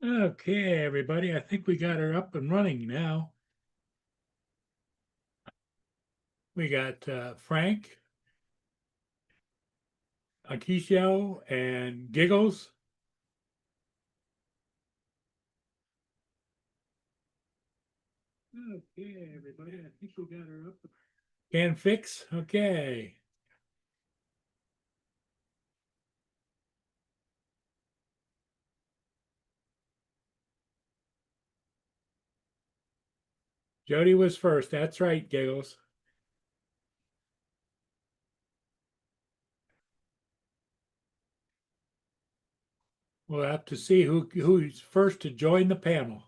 Okay, everybody, I think we got her up and running now. We got Frank, Akisho, and Giggles. Okay, everybody, I think we got her up. Can fix. Okay. Jody was first. That's right, Giggles. We'll have to see who's first to join the panel.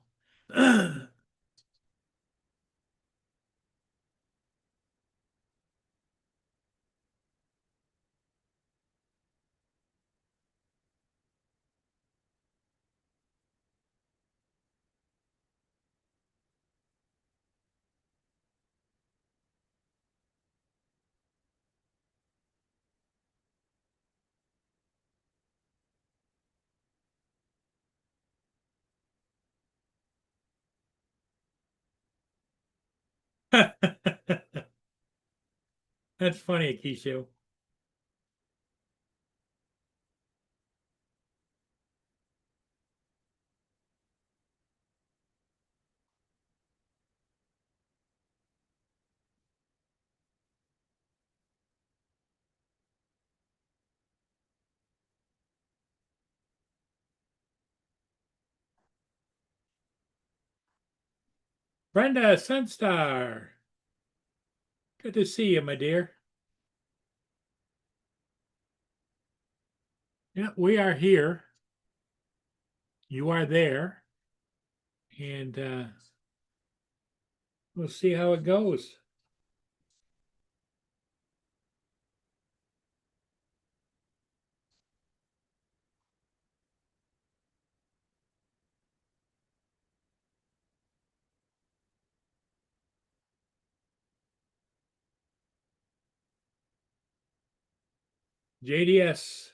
That's funny, Akisho. Brenda Sunstar. Good to see you, my dear. Yeah, we are here. You are there. And we'll see how it goes. JDS.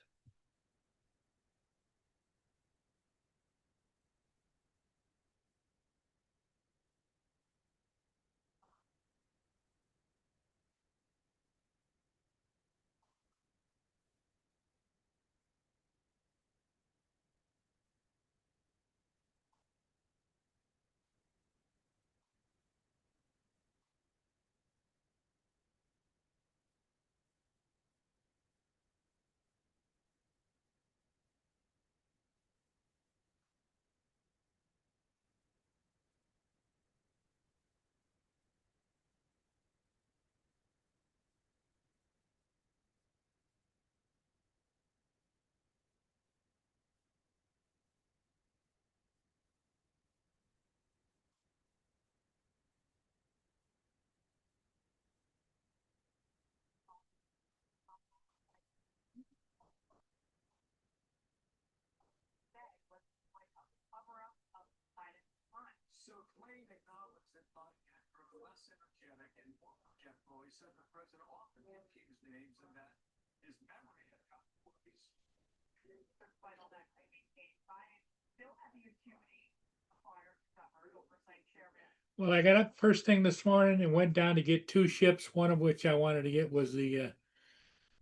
Well, I got up first thing this morning and went down to get two ships, one of which I wanted to get was the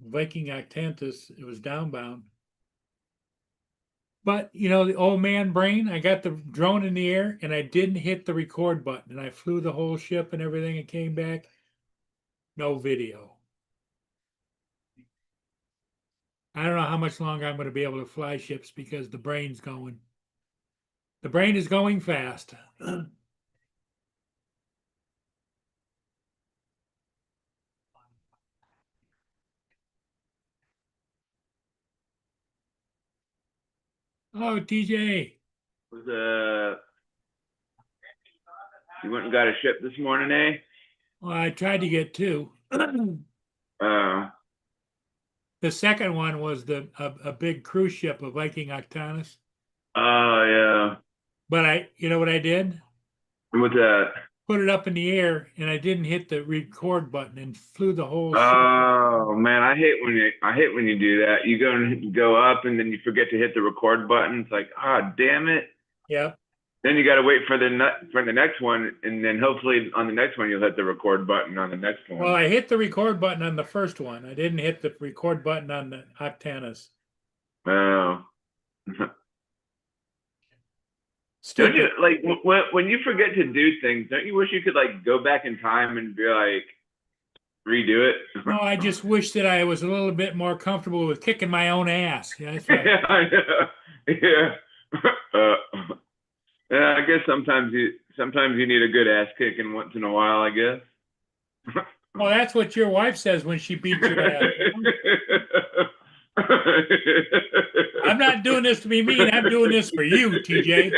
Viking Octantis. It was downbound. But the old man brain, I got the drone in the air and I didn't hit the record button and I flew the whole ship and everything and came back. No video. I don't know how much longer I'm going to be able to fly ships because the brain's going. The brain is going fast. Oh, TJ. Was you went and got a ship this morning, eh? Well, I tried to get two. Uh, The second one was a big cruise ship, a Viking Octanus. oh yeah. But you know what I did? What's that? Put it up in the air and I didn't hit the record button and flew the whole ship. Oh man, I hate when you do that. You go up and then you forget to hit the record button. It's like, damn it. Yep. Then you got to wait for the next one, and then hopefully on the next one you'll hit the record button on the next one. Well, I hit the record button on the first one. I didn't hit the record button on the Octanus. Oh. Stupid. Don't you like when you forget to do things? Don't you wish you could like go back in time and be like redo it? No, I just wish that I was a little bit more comfortable with kicking my own ass. Yeah, that's right. Yeah, I know. Yeah. Yeah, I guess sometimes you need a good ass kicking once in a while, I guess. Well, that's what your wife says when she beats your ass. I'm not doing this to be mean. I'm doing this for you, TJ.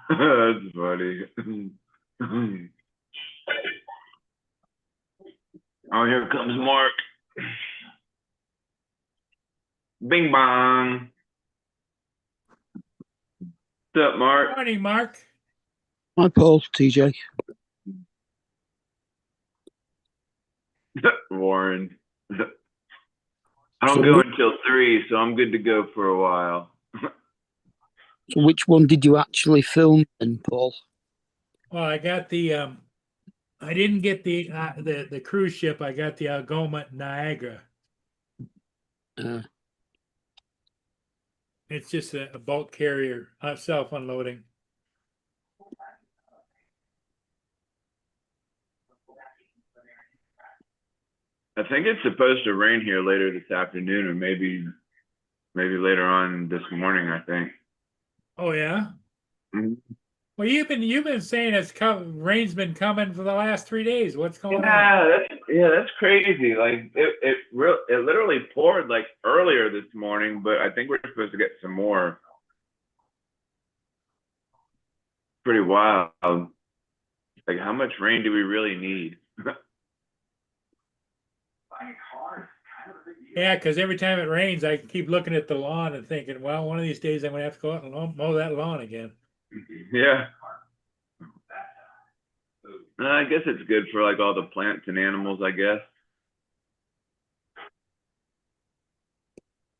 That's funny. Oh, here comes Mark. Bing bong. What's up, Mark? Good morning, Mark. Hi, Paul, TJ. Warren. I don't go until 3, so I'm good to go for a while. So which one did you actually film then, Paul? Well, I got the I didn't get the cruise ship. I got the Algoma Niagara. It's just a bulk carrier, self-unloading. I think it's supposed to rain here later this afternoon, or maybe later on this morning, I think. Oh yeah. Mhm. Well, you've been saying rain's been coming for the last 3 days. What's going on? That's crazy. Like it literally poured like earlier this morning, but I think we're supposed to get some more. Pretty wild. Like, how much rain do we really need? Yeah, because every time it rains, I keep looking at the lawn and thinking, well, one of these days I'm gonna have to go out and mow that lawn again. Yeah. I guess it's good for like all the plants and animals, I guess.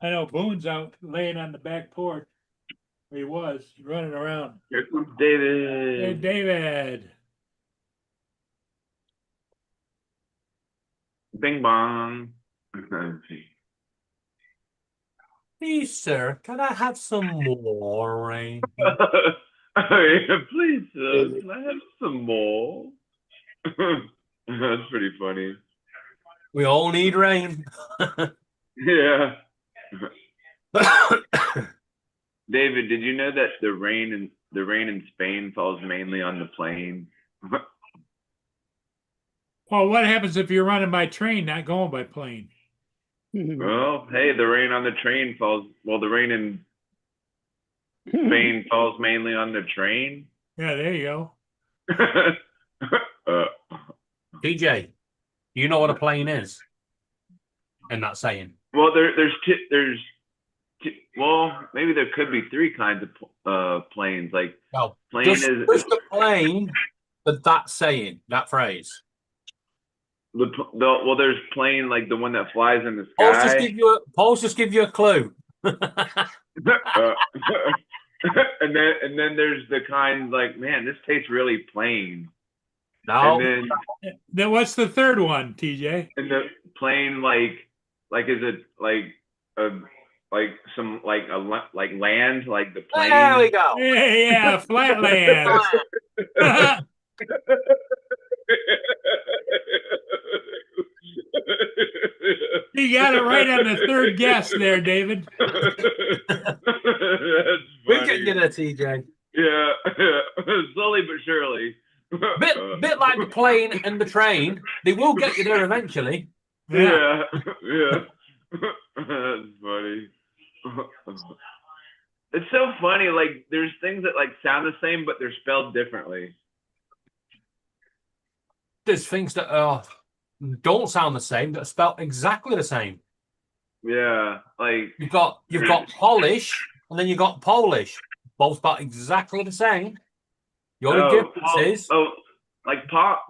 I know Boone's out laying on the back porch. He was running around. Here comes David. Hey, David. Bing bong. Please, sir, can I have some more rain? Please, sir, can I have some more? That's pretty funny. We all need rain. Yeah. David, did you know that the rain in Spain falls mainly on the plains? Well, what happens if you're running by train, not going by plane? Well, hey, the rain on the train falls. Well, the rain in Spain falls mainly on the train. Yeah, there you go. DJ, you know what a plane is? And not saying. Well, well, maybe there could be 3 kinds of planes. Like, well, plane just is a plane, but that saying, that phrase. Well, there's plane like the one that flies in the sky. Paul's just give you a clue. and then there's the kind like, man, this tastes really plain. No, And Then what's the third one, TJ? the plain like is it like a like some like land like the plain? there we go. Yeah, Flatland. You got it right on the third guess there, David. That's We're funny. getting you there, TJ. Yeah, slowly but surely. Bit like the plane and the train. They will get you there eventually. Yeah, yeah. That's funny. It's so funny. Like, there's things that like sound the same, but they're spelled differently. There's things that don't sound the same that are spelled exactly the same. Yeah, like You've got Polish and then you've got Polish. Both spelled exactly the same. The only difference is like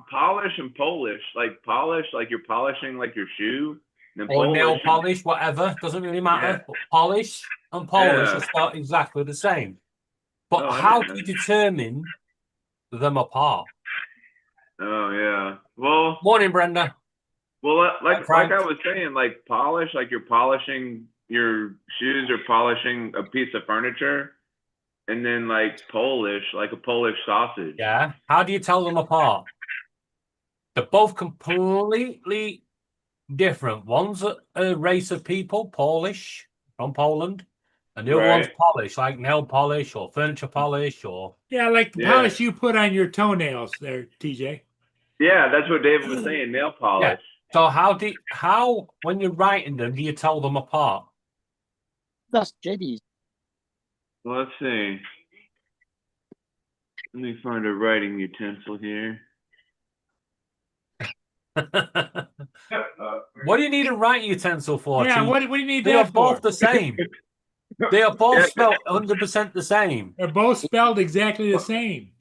polish and Polish. Like polish, like you're polishing like your shoe. And or nail polish, whatever, doesn't really matter. Yeah. But Polish and Polish Yeah. are spelled exactly the same. But Oh, I how know. do you determine them apart? Oh yeah. Well, Morning, Brenda. like Frank. I was saying, like polish, like you're polishing your shoes or polishing a piece of furniture, and then like Polish, like a Polish sausage. Yeah. How do you tell them apart? They're both completely different. One's a race of people, Polish from Poland, and the other one's Right. polish, like nail polish or furniture polish or Yeah, like the Yeah. polish you put on your toenails there, TJ. Yeah, that's what David was saying. Nail polish. so how when you're writing them do you tell them apart? That's Jeddy's. Well, let's see. Let me find a writing utensil here. What do you need a writing utensil for? Yeah, Chief? what do you need They are that both for? the same. They are both Yeah. spelled 100% the same. They're both spelled exactly the same.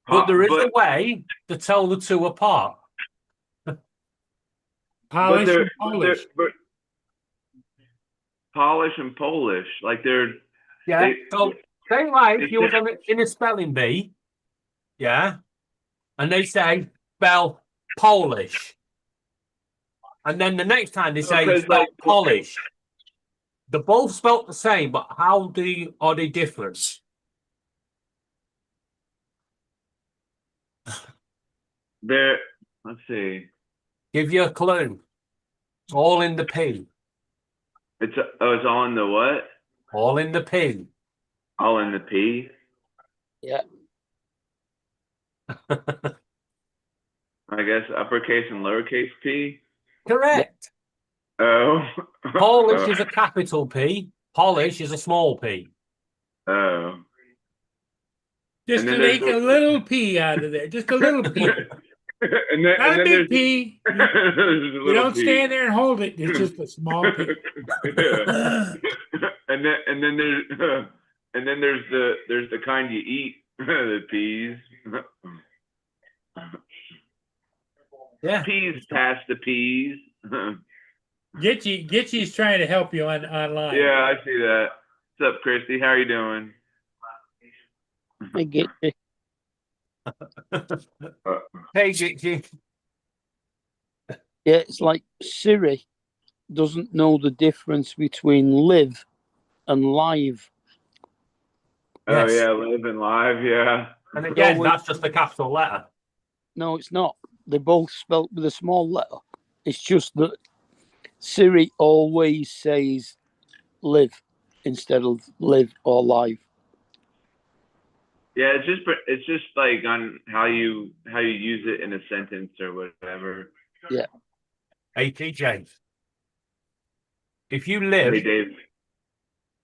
But there is But- a way to tell the two apart. Polish they're- and Polish. but Polish and Polish, like they're Yeah. They- So say like they- you was in a spelling bee, yeah, and they say spell Polish, and then the next time they say because, spell like, Polish. They're both spelt the same, but how are they different? they're. Let's see. Give you a clue. It's all in the P. It's all in the what? All in the P. All in the P. Yeah. I guess uppercase and lowercase p. Correct. Oh. Polish is a capital P. Polish is a small p. Oh. Just And to then make there's- a little P out of there. Just a little P. and then, Not and a then big P. there's a You little don't P. stand there and hold it. It's just a small P. Yeah. and then there's the kind you eat, the peas. Yeah. Peas past the peas. Gitchy's trying to help you online. Yeah, I see that. What's up, Christy? How are you doing? I get you. Hey, Gitchy. Yeah, it's like Siri doesn't know the difference between live and live. Oh Yes. yeah, live and live. Yeah. And again, No, that's just a capital letter. No, it's not. They're both spelt with a small letter. It's just that Siri always says live instead of live or live. Yeah, it's just like on how you use it in a sentence or whatever. Hey, TJ. If you Hey,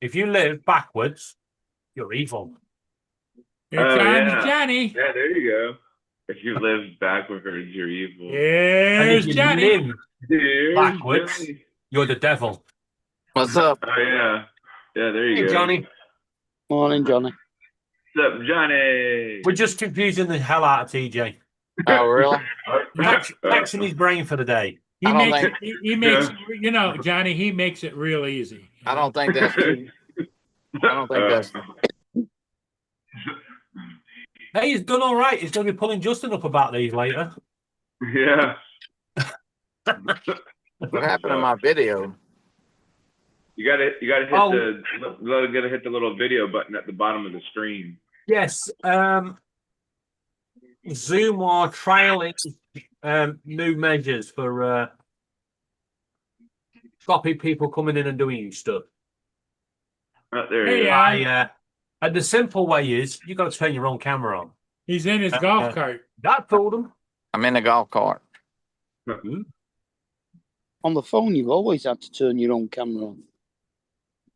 Dave. live backwards, you're evil. Here Oh, comes yeah. Johnny. Yeah, there you go. If you live backwards, you're evil. And Here's if you Johnny. live, Here's Backwards. Johnny. you're the devil. What's up? Oh yeah. Yeah, there you Hey, go. Johnny. Morning, Johnny. What's up, Johnny? We're just confusing the hell out of TJ. Oh, really? Taxing his brain for the day. He I don't makes think- he makes you know, Johnny, he makes it real easy. I don't think that's true. I don't think that's. Hey, he's done all right. He's going to be pulling Justin up about these later. Yeah. What happened in my video? You gotta hit Oh. gotta hit the little video button at the bottom of the screen. Yes. Zoom are trialing new measures for stopping people coming in and doing stuff. Oh, there Hey, you go. And the simple way is you got to turn your own camera on. He's in his golf cart. That fooled them. I'm in the golf cart. On the phone, you've always had to turn your own camera on.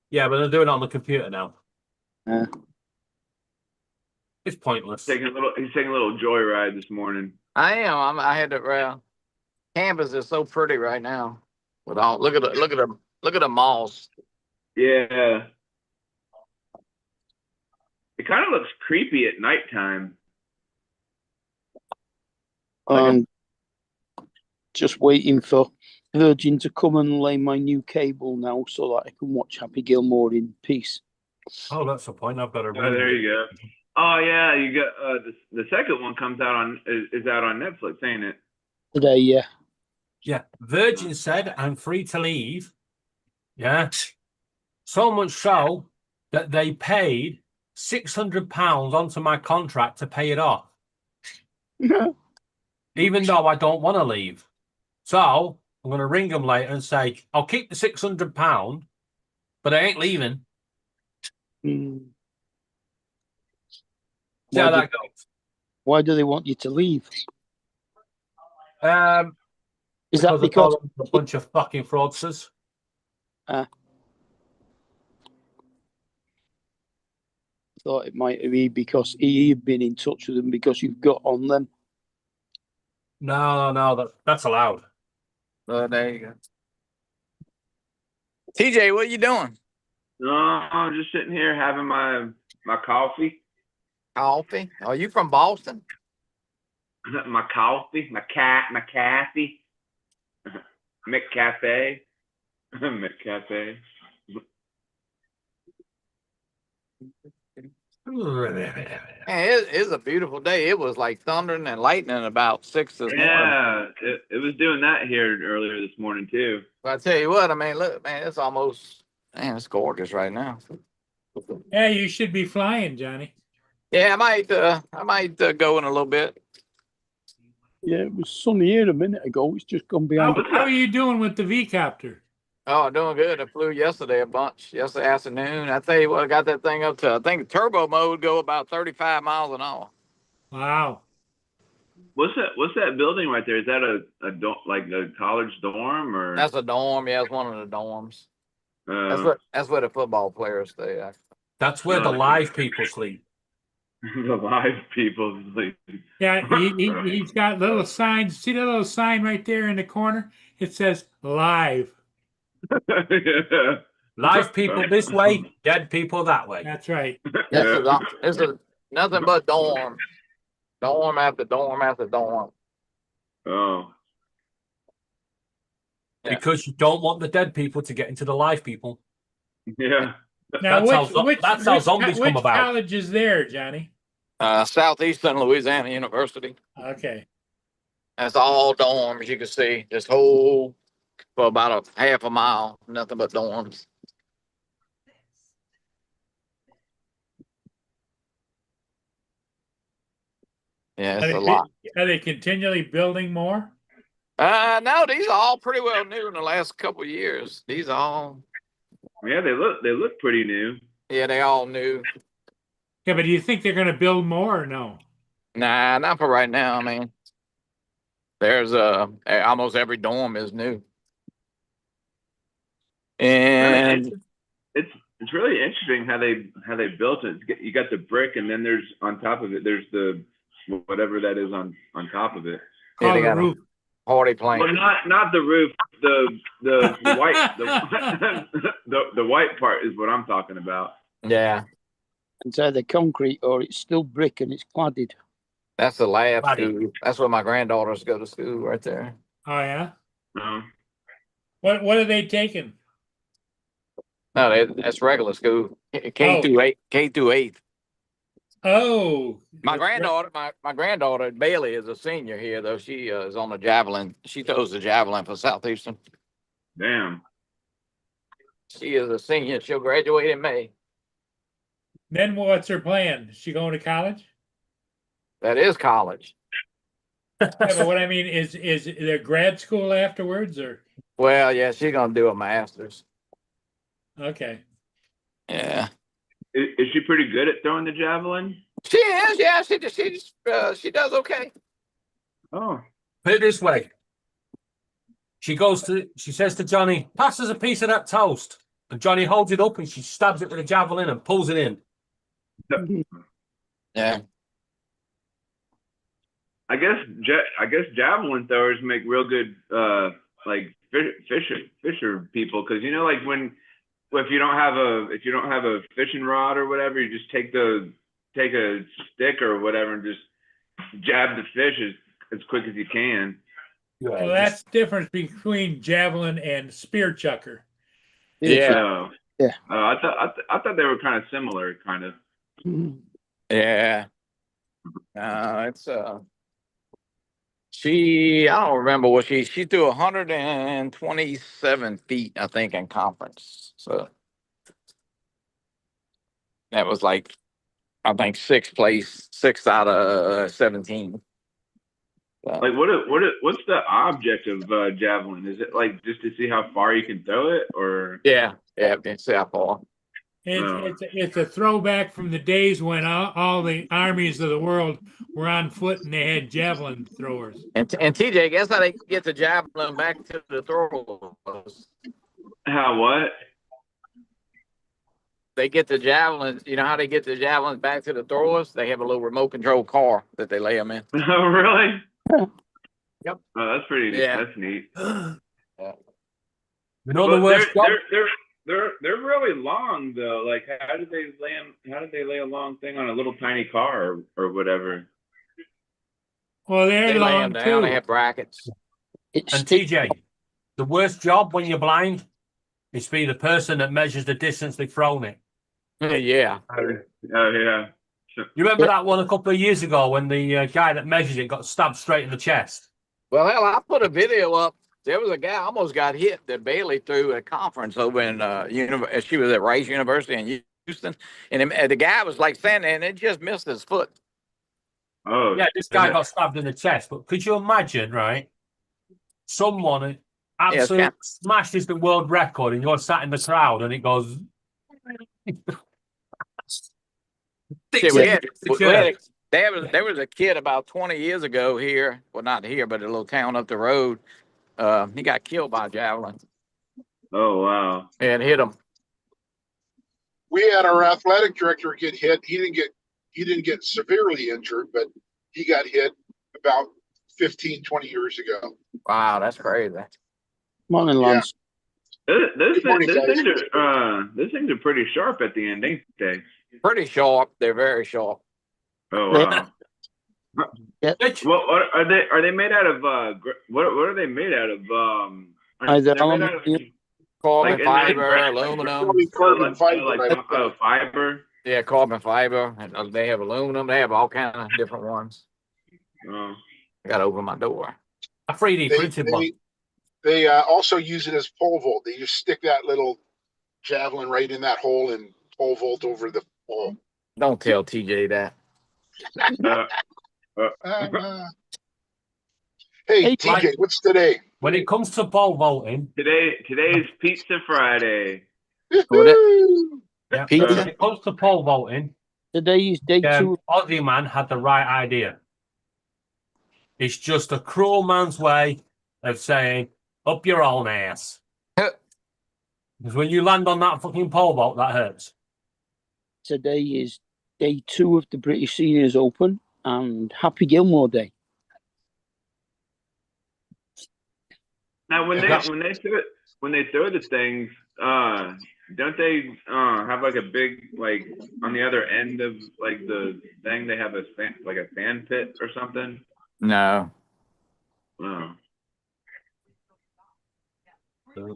Yeah, but they're doing it on the computer now. Yeah. It's pointless. He's taking a little joyride this morning. I am. I had to. Campus is so pretty right now. With all look at the moss. Yeah. It kind of looks creepy at nighttime. Just waiting for Virgin to come and lay my new cable now so that I can watch Happy Gilmore in peace. Oh, that's the point. I've got to. Oh, there you go. Oh yeah, you got the second one comes out on is out on Netflix, ain't it? Today, yeah. Yeah, Virgin said I'm free to leave. Yeah, so much so that they paid £600 onto my contract to pay it off, even though I don't want to leave. So I'm going to ring them later and say I'll keep the £600, but I ain't leaving. See how that goes. Why do they want you to leave? Is that Because because a bunch of fucking fraudsters? thought it might be because you've been in touch with them because you've got on them? No, that's allowed. There you go. TJ, what are you doing? No, I'm just sitting here having my coffee. Coffee? Are you from Boston? My coffee, my coffee. McCafe. McCafe. Man, it's a beautiful day. It was like thundering and lightning about 6 this morning. Yeah, it was doing that here earlier this morning too. But I tell you what, I mean, look, man, it's almost, man, it's gorgeous right now. Yeah, you should be flying, Johnny. Yeah, I might go in a little bit. Yeah, it was sunny here a minute ago. It's just gone behind. How are you doing with the V-copter? Oh, doing good. I flew yesterday a bunch, yesterday afternoon. I tell you what, I got that thing up to, I think turbo mode go about 35 miles an hour. Wow. What's that building right there? Is that like a college dorm or? That's a dorm. Yeah, it's one of the dorms. That's where the football players stay. That's where the live people sleep. The live people sleep. Yeah, he's got little signs. See the little sign right there in the corner? It says live. Yeah. Live people this way, dead people that way. That's right. It's nothing but dorm. Dorm after dorm after dorm. Oh. Because you don't want the dead people to get into the live people. Yeah. Now, That's how zombies come about. Which college is there, Johnny? Southeastern Louisiana University. Okay. That's all dorms. You can see this whole for about a half a mile, nothing but dorms. Yeah, it's a lot. Are they continually building more? No, these are all pretty well new in the last couple of years. These are all. Yeah, they look pretty new. Yeah, they all new. Yeah, but do you think they're going to build more or no? Nah, not for right now. I mean, there's almost every dorm is new. And it's really interesting how they built it. You got the brick, and then there's on top of it there's the whatever that is on top of it. yeah, they got roof. a party plank. Well, not the roof. The white the white part is what I'm talking about. Yeah, It's either concrete or it's still brick and it's cladded. that's the lab Buddy. school. That's where my granddaughters go to school right there. Oh yeah. No. What are they taking? No, that's regular school. K through eight. K through eighth. Oh, My that's right. granddaughter, my granddaughter Bailey is a senior here, though. She is on the javelin. She throws the javelin for Southeastern. Damn. She is a senior. She'll graduate in May. Then what's her plan? Is she going to college? That is college. Yeah, but what I mean is there grad school afterwards, or Well, yeah, she's gonna do a master's. okay? Yeah, Is she pretty good at throwing the javelin? she is. Yeah, she does okay. Oh. Put it this way. She says to Johnny, pass us a piece of that toast. And Johnny holds it up and she stabs it with a javelin and pulls it in. Yeah. I guess javelin throwers make real good like fisher people, because you know, like if you don't have a fishing rod or whatever, you just take a stick or whatever and just jab the fish as quick as you can. Well, that's the difference between javelin and spear chucker. Yeah. Yeah. I thought they were kind of similar, kind of. Yeah. It's I don't remember what she threw 127 feet, I think, in conference. So that was like, I think, sixth place, 6 out of 17. Like what's the object of javelin? Is it like just to see how far you can throw it, or? Yeah, it's that far. It's a throwback from the days when all the armies of the world were on foot and they had javelin throwers. And TJ, guess how they get the javelin back to the throwers? How what? They get the javelins. You know how they get the javelins back to the throwers? They have a little remote control car that they lay them in. Oh, really? Yep. Oh, that's pretty. Yeah. That's neat. You know But the worst job? they're really long though. Like, how did they lay a long thing on a little tiny car or whatever? Well, they're They lay long them down. too. They have brackets. And TJ, the worst job when you're blind is to be the person that measures the distance they've thrown it. Yeah. Oh yeah. You remember that one a couple of years ago when the guy that measures it got stabbed straight in the chest? Well, hell, I put a video up. There was a guy almost got hit that Bailey threw at a conference over in she was at Rice University in Houston, and the guy was like standing there and it just missed his foot. Oh Yeah, this guy got stabbed in the chest. But could you imagine, right? Someone absolutely smashes the world record and you're sat in the crowd and it goes. There was a kid about 20 years ago here, well, not here, but a little town up the road. He got killed by a javelin Oh wow. and hit him. We had our athletic director get hit. He didn't get severely injured, but he got hit about 15, 20 years ago. Wow, that's crazy. Morning, Lance. Those Good morning, guys. things are pretty sharp at the end, ain't they? Pretty sharp. They're very sharp. Oh wow. Which, Well, are they made out of what are they made out of? Either they're made out of, aluminium- Carbon Like, fiber, like, aluminum. Carbon fiber, like fiber. Yeah, carbon fiber. And they have aluminum. They have all kind of different ones. Oh. I got to open my door. a 3D printed one. They also use it as pole vault. They just stick that little javelin right in that hole and pole vault over the hole. Don't tell TJ that. Hey, Hey, TJ, what's today? When it comes to pole vaulting, Today's Pizza Friday. Woo-hoo! when Pizza. it comes to pole vaulting, Today is day 2. Aussie man had the right idea. It's just a cruel man's way of saying, up your own ass. Because when you land on that fucking pole vault, that hurts. Today is day 2 of the British Seniors Open and Happy Gilmore Day. Now, when they throw the things, don't they have like a big, like on the other end of like the thing, they have a sand pit or something? No. Oh.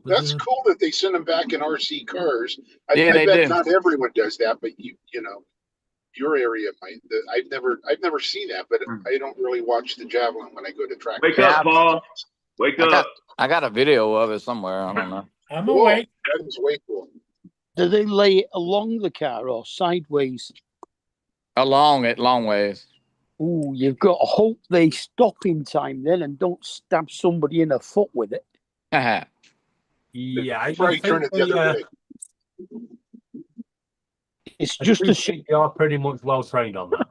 That's cool that they send them back in RC cars. Yeah, I they bet do. not everyone does that, but you know, your area might. I've never seen that, but I don't really watch the javelin when I go to track. Wake Yeah, up, Paul. Wake up. I got a video of it somewhere. I don't know. I'm Cool. awake. That is way cool. Do they lay it along the car or sideways? Along it, long ways. Ooh, you've got to hope they stop in time then and don't stab somebody in the foot with it. Yeah, I Probably turn it the other way. It's just a shame. You're pretty much well trained on that.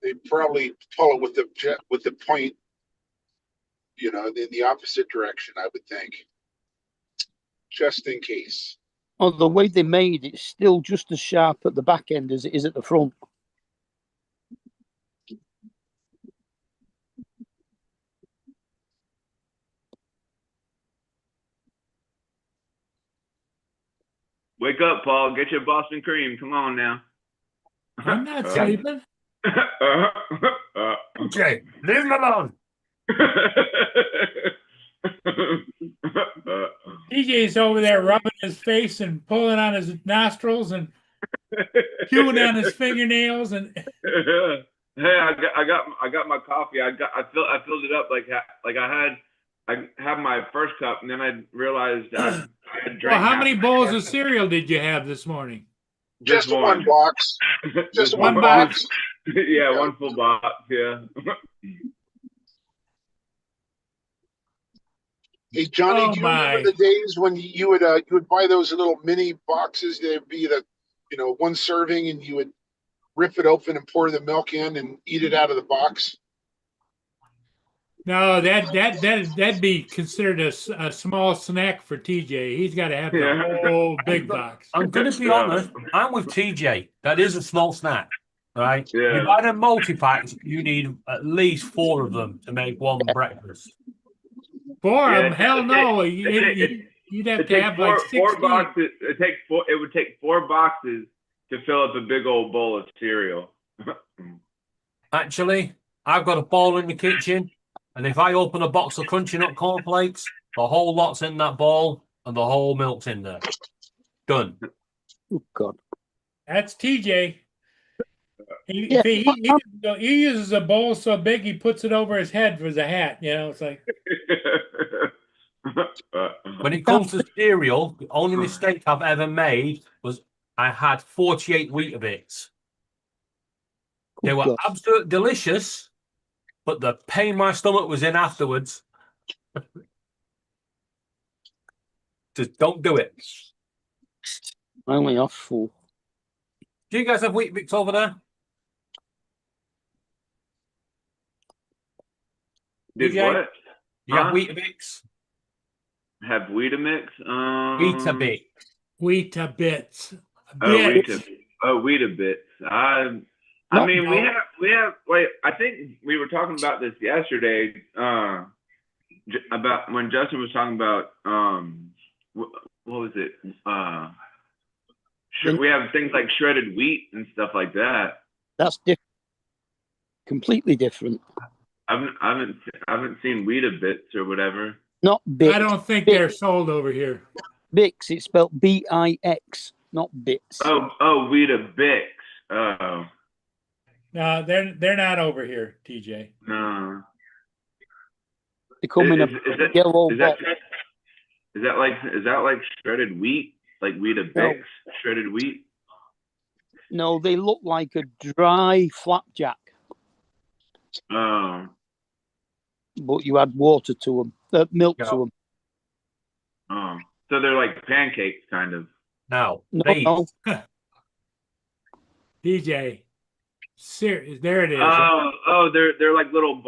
They probably pull it with the point, you know, in the opposite direction. I would think, just in case. Oh, the way they made it's still just as sharp at the back end as it is at the front. Wake up, Paul. Get your Boston cream. Come on now. I'm not sleeping. Okay, leave him alone. TJ's over there rubbing his face and pulling on his nostrils and chewing on his fingernails and. Hey, I got my coffee. I filled it up like I had my first cup, and then I realized I had drank. Well, how many bowls of cereal did you have this morning? Just one box. Just one box. Yeah, one full box. Yeah. Hey Johnny, Oh, do you remember the days when you would buy those little mini boxes? There'd be one serving, and you would rip it open and pour the milk in and eat it out of the box. No, that'd be considered a small snack for TJ. He's got to have the whole big box. I'm going to be honest. I'm with TJ. That is a small snack, right? Yeah. You buy them multi-packs, you need at least 4 of them to make one breakfast. 4 of them? Yeah, Hell no. You'd have to have like 16. 4 boxes. It would take 4 boxes to fill up a big old bowl of cereal. Actually, I've got a bowl in the kitchen, and if I open a box of Crunchy Nut cornflakes, the whole lot's in that bowl, and the whole milk's in there. Done. Oh God. That's TJ. He uses a bowl so big he puts it over his head for the hat. You know, it's like. When it comes to cereal, the only mistake I've ever made was I had 48 Weetabix. They were absolutely delicious, but the pain my stomach was in afterwards. Just don't do it. I only have 4. Do you guys have Weetabix over there? Did DJ? what? You have Weetabix? Have Weetabix? Weetabix. Weetabix. Weetabix. I mean, we have like, I think we were talking about this yesterday, about when Justin was talking about what was it? We have things like shredded wheat and stuff like that. That's different. Completely different. I haven't seen Weetabix or whatever. Not bits. I don't think they're sold over here. Bix. It's spelled B-I-X, not bits. Oh, Weetabix. Oh. No, they're not over here, TJ. No. They come in a yellow box. Is that like shredded wheat? Like Weetabix, No. Shredded wheat? No, they look like a dry flapjack. Oh. But you add water to them, milk to them. Oh. So they're like pancakes, kind of. No. No. DJ. There it is. They're like little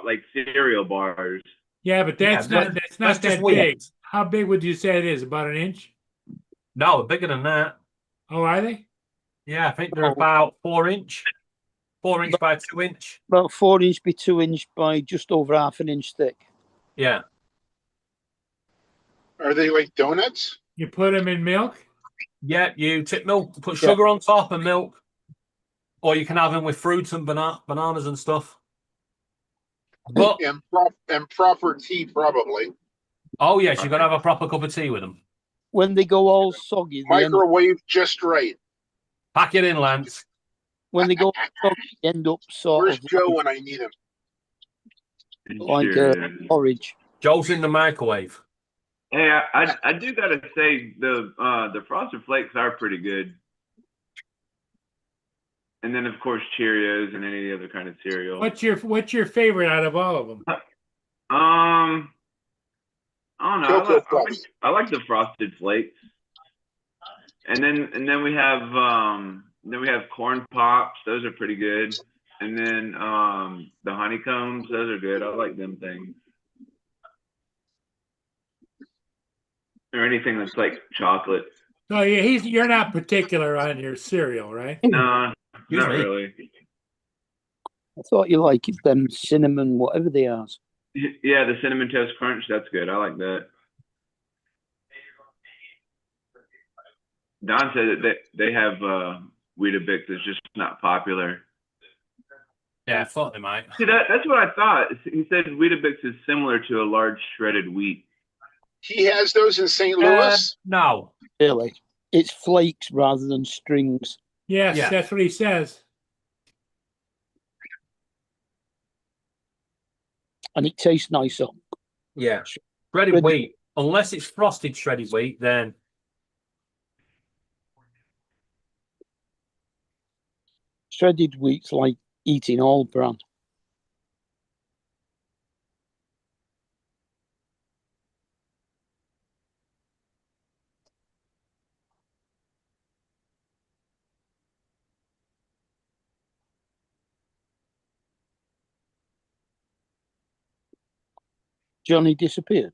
like cereal bars. Yeah, but that's not just that weird. big. How big would you say it is? About an inch? No, bigger than that. Oh, are they? Yeah, I think they're about 4 inch. 4 inch by 2 inch. About 4 inch by 2 inch by just over half an inch thick. Yeah. Are they like donuts? You put them in milk? Yeah, you tip milk, put sugar on top and milk. Or you can have them with fruits and bananas and stuff. But and proper tea probably. oh yes, you're gonna have a proper cup of tea with them. When they go all soggy, Microwave just right. Pack it in, Lance. when they go soggy, they end up sort Where's of Joe when I need him? like Sure, yeah. porridge. Joe's in the microwave. Hey, I do gotta say the Frosted Flakes are pretty good. And then of course Cheerios and any other kind of cereal. What's your favorite out of all of them? I don't know. Cocoa Puffs. I like the Frosted Flakes. And then we have corn pops. Those are pretty good. And then the honeycombs. Those are good. I like them things. Or anything that's like chocolate. So yeah, you're not particular on your cereal, right? No, Excuse not me. really. I thought you liked them cinnamon, whatever they are. Yeah, the Cinnamon Toast Crunch. That's good. I like that. Don said that they have Weetabix that's just not popular. Yeah, I thought they might. See, that's what I thought. He said Weetabix is similar to a large shredded wheat. He has those in St. Louis. No. Really, it's flakes rather than strings. Yes, Yeah. that's what he says. And it tastes nicer. Yeah. Shredded wheat. Unless it's frosted shredded wheat, then Shredded wheat's like eating all bran. Johnny disappeared.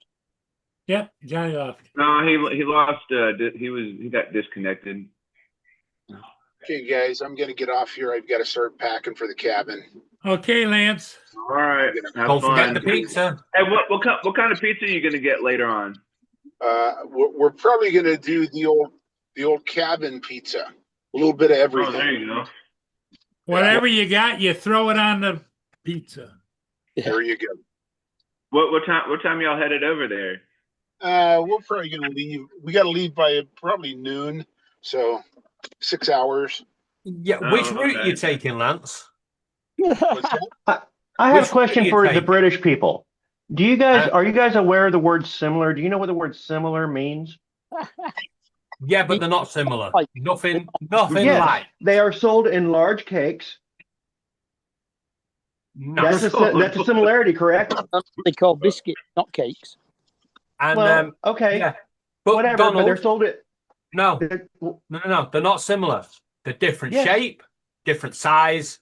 Yep, Johnny left. No, he lost. He got disconnected. Okay, guys, I'm gonna get off here. I've got to start packing for the cabin. Okay, Lance. All right, have don't forget fun. the pizza. Hey, what kind of pizza are you gonna get later on? We're probably gonna do the old cabin pizza. A little bit of Oh, everything. there you go. Whatever you got, you throw it on the pizza. There you go. What time y'all headed over there? We're probably gonna leave. We got to leave by probably noon, so 6 hours. Yeah, Oh, which route okay. are you taking, Lance? What's that? I have Which a question do you for the take? British people. Do you guys, Uh, are you guys aware of the word similar? Do you know what the word similar means? Yeah, but they're not similar. Like- Nothing Yes, like. they are sold in large cakes. No. That's a similarity, correct? They call biscuits, not cakes. And Well, okay, yeah. But whatever. Donald, But they're sold it. no, they're- no. They're not similar. They're different Yes. shape, different size.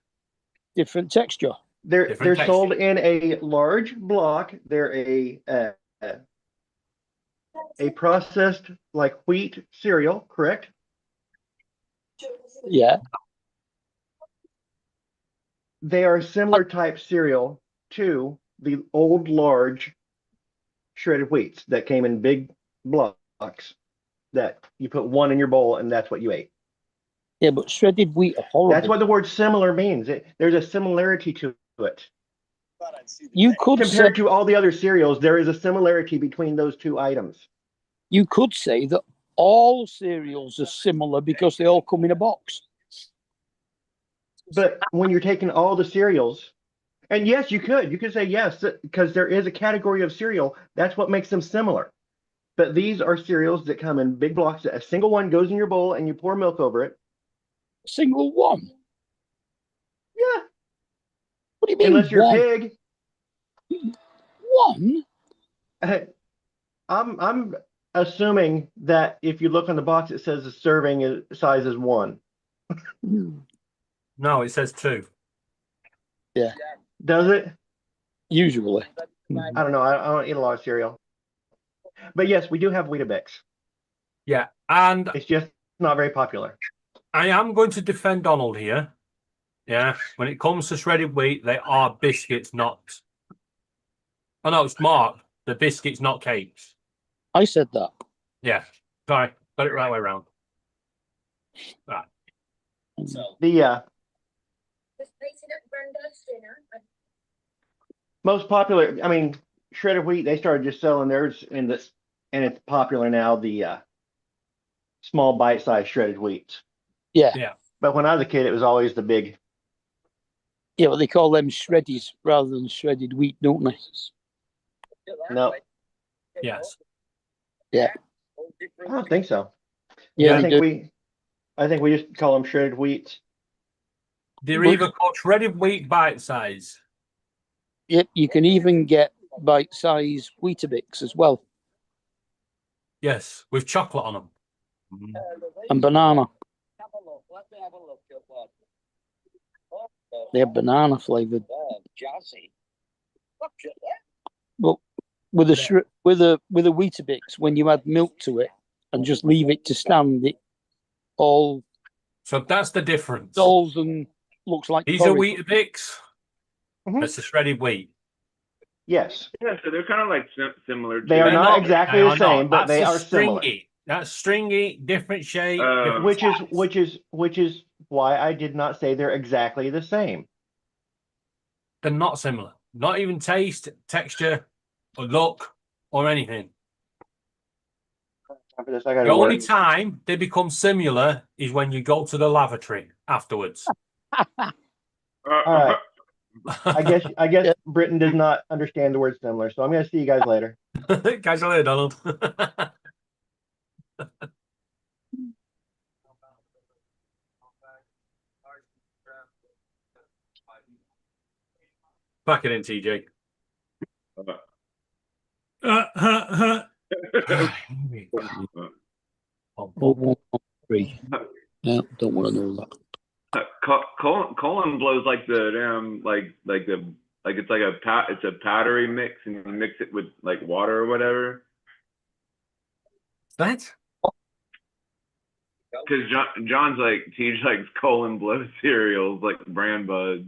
Different texture. They're Different sold in a large block. They're a processed like wheat cereal, correct? Yeah. They are a similar type cereal to the old large shredded wheats that came in big blocks that you put one in your bowl and that's what you ate. Yeah, but shredded wheat are horrible. That's what the word similar means. There's a similarity to it. You could say, Compared to all the other cereals, there is a similarity between those two items. you could say that all cereals are similar because they all come in a box. But when you're taking all the cereals, and yes, you could say yes, because there is a category of cereal. That's what makes them similar. But these are cereals that come in big blocks. A single one goes in your bowl and you pour milk over it. Single one. Yeah, What do you mean unless you're one? a pig. One? I'm assuming that if you look on the box, it says the serving size is 1. No, it says 2. Does it? Usually. I don't know. I don't eat a lot of cereal. But yes, we do have Weetabix. Yeah, and It's just not very popular. I am going to defend Donald here. Yeah, when it comes to shredded wheat, they are biscuits, not. Oh no, it's Mark. The biscuits, not cakes. I said that. Yeah, sorry, got it right way around. Right. The Most popular, I mean, shredded wheat, they started just selling theirs in this, and it's popular now, the small bite-sized shredded wheats. Yeah. Yeah. But when I was a kid, it was always the big. Yeah, well, they call them shreddies rather than shredded wheat, don't they? No, Yes. Yeah. I don't think so. Yeah, I they think do. we just call them shredded wheat. They're But- either called shredded wheat bite size. Yep, you can even get bite-sized Weetabix as well, Yes, with chocolate on them. and banana. They're banana flavored. But with a with a Weetabix, when you add milk to it and just leave it to stand, it all So that's the difference. dolls and looks like These are porridge. Weetabix. Mhm. That's the shredded wheat. Yes, Yeah, so they're kind of like similar. they are They're not exactly they the are same, not. but That's they a are similar. stringy. That's stringy, different shape. different Which is size. which is why I did not say they're exactly the same. They're not similar. Not even taste, texture, or look, or anything. After this, I gotta The only work. time they become similar is when you go to the lavatory afterwards. All right. I guess Yeah. Britain does not understand the word similar, so I'm gonna see you guys later. Catch you later, Donald. Back it in, TJ. Oh, 113. No, don't want to know that. Colin blows like the damn it's like a powdery mix, and you mix it with like water or whatever. That? Because John's like he likes Colin blow cereals like brand buds.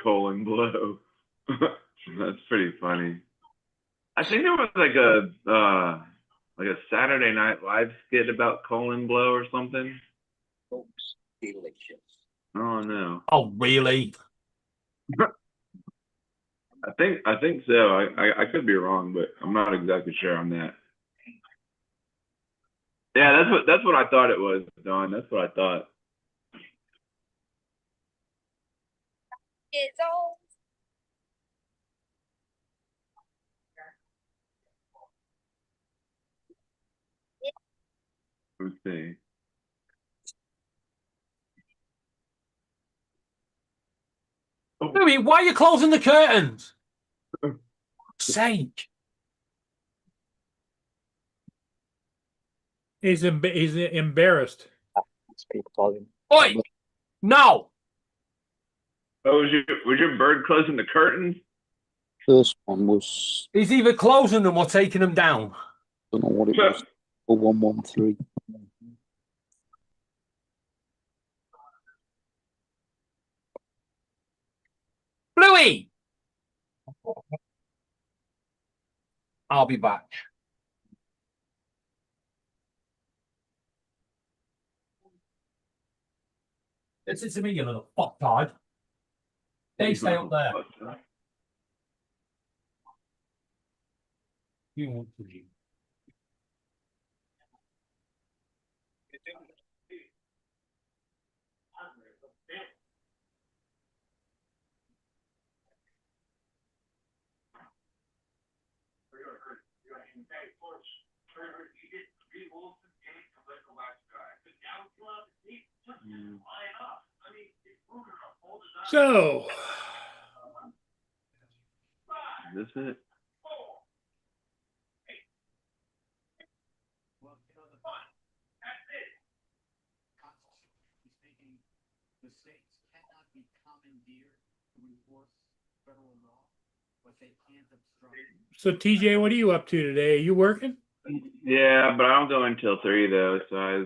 Colin blow. That's pretty funny. I think there was like a Saturday Night Live skit about Colin blow or something. Delicious. Oh no. Oh, really? I think so. I could be wrong, but I'm not exactly sure on that. Yeah, that's what I thought it was, Don. That's what I thought. It's all Let's see. Louis, why are you closing the curtains? Sake. He's embarrassed. Oi! No! Oh, was your bird closing the curtains? First one was, He's either closing them or taking them down. don't know what it was, 113. Louis! I'll be back. Listen to me, you little fucktard. They stay up there. You want to leave. So, Is this it? so TJ, what are you up to today? Are you working? Yeah, but I don't go until 3 though, so I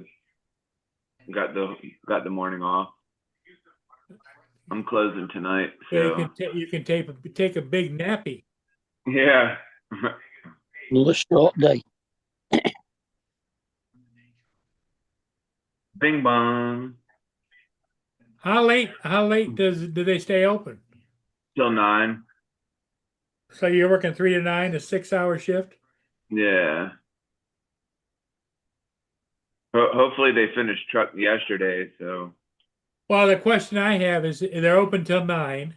got the morning off. I'm closing tonight, So so you can take a big nappy. yeah. Another short day. Bing bong. How late do they stay open? Till 9. So you're working 3 to 9, a 6-hour shift? Yeah. Hopefully they finished truck yesterday, so. Well, the question I have is they're open till 9.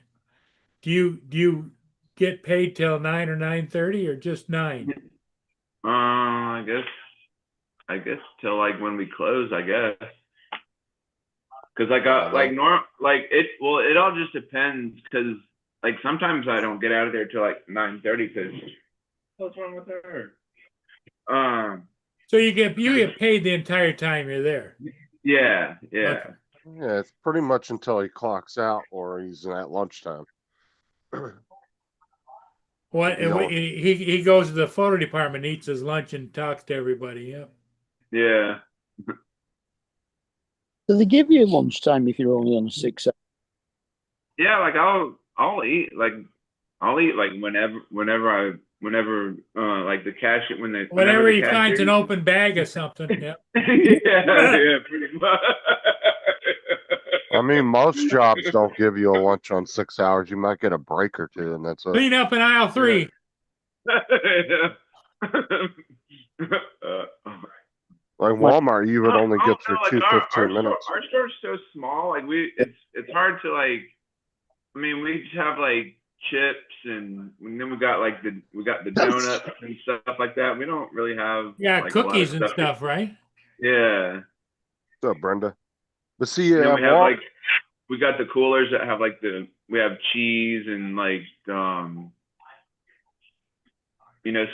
Do you get paid till 9 or 9:30 or just 9? I guess till like when we close, I guess. Cause like it all just depends. Cause like sometimes I don't get out of there till like 9:30. Cause what's wrong with her? So you get paid the entire time you're there. Yeah. Okay. Yeah, it's pretty much until he clocks out or he's at lunchtime. What You know, he goes to the photo department, eats his lunch, and talks to everybody. Yeah. Yeah. Do they give you lunchtime if you're only on a 6 hour? Yeah, like I'll eat like whenever like the cash Whenever he the finds an cashier- open bag or something. Yeah. yeah, pretty much. I mean, most jobs don't give you a lunch on 6 hours. You might get a break or two, and that's it. Clean up in aisle 3. Like Walmart, you would only get through like two our 15 minutes. Our store's so small, like it's hard to like. I mean, we just have like chips, and then we got the donuts and stuff like that. We don't really have Yeah, like, a lot of cookies and stuff, right? Yeah. What's up, Brenda? But see, And then we have Wal- like we got the coolers that have like we have cheese and like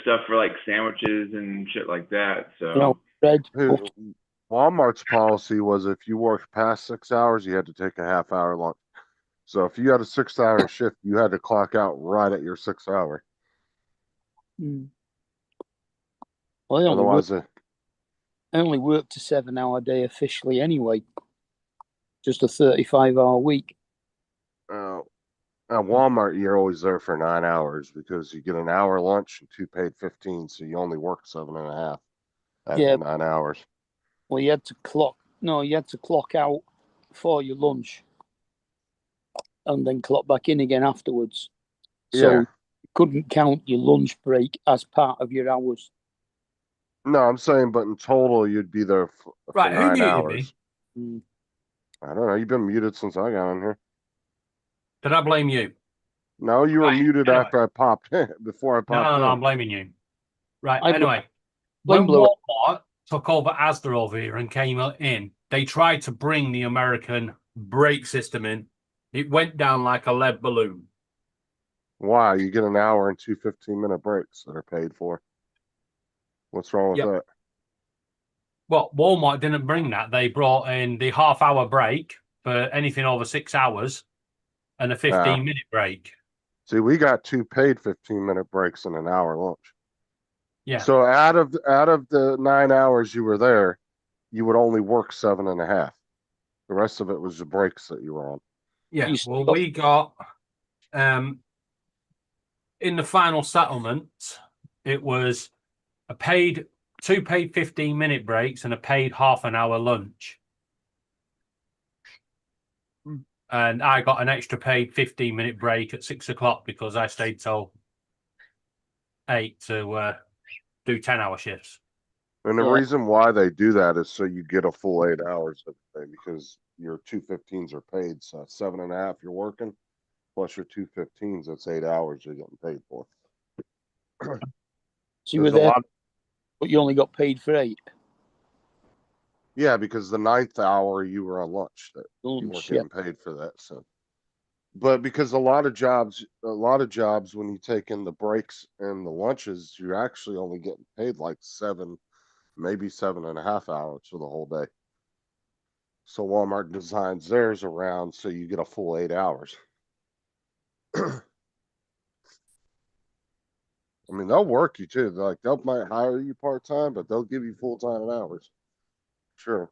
stuff for like sandwiches and shit like that. So No, bread. who- Walmart's policy was if you worked past 6 hours, you had to take a half-hour lunch. So if you had a 6-hour shift, you had to clock out right at your 6 hour. Mm. Well, Otherwise, I only worked a 7-hour day officially anyway. Just a 35-hour week. at Walmart, you're always there for 9 hours because you get an hour lunch and 2 paid 15, so you only work 7.5 at Yeah. 9 hours. Well, you had to clock out for your lunch and then clock back in again afterwards. So Yeah. you couldn't count your lunch break as part of your hours. No, I'm saying, but in total, you'd be there for Right, who 9 muted hours. me? Mm. I don't know. You've been muted since I got on here. Did I blame you? No, you were Right, muted anyway. after I popped in, before I popped No, in. I'm blaming you. Right, I bl- anyway. blame When Blue. Walmart took over Asda over here and came in, they tried to bring the American brake system in. It went down like a lead balloon. Why? You get an hour and 2 15-minute breaks that are paid for. What's wrong with Yep. that? Well, Walmart didn't bring that. They brought in the half-hour break for anything over 6 hours and a 15-minute break. See, we got 2 paid 15-minute breaks and an hour lunch. Yeah. So out of the 9 hours you were there, you would only work 7.5. The rest of it was the breaks that you were on. Yeah, You well, stop- we got in the final settlement, it was two paid 15-minute breaks and a paid half an hour lunch. And I got an extra paid 15-minute break at 6 o'clock because I stayed till 8 to do 10-hour shifts. And the Yeah. reason why they do that is so you get a full 8 hours of the day because your 2 15s are paid. So 7.5 you're working, plus your 2 15s, that's 8 hours you're getting paid for. So you were There's a there, lot- but you only got paid for 8. Yeah, because the 9th hour you were on lunch, that you weren't Lunch, yeah. getting paid for that. So, but because a lot of jobs, when you take in the breaks and the lunches, you're actually only getting paid like 7, maybe 7.5 hours for the whole day. So Walmart designs theirs around so you get a full 8 hours. I mean, they'll work you too. Like they might hire you part time, but they'll give you full time hours. Sure.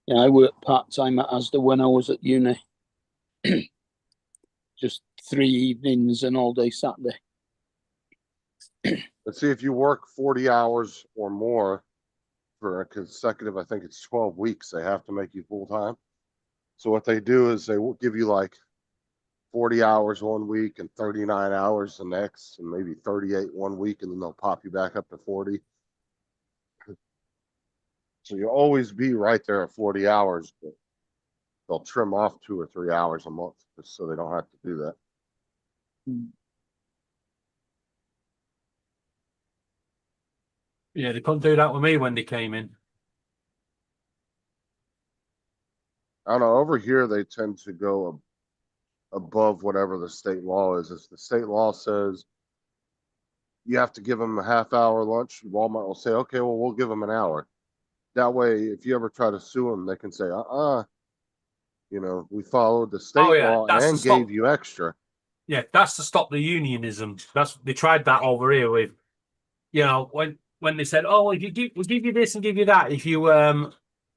Yeah, I worked part-time at Asda when I was at uni. Just 3 evenings and all day Saturday. But see, if you work 40 hours or more for a consecutive, I think it's 12 weeks, they have to make you full time. So what they do is they will give you like 40 hours one week and 39 hours the next, and maybe 38 one week, and then they'll pop you back up to 40. So you'll always be right there at 40 hours, but they'll trim off 2 or 3 hours a month just so they don't have to do that. Yeah, they couldn't do that with me when they came in. I don't know. Over here, they tend to go above whatever the state law is. If the state law says you have to give them a half-hour lunch, Walmart will say, okay, well, we'll give them an hour. That way, if you ever try to sue them, they can say, we followed the state law that's and the stop. gave you extra. Yeah, that's to stop the unionism. They tried that over here with, when they said, "Oh, we'll give you this and give you that if you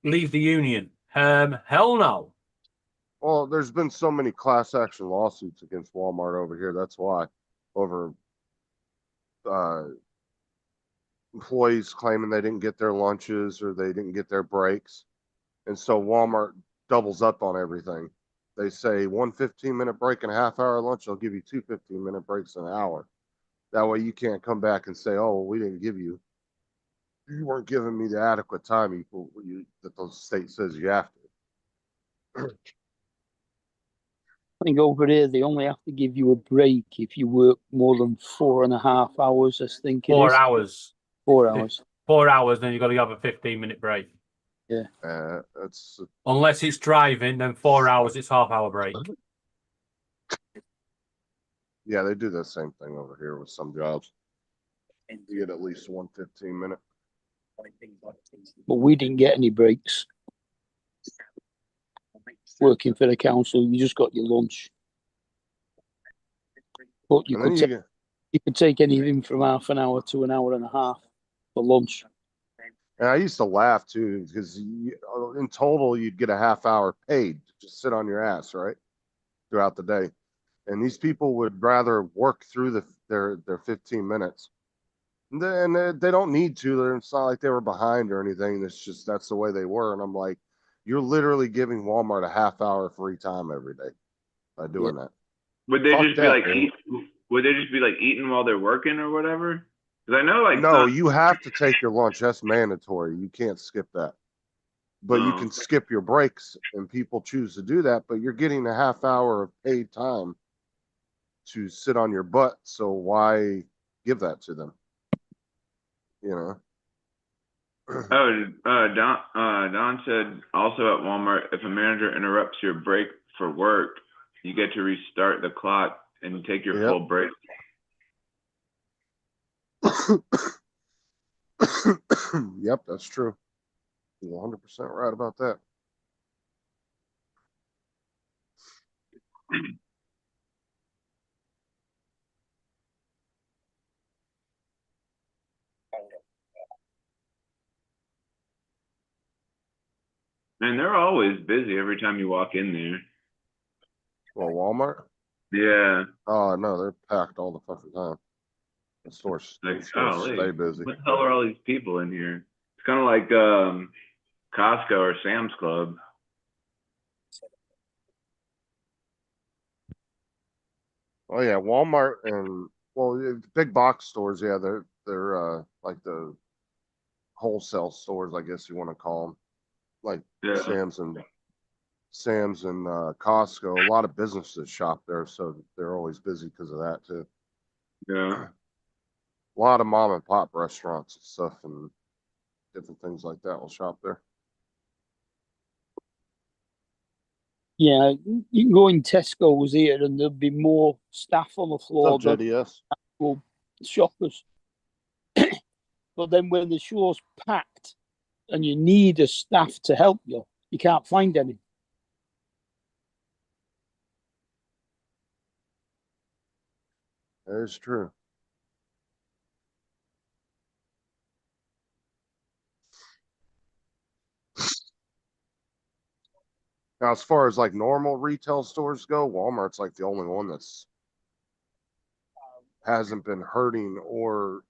leave the union." Hell no. Well, there's been so many class action lawsuits against Walmart over here. That's why, over employees claiming they didn't get their lunches or they didn't get their breaks. And so Walmart doubles up on everything. They say 1 15-minute break and a half-hour lunch, they'll give you 2 15-minute breaks an hour. That way you can't come back and say, oh, well, we didn't give you, you weren't giving me the adequate time that the state says you have to. I think over here they only have to give you a break if you work more than 4.5 hours. I think it 4 is. hours. 4 hours. 4 hours, then you've got to have a 15-minute break. Yeah. That's Unless it's driving, then 4 hours, it's half-hour break. Yeah, they do the same thing over here with some jobs. You get at least 1 15-minute. But we didn't get any breaks. Working for the council, you just got your lunch. But you could take anything from half an hour to an hour and a half for lunch. And I used to laugh too, because in total you'd get a half hour paid to just sit on your ass, right, throughout the day. And these people would rather work through their 15 minutes. And they don't need to. It's not like they were behind or anything. It's just that's the way they were. And I'm like, you're literally giving Walmart a half hour free time every day by doing that. Would they just be like would they just be like eating while they're working or whatever? Because I know like no, you have to take your lunch. That's mandatory. You can't skip that. But you can skip your breaks, and people choose to do that. But you're getting a half hour of paid time to sit on your butt. So why give that to them? Don said also at Walmart, if a manager interrupts your break for work, you get to restart the clock and take your full break. Yep, that's true. You're 100% right about that. And they're always busy every time you walk in there. Well, Walmart? Yeah. Oh, no, they're packed all the fucking time. The stores stay busy. What the hell are all these people in here? It's kind of like Costco or Sam's Club. Oh yeah, Walmart and big box stores. Yeah, they're like the wholesale stores, I guess you want to call them, like Sam's and Costco. A lot of businesses shop there, so they're always busy because of that too. Yeah. A lot of mom and pop restaurants and stuff and different things like that will shop there. Yeah, you can go in Tesco's here and there'll be more staff on the floor than actual shoppers. But then when the store's packed and you need a staff to help you, you can't find any. That is true. Now, as far as like normal retail stores go, Walmart's like the only one that's hasn't been hurting or,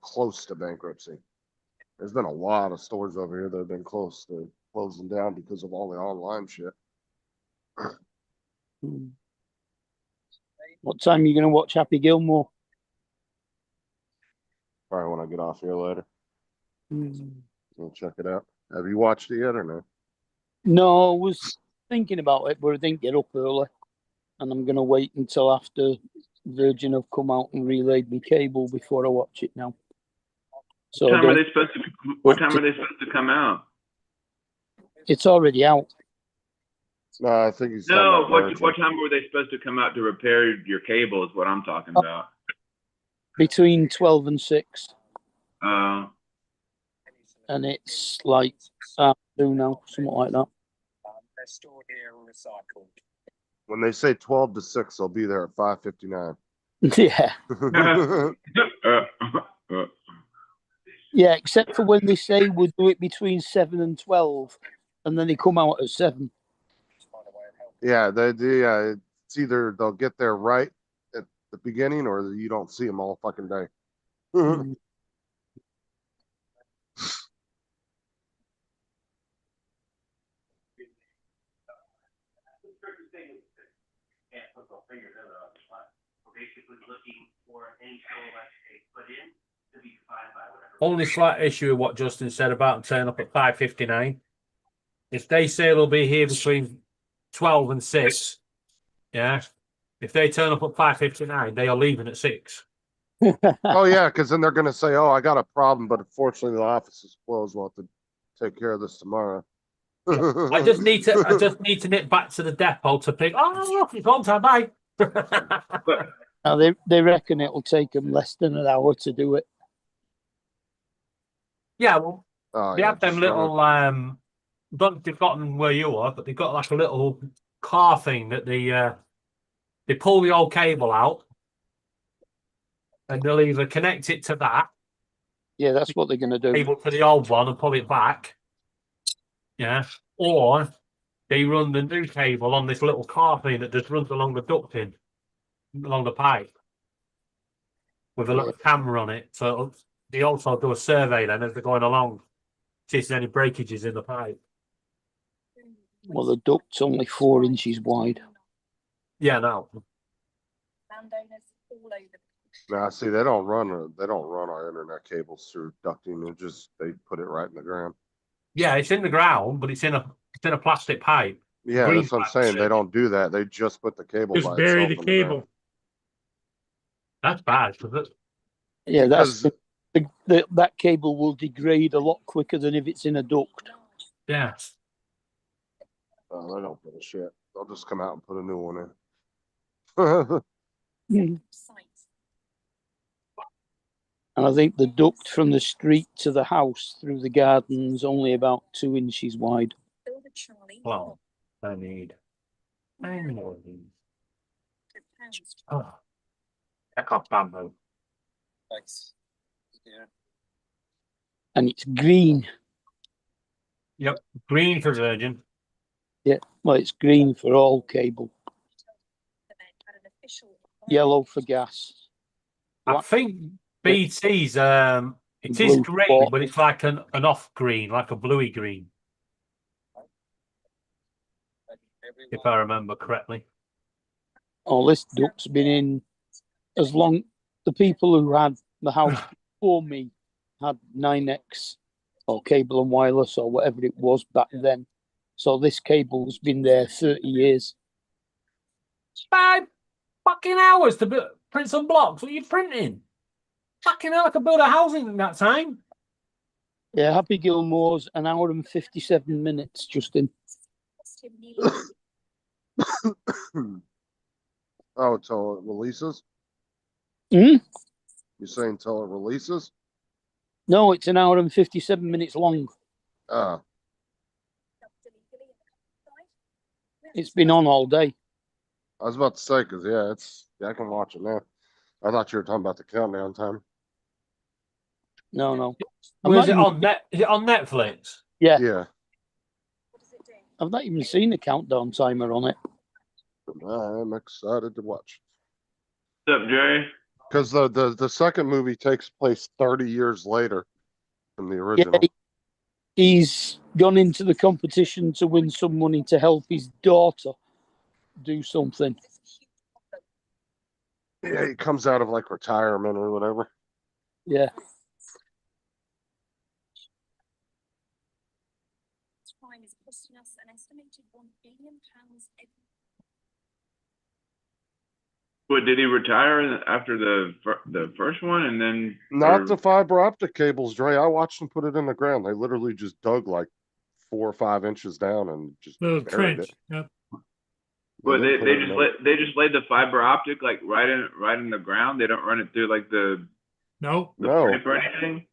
close to bankruptcy. There's been a lot of stores over here that have been close to closing down because of all the online shit. What time are you going to watch Happy Gilmore? Probably when I get off here later. Mm. We'll check it out. Have you watched it yet or no? No, I was thinking about it, but I didn't get up early. And I'm going to wait until after Virgin have come out and relayed me cable before I watch it now. So What time are they supposed to? What time are they supposed to come out? It's already out. No, I think he's No, talking about what Virgin. time were they supposed to come out to repair your cable? Is what I'm talking about. Between 12 and 6. Uh, And it's like afternoon now, something like that. When they say 12 to 6, I'll be there at 5:59. Yeah. uh, Yeah, except for when they say we'll do it between 7 and 12, and then they come out at 7. Yeah, it's either they'll get there right at the beginning or you don't see them all fucking day. Only slight issue with what Justin said about them turning up at 5:59. If they say they'll be here between 12 and 6, yeah. If they turn up at 5:59, they are leaving at 6. Oh yeah, because then they're gonna say, "Oh, I got a problem, but unfortunately the office is closed. We'll have to take care of this tomorrow." I just need to nip back to the depot to pick. Oh, look, it's on time. Bye. Now they reckon it'll take them less than an hour to do it. Yeah, well, Oh, they yeah, have them just little don't they've got them where you are, but they've got like a little car thing that they pull the old cable out and they'll either connect it to that Yeah, that's what they're going to do. cable to the old one and pull it back. Yeah. Or they run the new cable on this little car thing that just runs along the ducting, along the pipe, with a little camera on it. So they also do a survey then as they're going along, see if there's any breakages in the pipe. Well, the duct's only 4 inches wide. Yeah, no. Nah, see, they don't run our internet cables through ducting. They put it right in the ground. Yeah, it's in the ground, but it's in a plastic pipe. Yeah, that's what I'm saying. They don't do that. They just put the cable. Just by bury itself the in ground. cable. That's bad. Yeah, Because- that cable will degrade a lot quicker than if it's in a duct. Yeah. Oh, they don't give a shit. They'll just come out and put a new one in. And I think the duct from the street to the house through the garden's only about 2 inches wide. Well, I need. Oh. Check off bamboo. And it's green. Yep, green for Virgin. Yeah, well, it's green for all cable. Yellow for gas. I think BT's it is Blue green, spot. but it's like an off green, like a bluey green. If I remember correctly. Oh, this duct's been in as long. The people who had the house before me had 9X or cable and wireless or whatever it was back then. So this cable's been there 30 years. 5 fucking hours to print some blocks. What are you printing? Fucking hell, I could build a house in that time. Yeah, Happy Gilmore's an hour and 57 minutes, Justin. Oh, till it releases? Hmm? You're saying till it releases? No, it's an hour and 57 minutes long. It's been on all day. I was about to say, because, I can watch it now. I thought you were talking about the countdown time. No. Is it on Netflix? Yeah. Yeah. I've not even seen a countdown timer on it. I'm excited to watch. What's up, Jerry? Because the second movie takes place 30 years later. from the original. Yeah, he's gone into the competition to win some money to help his daughter do something. Yeah, he comes out of like retirement or whatever. Yeah. What, did he retire after the first one and then? Not or- the fiber optic cables, Dre. I watched them put it in the ground. They literally just dug like 4 or 5 inches down and just Little buried trench. it. Yep. Well, didn't put they it in the- they just laid the fiber optic like right in the ground. They don't run it through like the No. No. pipe or anything.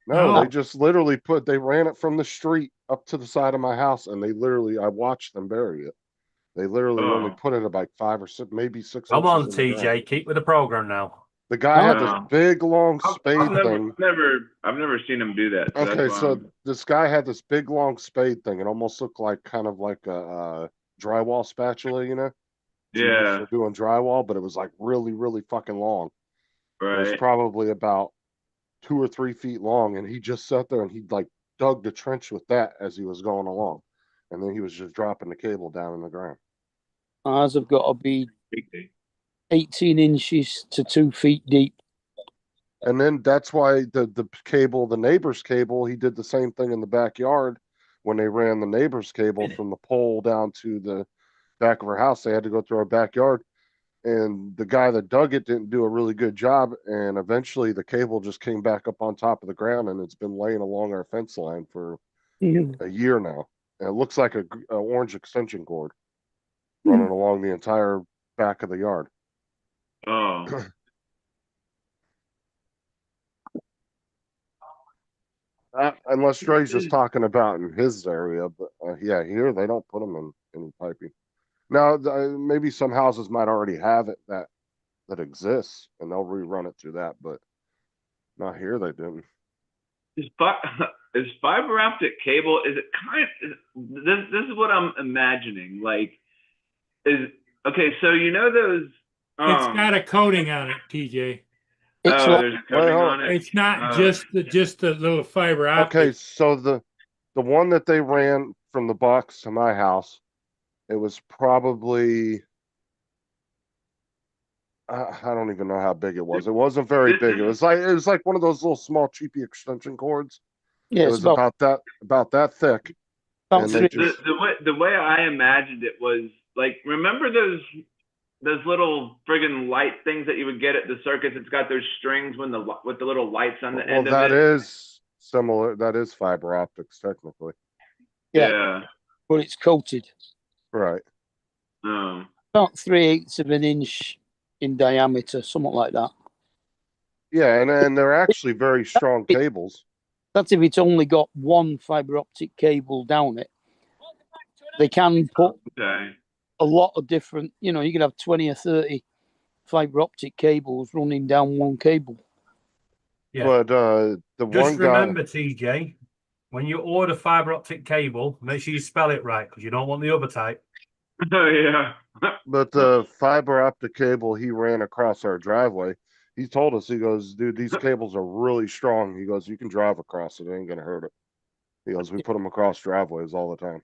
No, No. they just literally they ran it from the street up to the side of my house, and I watched them bury it. They literally only Oh. put it at like 5 or 6, maybe 6 Come inches on, in the ground. TJ, keep with the program now. The guy had this Oh. big long spade I've thing. never seen him do that. So Okay, that's why so I'm- this guy had this big long spade thing. It almost looked like kind of like a drywall spatula, you know? So you use yeah, for doing drywall, but it was like really, really fucking long. It was right. probably about 2 or 3 feet long, and he just sat there and he like dug the trench with that as he was going along, and then he was just dropping the cable down in the ground. Ours have got to be 18 inches to 2 feet deep. And then that's why the cable, the neighbor's cable, he did the same thing in the backyard when they ran the neighbor's cable from the pole down to the back of our house. They had to go through our backyard, and the guy that dug it didn't do a really good job, and eventually the cable just came back up on top of the ground, and it's been laying along our fence line for a year now, and it looks like a orange extension cord running along the entire back of the yard. Oh, Unless Dre's just talking about in his area, but yeah, here they don't put them in any piping. Now, maybe some houses might already have it that exists, and they'll rerun it through that, but not here. They didn't. is fiber optic cable? Is it this is what I'm imagining. Like, okay? So you know those. It's got a coating on it, TJ. It's Oh, like, there's a coating well, on it. It's not Oh. just the little fiber optic. Okay, so the one that they ran from the box to my house, it was probably I don't even know how big it was. It wasn't very big. It was like one of those little small cheapy extension cords. yeah, It it's was about that thick. about and they three- just- The way I imagined it was like, remember those little friggin' light things that you would get at the circus? It's got those strings with the little lights on the Well, end of that it. is similar. That is fiber optics, technically. yeah, but it's coated. Right. Oh. About 3/8 of an inch in diameter, something like that. Yeah, and they're actually very strong cables. That's if it's only got one fiber optic cable down it. They can put Okay. a lot of different, you can have 20 or 30 fiber optic cables running down one cable. Yeah. But the Just one guy, remember, TJ, when you order fiber optic cable, make sure you spell it right because you don't want the other type. Oh yeah. but the fiber optic cable he ran across our driveway, he told us, he goes, dude, these cables are really strong. He goes, you can drive across it. It ain't gonna hurt it. He goes, we put them across driveways all the time.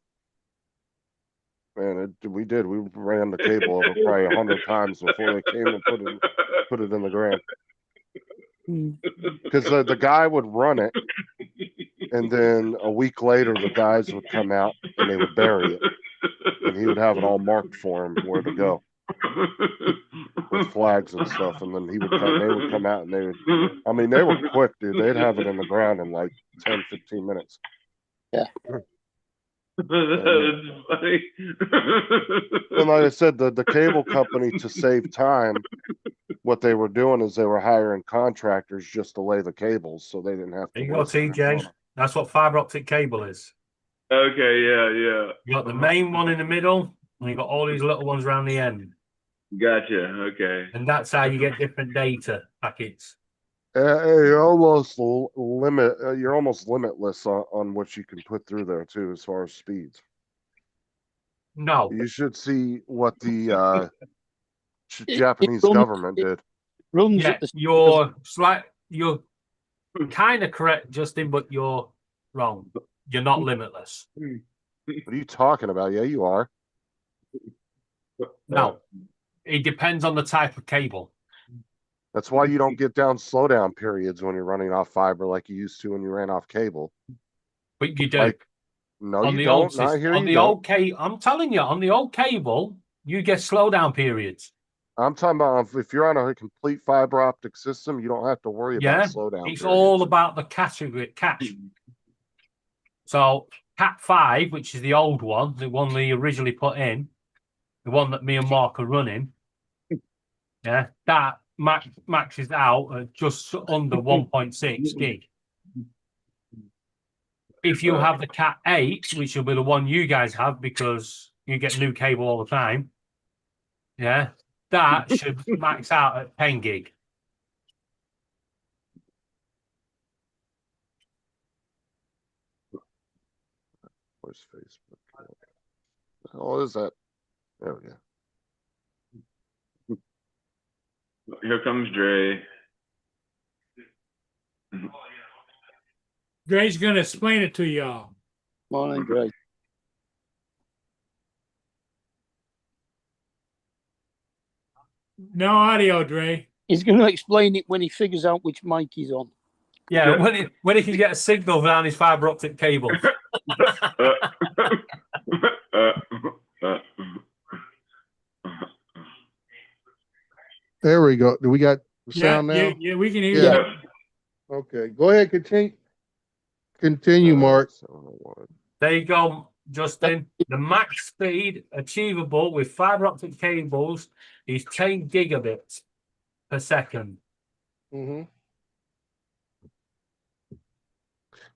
And we did. We ran the cable over probably 100 times before they came and put it in the ground. Because the guy would run it, and then a week later the guys would come out and they would bury it, and he would have it all marked for him where to go with flags and stuff. And then they would come out, and they were quick, dude. They'd have it in the ground in like 10, 15 minutes. Yeah. That's funny. And like I said, the cable company, to save time, what they were doing is they were hiring contractors just to lay the cables, so they didn't have to. There you go, waste any TJ. money. That's what fiber optic cable is. Okay, yeah. You got the main one in the middle, and you got all these little ones around the end. Gotcha. Okay. And that's how you get different data packets. You're almost you're almost limitless on what you can put through there too, as far as speeds. No. You should see what the Japanese runs- government did. Runs Yeah, at the your kind of correct, Justin, but you're wrong. You're not limitless. What are you talking about? Yeah, you are. No, it depends on the type of cable. That's why you don't get down slowdown periods when you're running off fiber like you used to when you ran off cable. But you do. Like, no, on you the don't. old Not system, here. on You the don't. old cable, I'm telling you, on the old cable, you get slowdown periods. I'm talking about if you're on a complete fiber optic system, you don't have to worry about slowdown. It's periods. all about the category catch. So Cat 5, which is the old one, the one they originally put in, the one that me and Mark are running, yeah, that maxes out at just under 1.6 gig. If you have the Cat 8, which will be the one you guys have because you get new cable all the time, yeah, that should max out at 10 gig. Where's Facebook? Oh, is that? There we go. Here comes Dre. Dre's going to explain it to y'all. Morning, Dre. No audio, Dre. He's going to explain it when he figures out which mic he's on. Yeah, when he can get a signal down his fiber optic cable. There we go. Do we got sound now? Yeah, we can hear Yeah. you. Okay, go ahead. Continue, Mark. There you go, Justin. The max speed achievable with fiber optic cables is 10 gigabits per second. Mm-hmm.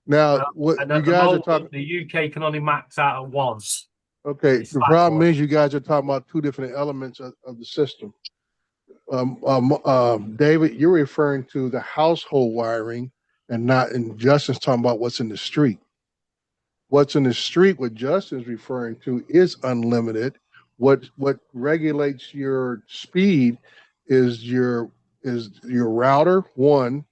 Now, what And you at the guys are moment, talking? the UK can only max out at once. Okay, It's the like problem one. is you guys are talking about two different elements of the system. David, you're referring to the household wiring, and Justin's talking about what's in the street. What's in the street, what Justin's referring to, is unlimited. What regulates your speed is your router, one,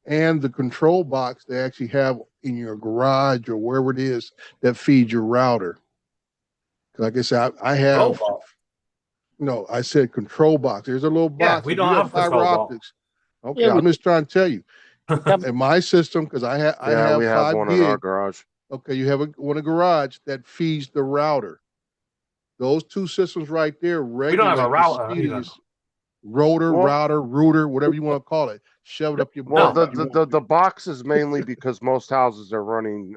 and the control box they actually have in your garage or wherever it is that feeds your router. Like I said, I have. Robot. No, I said control box. There's a little box. we If don't you have fiber control box. optics. Okay, Yeah, I'm just trying to tell you. In my system, because I have we have 5 one gig. in our garage. Okay, you have one in the garage that feeds the router. Those two systems right there regulate don't have a the router speed of either. your rotor, Well- router, router, whatever you want to call it. Shove it up your Well, butt. the box is mainly because most houses are running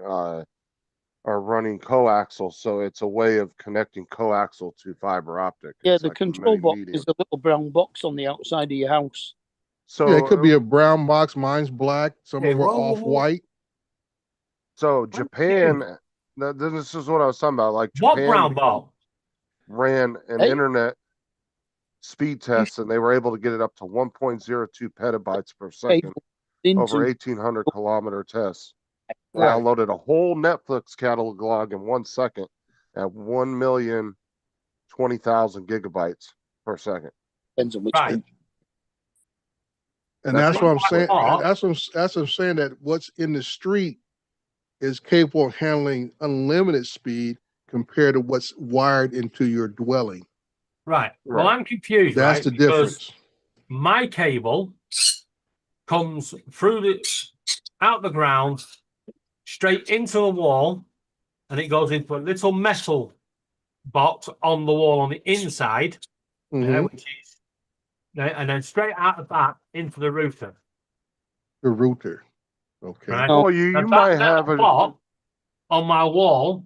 coaxial, so it's a way of connecting coaxial to fiber optic. Yeah, It's the like a control box medium. is a little brown box on the outside of your house. So Yeah, it could be a brown box. Mine's black. Some Hey, of them are whoa. off white. So Japan. This is what I was talking about. Like What Japan brown ball? ran an Hey. internet speed test, and they were able to get it up to 1.02 petabytes per second over 1,800 kilometer tests. Right. Downloaded a whole Netflix catalog in 1 second at 1,020,000 gigabytes per second. Depends on which Right. one. And that's what I'm saying. What? That's what I'm saying, that what's in the street is capable of handling unlimited speed compared to what's wired into your dwelling. Right. Well, Right. I'm confused. That's right? the Because difference. my cable comes through out the ground, straight into the wall, and it goes into a little metal box on the wall on the inside, Mhm. which is, and then straight out of that into the router. The router. Okay. Right. Oh, you And might that have metal box on my wall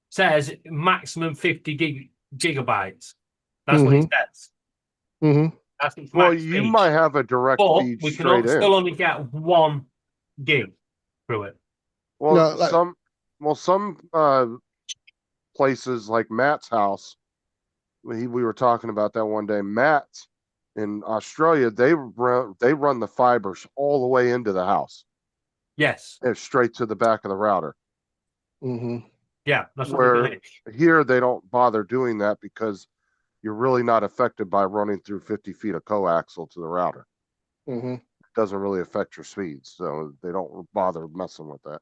says maximum 50 gigabytes. That's what it says. Mm-hmm. That's its well, max you speed. might have a direct But feed we can straight still in. only get 1 gig through it. Well, No, like- some places like Matt's house, we were talking about that one day. Matt's in Australia, they run the fibers all the way into the house. Yes. And straight to the back of the router. Mm-hmm. Yeah. That's what Where it is. here they don't bother doing that because you're really not affected by running through 50 feet of coaxial to the router. Mm-hmm. doesn't really affect your speeds, so they don't bother messing with that.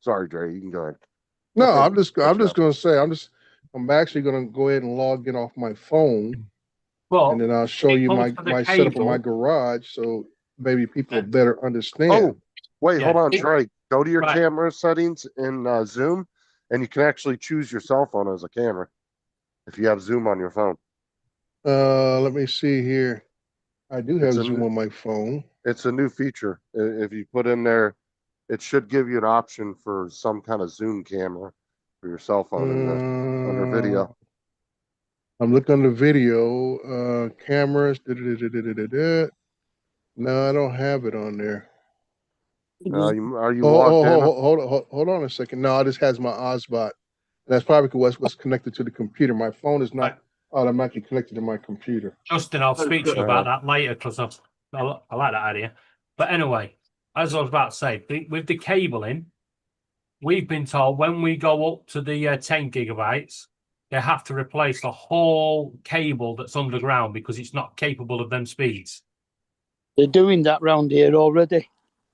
Sorry, Dre, you can go ahead. No, Okay, I'm just catch up. gonna say I'm actually gonna go ahead and log in off my phone, But and then I'll show when it you comes to the my setup in my cable, garage, so maybe people better understand. Oh, wait, hold Yeah, on, Dre. Go to your right. camera settings in Zoom, and you can actually choose your cell phone as a camera if you have Zoom on your phone. Let me see here. I do have It's a Zoom new- on my phone. It's a new feature. If you put in there, it should give you an option for some kind of Zoom camera for your cell phone in there under video. I'm looking at the video, cameras. No, I don't have it on there. Are you logged in? Hold on a second. No, this has my Ozbot. That's probably what's connected to the computer. My phone is not automatically connected to my computer. Justin, I'll speak to you about that later because I like that idea. But anyway, as I was about to say, with the cabling, we've been told when we go up to the 10 gigabytes, they have to replace the whole cable that's underground because it's not capable of them speeds. They're doing that round here already.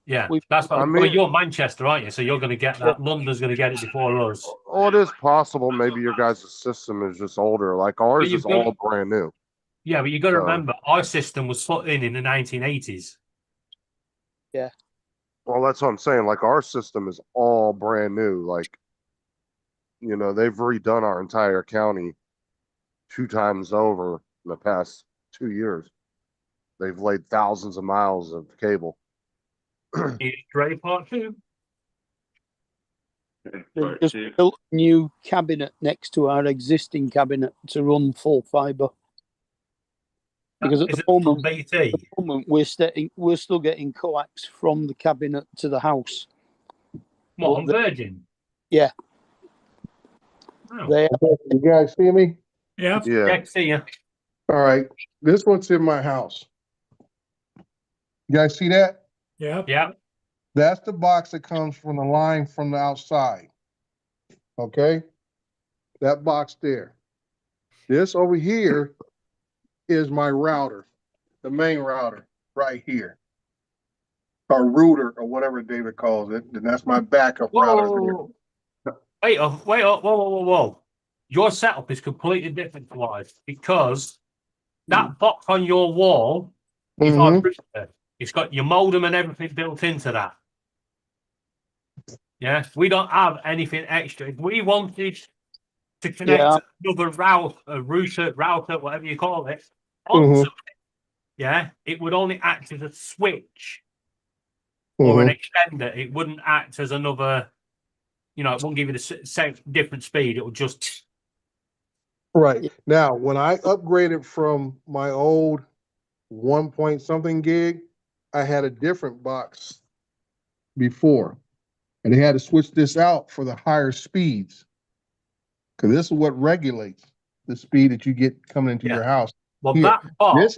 Yeah, that's what well, you're Manchester, aren't you? So you're going to get that. London's going to get it before us. Oh, it is possible. Maybe your guys' system is just older. Like ours is all brand new. Yeah, but you got to remember, our system was put in the 1980s. Yeah. Well, that's what I'm saying. Like our system is all brand new. Like, you know, they've redone our entire county 2 times over in the past 2 years. They've laid thousands of miles of cable. It's Dre Part 2. They just built a new cabinet next to our existing cabinet to run full fibre. Because at the moment we're still getting coax from the cabinet to the house. What, on Virgin? Yeah. Oh. You guys see me? Yeah. Yeah, see you. All right. This one's in my house. You guys see that? Yeah. Yeah. That's the box that comes from the line from the outside. Okay? That box there. This over here is my router, the main router right here. Or router or whatever David calls it. And that's my backup router there. Wait, whoa. Your setup is completely different to ours because that box on your wall is our router. It's got your modem and everything built into that. Yeah, we don't have anything extra. If we wanted to connect another router, whatever you call it, onto it, it would only act as a switch or an extender. It wouldn't act as another, it won't give you the same different speed. It will just. Right. Now, when I upgraded from my old 1 point something gig, I had a different box before. And they had to switch this out for the higher speeds. Because this is what regulates the speed that you get coming into your house. Well, that box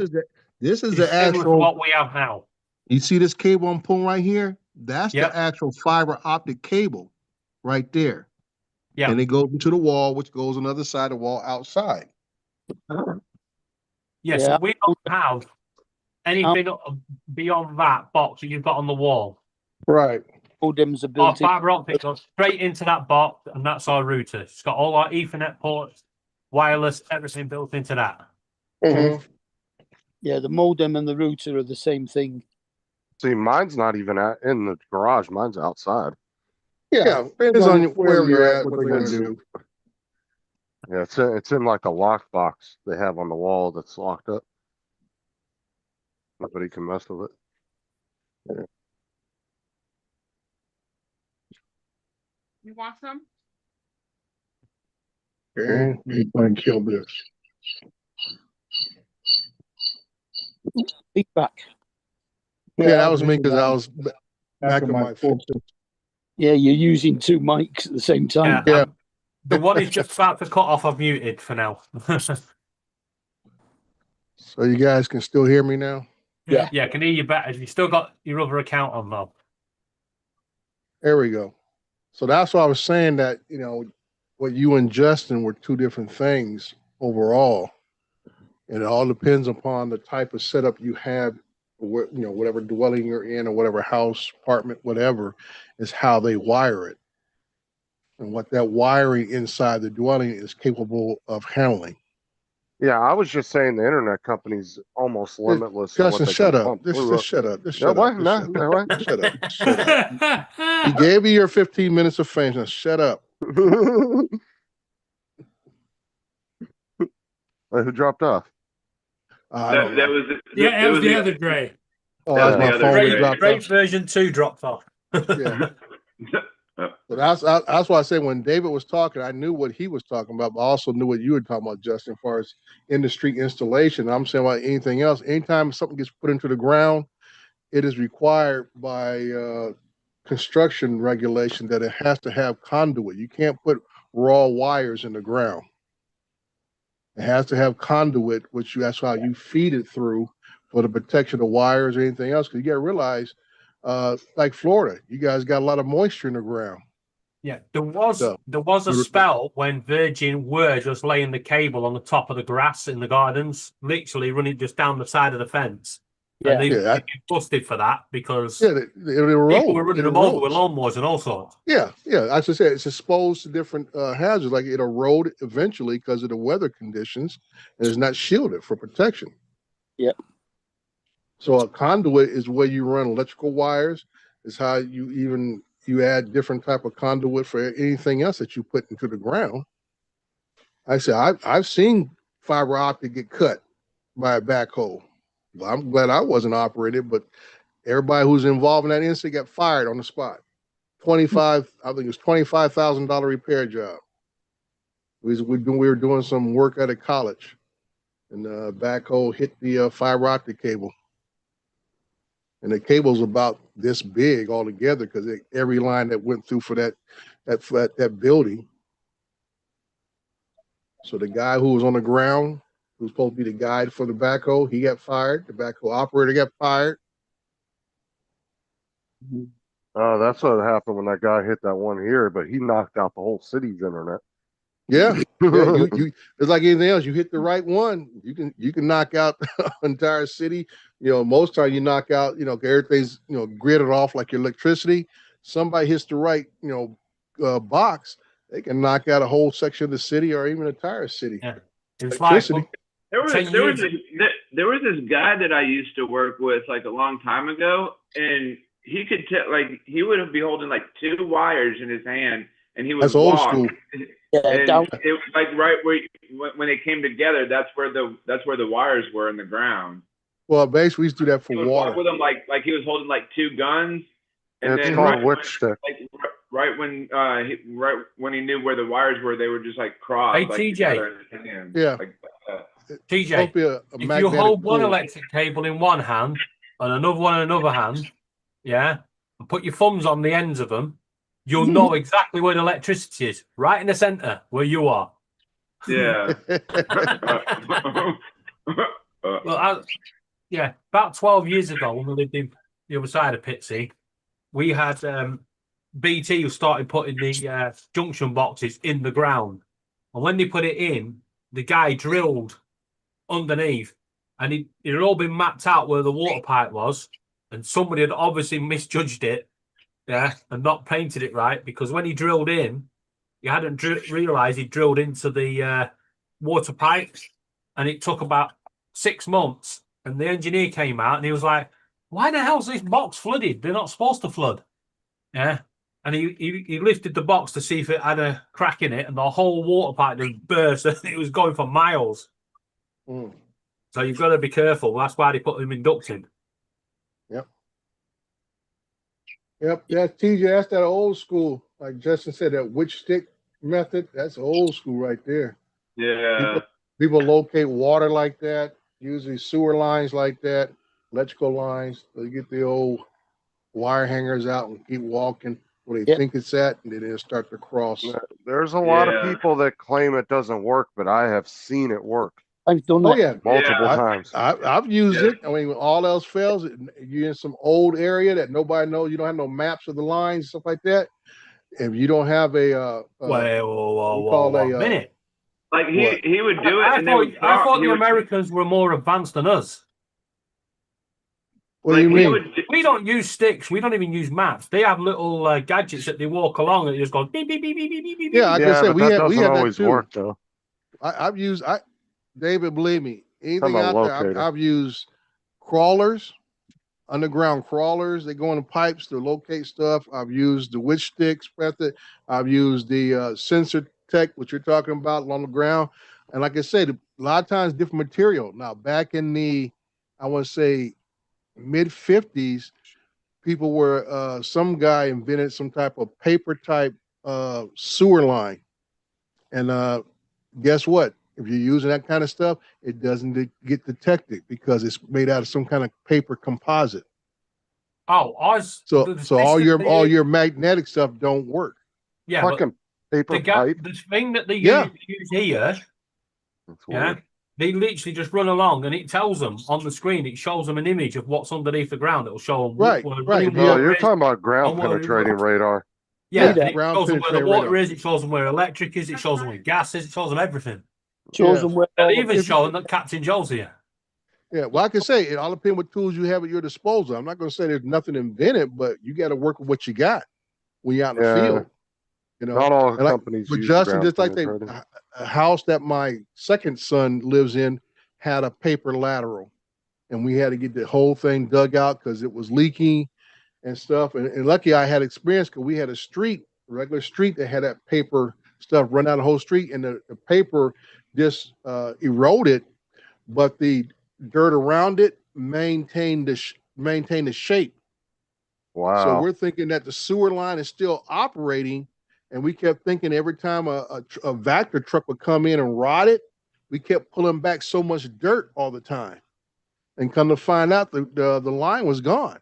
this is the actual what we have now. You see this cable I'm pulling right here? That's the actual fiber optic cable right there. Yeah. And it goes into the wall, which goes on the other side of the wall outside. So we don't have anything beyond that box that you've got on the wall. Right. Modems are built our fiber optic goes straight into that box, and that's our router. It's got all our Ethernet ports, wireless, everything built into that. Yeah, the modem and the router are the same thing. See, mine's not even in the garage. Mine's outside. Yeah, depends on where you're at, what they're going to do. Yeah, it's in like a lock box they have on the wall that's locked up. Nobody can mess with it. Yeah. You want some? Okay, let me try and kill this. Feedback. Yeah, that was me because I was back in my phone. Yeah, you're using 2 mics at the same time. Yeah. The one is just about to cut off. I've muted for now. So you guys can still hear me now? Yeah, I can hear you better. You still got your other account on, though. There we go. So that's why I was saying that, what you and Justin were 2 different things overall. And it all depends upon the type of setup you have whatever dwelling you're in or whatever house, apartment, whatever, is how they wire it. And what that wiring inside the dwelling is capable of handling. Yeah, I was just saying the internet company's almost limitless. in what Justin, they shut can up. pump Just through shut up. Just No, shut what? up. No, Just no, what? shut up. Shut up. You gave me your 15 minutes of fame. Now shut up. Who dropped off? I don't That know. was Yeah, that was the other Dre. Oh, that that's was my the other phone Dre. was dropped Great off. version 2 dropped off. Yeah. But that's why I say when David was talking, I knew what he was talking about, but I also knew what you were talking about, Justin, as far as industry installation. I'm saying about anything else. Anytime something gets put into the ground, it is required by construction regulation that it has to have conduit. You can't put raw wires in the ground. It has to have conduit, that's how you feed it through for the protection of wires or anything else. Because you got to realize, like Florida, you guys got a lot of moisture in the ground. Yeah, there was So- a spell when Virgin were just laying the cable on the top of the grass in the gardens, literally running just down the side of the fence. And they Yeah, got busted for that because it erodes. people were running them over with lawnmowers and all sorts. Yeah. As I said, it's exposed to different hazards. Like it erode eventually because of the weather conditions, and it's not shielded for protection. Yep. So a conduit is where you run electrical wires. Is how you add different type of conduit for anything else that you put into the ground. I said I've seen fiber optic get cut by a backhoe. Well, I'm glad I wasn't operated, but everybody who's involved in that incident got fired on the spot. I think it was $25,000 repair job. We were doing some work at a college, and the backhoe hit the fiber optic cable. And the cable's about this big altogether because every line that went through for that building. So the guy who was on the ground, who was supposed to be the guide for the backhoe, he got fired. The backhoe operator got fired. Oh, that's what happened when that guy hit that one here, but he knocked out the whole city's internet. Yeah, you it's like anything else. You hit the right one, you can knock out the entire city. Most time you knock out, everything's gridded off like your electricity. Somebody hits the right, box, they can knock out a whole section of the city or even an entire city. Yeah. It's like There was this guy that I used to work with like a long time ago, and he could tell, like he would be holding like 2 wires in his hand, and he would That's old walk. school. And it was like right where when they came together, that's where the wires were in the ground. Well, basically, we used to do that for He would water. walk with them like he was holding like 2 guns, and It's then called witch stick. right when he knew where the wires were, they were just like crossed. Hey, like, TJ. together in his hand, Yeah. like that. TJ, Supposed to be a if you magnetic hold one pull. electric cable in one hand and another one in another hand, yeah, and put your thumbs on the ends of them, you'll know exactly where the electricity is, right in the center where you are. Yeah. Well, about 12 years ago when we lived in the other side of Pitsea, we had BT who started putting the junction boxes in the ground. And when they put it in, the guy drilled underneath, and it had all been mapped out where the water pipe was, and somebody had obviously misjudged it, and not painted it right, because when he drilled in, he hadn't realised he drilled into the water pipe, and it took about 6 months, and the engineer came out and he was like, why the hell's this box flooded? They're not supposed to flood. Yeah. And he lifted the box to see if it had a crack in it, and the whole water pipe just burst, and it was going for miles. Mm. So you've got to be careful. That's why they put them in ducting. Yep, that's TJ. That's that old school. Like Justin said, that witch stick method. That's old school right there. Yeah. People locate water like that. Usually sewer lines like that, electrical lines. They get the old wire hangers out and keep walking where they think it's at, and then they'll start to cross. There's a lot of people that claim it doesn't work, but I have seen it work. I've done Oh that. yeah, multiple times. I've used it. I mean, when all else fails, you're in some old area that nobody knows. You don't have no maps of the lines, stuff like that. If you don't have a whoa, minute. Like he would do it. I thought the Americans were more advanced than us. What do you we mean? We don't use sticks. We don't even use maps. They have little gadgets that they walk along and they just go beep, beep, beep, beep, beep, beep, beep. Yeah, like I Yeah, said, but we that had doesn't that always too. work though. David, believe me, anything about out there, locator. I've used crawlers, underground crawlers. They go in the pipes to locate stuff. I've used the witch sticks method. I've used the sensor tech, which you're talking about, along the ground. And like I said, a lot of times different material. Now, back in the, I want to say, mid 50s, people were, some guy invented some type of paper type sewer line. And guess what? If you're using that kind of stuff, it doesn't get detected because it's made out of some kind of paper composite. Oh, ours. So the all system they all use- your magnetic stuff don't work. yeah, but Fucking paper pipe. the thing that they Yeah. use here, That's yeah, weird. they literally just run along and it tells them on the screen. It shows them an image of what's underneath the ground. It'll show them Right, what right. running If you Oh, have- water you're is. talking about ground and what it penetrating was. radar. Yeah, Yeah, and it ground shows them where the penetrating water radar. is. It shows them where electric is. It shows them where gas is. It shows them everything. Shows Yeah. them where And all they the- even if- show them that Captain Joe's here. Yeah, well, I can say it all depends what tools you have at your disposal. I'm not going to say there's nothing invented, but you got to work with what you got when you're out in the Yeah. field. You know, Not all And like- companies but use Justin, ground just like penetrating. a house that my second son lives in had a paper lateral, and we had to get the whole thing dug out because it was leaking and stuff. And lucky I had experience because we had a street, a regular street that had that paper stuff run down the whole street, and the paper just eroded, but the dirt around it maintained the shape. So Wow. we're thinking that the sewer line is still operating, and we kept thinking every time a Vector truck would come in and rot it, we kept pulling back so much dirt all the time. And come to find out, the line was gone.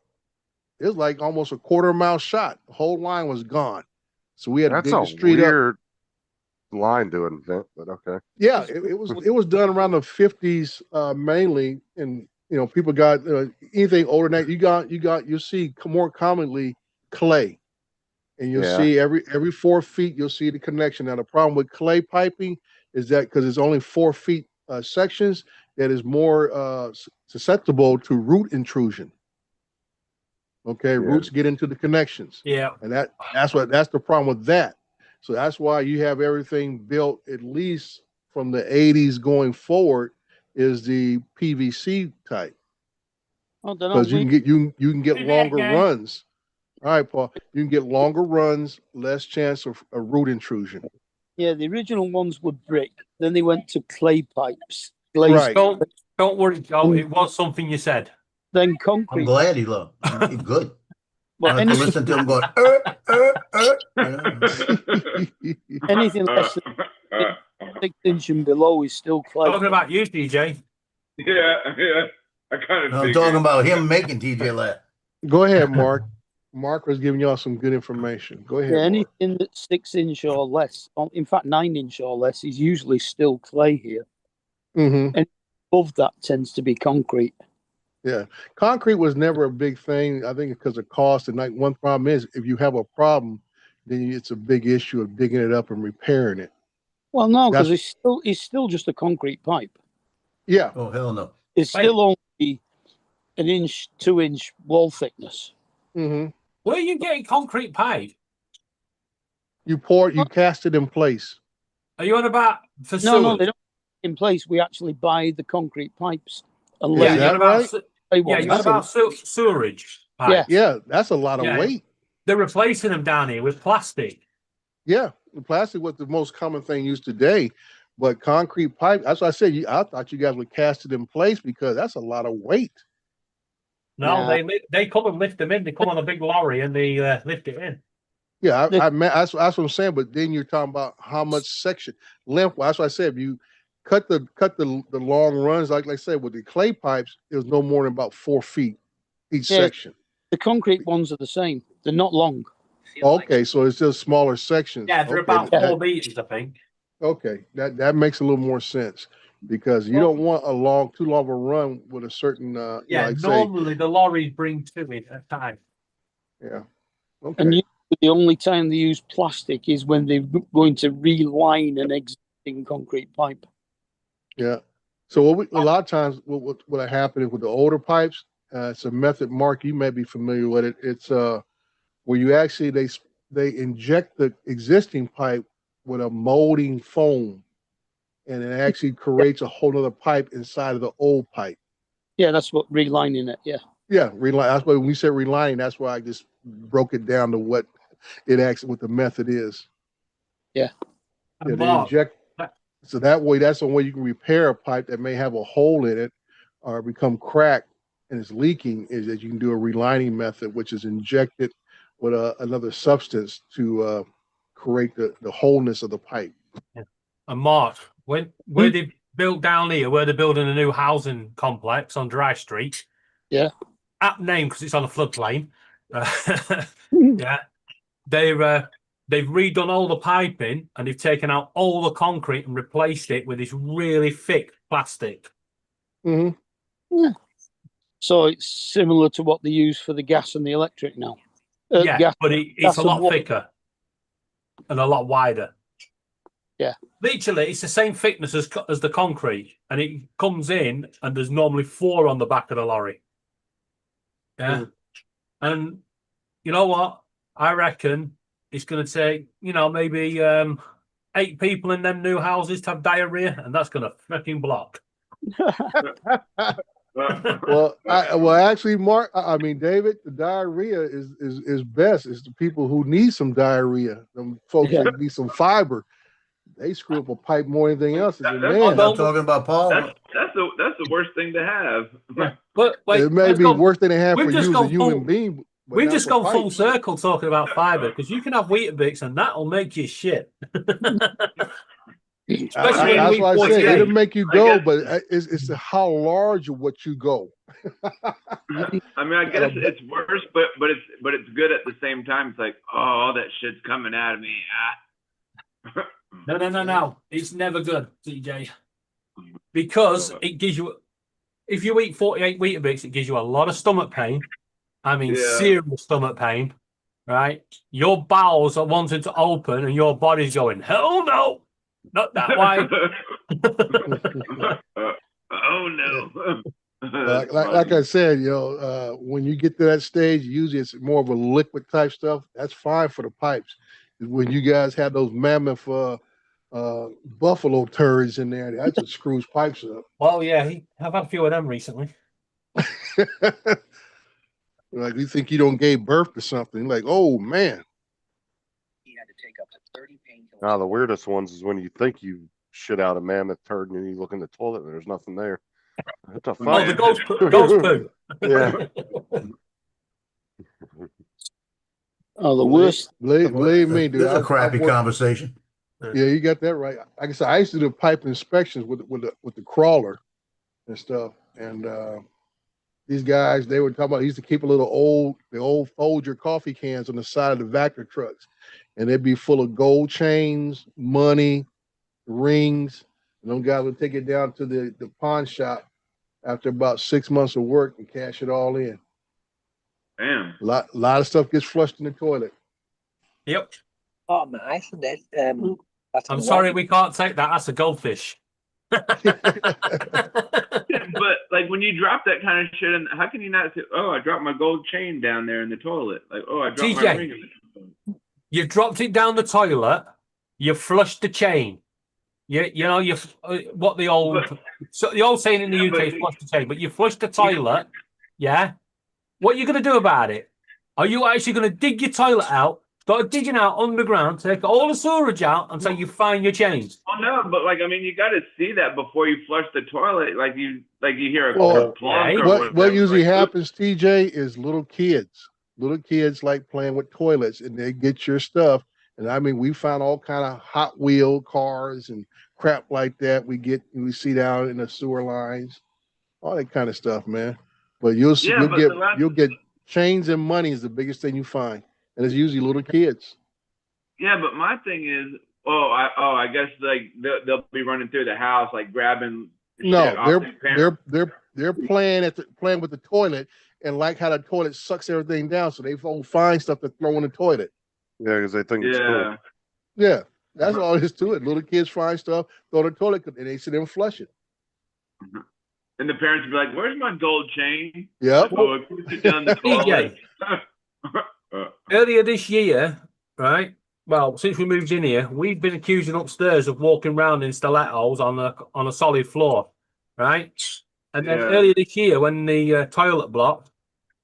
It was like almost a quarter-mile shot. The whole line was gone. So we had to That's dig a the street up. weird line to invent, but okay. Yeah, it was done around the 50s mainly, and people got anything older than that. You see more commonly clay, and you'll Yeah. see every 4 feet you'll see the connection. Now the problem with clay piping is that because it's only 4 feet sections, that is more susceptible to root intrusion. Okay, roots get into the connections. Yeah. And that's the problem with that. So that's why you have everything built at least from the 80s going forward is the PVC type. I don't know. Because you can get Hey, longer guy. runs. All right, Paul. You can get longer runs, less chance of a root intrusion. Yeah, the original ones were brick. Then they went to clay pipes. Glazed, Right. Don't worry, Joe. It was something you said. Then I'm concrete. glad he loved. He's good. But I have to listen to him going, anything less than 6 inch and below is still clay. Talking about you, DJ. Yeah. I kind of. No, I'm talking about him making TJ laugh. Go ahead, Mark. Mark was giving y'all some good information. Go ahead. Yeah, Mark. anything that's 6 inch or less, in fact 9 inch or less, is usually still clay here. Mm-hmm. Above that tends to be concrete. Yeah, concrete was never a big thing. I think because of cost. And like one problem is, if you have a problem, then it's a big issue of digging it up and repairing it. Well, no, because That's- it's still just a concrete pipe. Yeah, Oh, hell no. It's Right. still only 1 inch, 2 inch wall thickness. mm-hmm. Where are you getting concrete pipe? You cast it in place. Are you on about for No, sewers? they don't in place. We actually buy the concrete pipes and Is lay Yeah, that you're on about right? clay yeah, ones. you're on about sewerage pipe. Yeah. Yeah, that's a lot of Yeah. weight. They're replacing them down here with plastic. Yeah, the plastic was the most common thing used today, but concrete pipe. That's why I said I thought you guys would cast it in place because that's a lot of weight. No, Yeah. they come and lift them in. They come on a big lorry and they lift it in. Yeah, The- I meant that's what I'm saying. But then you're talking about how much section length. That's why I said if you cut the long runs, like I said with the clay pipes, it was no more than about 4 feet each Yeah. section. The concrete ones are the same. They're not long. Okay, so it's just smaller sections. Yeah, they're Okay, about that- 4 meters, I think. Okay, that makes a little more sense because you don't want too long of a run with a certain Yeah, like say, normally the lorries bring 2 in at a time. yeah. And Okay. usually the only time they use plastic is when they're going to reline an existing concrete pipe. Yeah. So a lot of times what happened with the older pipes, It's a method, Mark, you may be familiar with it. It's where you actually they inject the existing pipe with a molding foam, and it actually creates a whole other pipe inside of the old pipe. Yeah, that's what relining it. Yeah. Yeah, reline. That's why when we said relining, that's why I just broke it down to what it actually what the method is. Yeah. Yeah, they inject. So that way, that's the way you can repair a pipe that may have a hole in it or become cracked and it's leaking. Is that you can do a relining method, which is injected with another substance to create the wholeness of the pipe. Yeah. And Mark, where they built down here, where they're building a new housing complex on Dry Street. Yeah. Apt name because it's on a floodplain. Yeah. They've redone all the piping and they've taken out all the concrete and replaced it with this really thick plastic. Yeah. So it's similar to what they use for the gas and the electric now. Yeah, gas, but it's a lot thicker and a lot wider. Yeah. Literally, it's the same thickness as the concrete, and it comes in, and there's normally 4 on the back of the lorry. Yeah. And you know what? I reckon it's going to take, maybe 8 people in them new houses to have diarrhea, and that's going to fucking block. Well, actually, Mark, I mean, David, the diarrhea is best. It's the people who need some diarrhea. Them folks that need some fiber. They screw up a pipe more than anything else. I'm talking about Paul. That's the worst thing to have. Yeah. But wait, it may be worse than they have for you as a human being. We've just gone full circle talking about fiber because you can have Weetabix and that'll make you shit. Especially that's why I said it'll make you go, guess, but it's how large of what you go. I mean, I guess it's worse, but it's good at the same time. It's like, oh, all that shit's coming out of me. No. It's never good, TJ, because it gives you. If you eat 48 Weetabix, it gives you a lot of stomach pain. I mean, serious stomach pain, right? Your bowels are wanting to open, and your body's going, hell no. Not that way. Oh no! like I said, when you get to that stage, usually it's more of a liquid type stuff. That's fine for the pipes. When you guys have those mammoth buffalo turds in there, that just screws pipes up. Well, yeah, I've had a few of them recently. Like you think you don't gave birth to something, like, oh man. Now the weirdest ones is when you think you shit out a mammoth turd and you look in the toilet and there's nothing there. What the fuck? Oh, the ghost poo. Yeah. Oh, the worst. Believe me, dude. That's a crappy conversation. Yeah, you got that right. Like I said, I used to do pipe inspections with the crawler and stuff, and these guys, they would talk about. He used to keep the old Folger coffee cans on the side of the Vector trucks, and they'd be full of gold chains, money, rings. And those guys would take it down to the pawn shop after about 6 months of work and cash it all in. Damn. A lot of stuff gets flushed in the toilet. Yep. Oh, nice. That's I'm sorry, we can't take that. That's a goldfish. But like when you drop that kind of shit, and how can you not say, "Oh, I dropped my gold chain down there in the toilet"? Like, "Oh, I dropped my ring." You've dropped it down the toilet. You flushed the chain. What the old saying in the UK is flush the chain, but you flushed the toilet. Yeah. What are you going to do about it? Are you actually going to dig your toilet out? Start digging out underground, take all the sewerage out until you find your chains. Oh no, but like I mean, you got to see that before you flush the toilet. Like you hear a plug. What usually happens, TJ, is little kids like playing with toilets, and they get your stuff. And I mean, we found all kind of Hot Wheel cars and crap like that. We see down in the sewer lines, all that kind of stuff, man. But you'll get chains and money is the biggest thing you find. And it's usually little kids. Yeah, but my thing is, I guess like they'll be running through the house like grabbing. No, they're playing with the toilet and like how the toilet sucks everything down, so they won't find stuff to throw in the toilet. Yeah, because they think it's cool. Yeah, that's all there is to it. Little kids find stuff, throw in the toilet, and they sit there and flush it. And the parents would be like, "Where's my gold chain?" Yep. Oh, I put it down the toilet. Earlier this year, right? Well, since we moved in here, we've been accusing upstairs of walking around in stilettos on a solid floor, right? And then earlier this year, when the toilet blocked,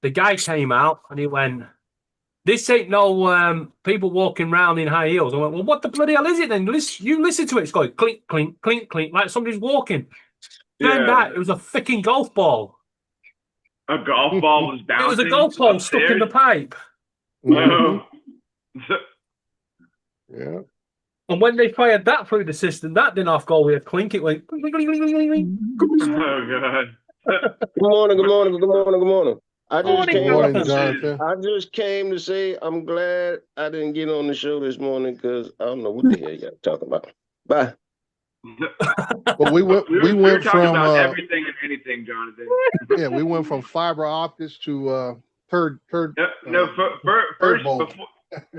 the guy came out and he went, "This ain't no people walking around in high heels." I went, "Well, what the bloody hell is it then? You listen to it. It's going clink, clink, clink, clink, like somebody's walking." Turned out it was a freaking golf ball. A golf ball was bouncing. It was a golf ball stuck in the pipe. Oh. Yeah. And when they fired that through the system, that didn't off goal with a clink. It went. Oh God. Good morning. Good morning. Good morning. Good morning. I Morning, Jonathan. I just came to say I'm glad I didn't get on the show this morning because I don't know what the hell y'all talking about. Bye. But we went talking from about everything and anything, Jonathan. yeah, we went from fiber optics to third. First, before,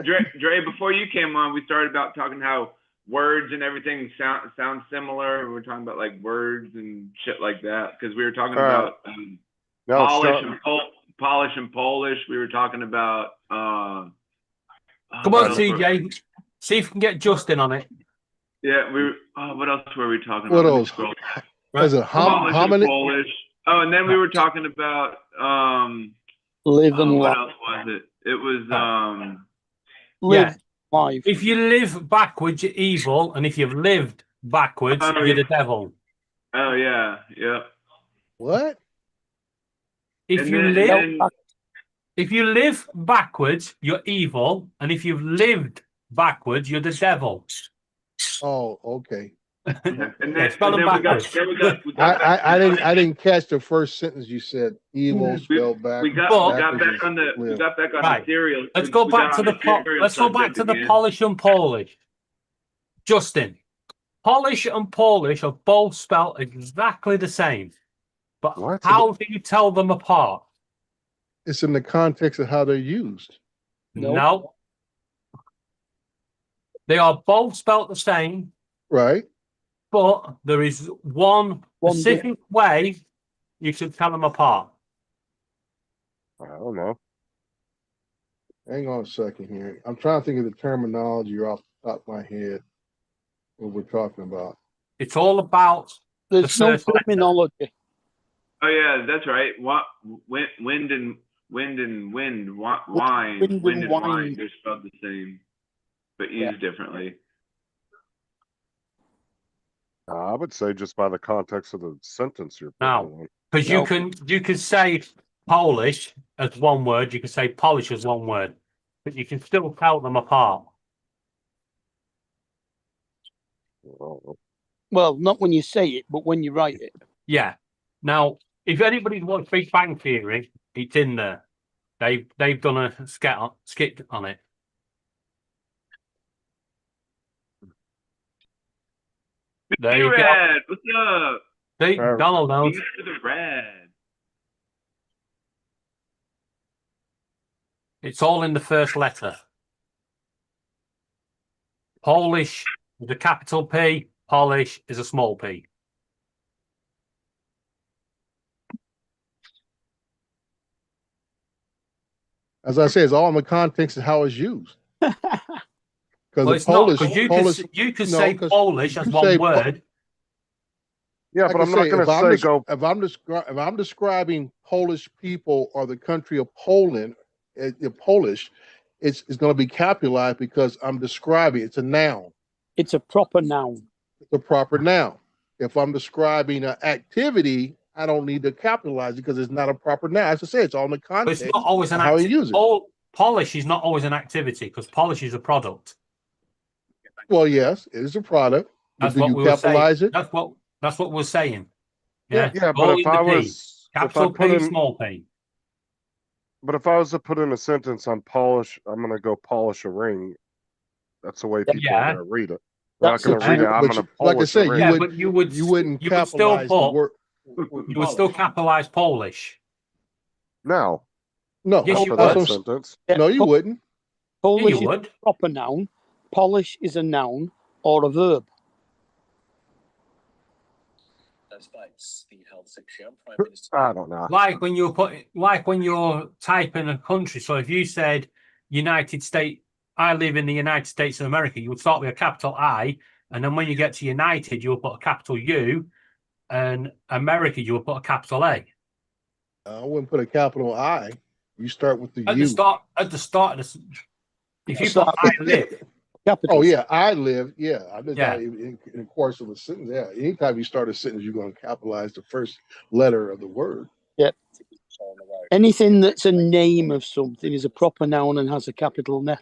Dre, before you came on, we started about talking how words and everything sound similar. We were talking about like words and shit like that because we were talking about Polish and Polish. We were talking about. Come on, CJ. See if you can get Justin on it. Yeah, we were. What else were we talking What about? else? Is it hominy? Polish. Oh, and then we were talking about live and what life. else was it? It was Live life. If you live backwards, you're evil, and if you've lived backwards, you're the devil. Oh yeah, yeah. What? If you live backwards, you're evil, and if you've lived backwards, you're the devil. Oh, okay. I didn't catch the first sentence you said. Evil spelled back. We got back on the cereal. Let's go back to the Polish and Polish. Justin, Polish and Polish are both spelled exactly the same, but how do you tell them apart? It's in the context of how they're used. No. They are both spelled the same. Right. But there is one specific way you should tell them apart. I don't know. Hang on a second here. I'm trying to think of the terminology off the top of my head. What we're talking about. It's all about. There's no terminology. Oh yeah, that's right. Wind and wine. They're spelled the same, but used differently. I would say just by the context of the sentence you're putting. Because you can say Polish as one word, you can say Polish as one word, but you can still tell them apart. Well, not when you say it, but when you write it. Yeah. Now, if anybody's watched Big Bang Theory, it's in there. They've done a skit on it. There you go. What's up? Hey, Donald knows. The red. It's all in the first letter. Polish is a capital P. Polish is a small p. As I say, it's all in the context of how it's used. Well, it's Polish, not, because you could say Polish as one word. Yeah, but I'm not going to say go. If I'm describing Polish people or the country of Poland, Polish, it's going to be capitalized because I'm describing. It's a noun. It's a proper noun. It's a proper noun. If I'm describing an activity, I don't need to capitalize it because it's not a proper noun. As I say, it's all in the context. But it's not always an activity. Polish is not always an activity because polish is a product. Well, yes, it is a product. That's Do what you we were capitalize saying. it? That's what we're saying. Yeah, but if I was capital P, small p. But if I was to put in a sentence on polish, I'm going to go polish a ring. That's the way people are going to read it. They're not going to read it. I'm going to polish. Like I say, you wouldn't capitalize the word. You would still capitalize Polish. No. No. Yes, you would. Sentence. No, you wouldn't. Polish is a proper noun. Polish is a noun or a verb. I don't know. Like when you're typing a country. So if you said United States, I live in the United States of America, you would start with a capital I, and then when you get to United, you will put a capital U, and America, you will put a capital A. I wouldn't put a capital I. You start with the At U. the start of the, if you put I live, Capital. Oh yeah, I live. Yeah, I did Yeah. that in the course of a sentence. Yeah, anytime you start a sentence, you're going to capitalize the first letter of the word. Yeah. Anything that's a name of something is a proper noun and has a capital letter.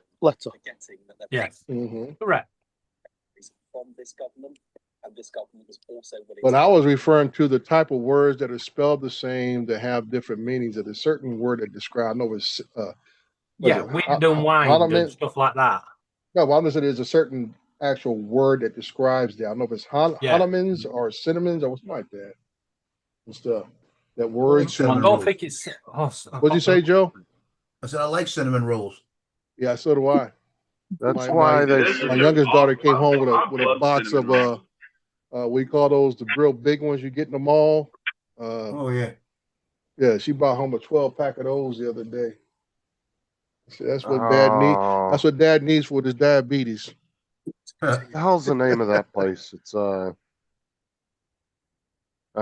yes, Mm-hmm. correct. But I was referring to the type of words that are spelled the same that have different meanings. That a certain word that describes. I know it's Yeah, it? wind and wind and stuff like that. No, but I'm just saying there's a certain actual word that describes that. I don't know if it's Yeah. Hanomins or cinnamons or something like that and stuff. That word. I cinnamon don't rolls. think it's. What'd you say, Joe? I said I like cinnamon rolls. Yeah, so do I. That's My- why my- they. My youngest daughter came home with I a love box of cinnamon rolls. we call those the real big ones you get in the mall. Oh yeah. Yeah, she brought home a 12-pack of those the other day. So that's what Dad needs. Oh, That's what Dad needs for his diabetes. the hell's the name of that place? It's I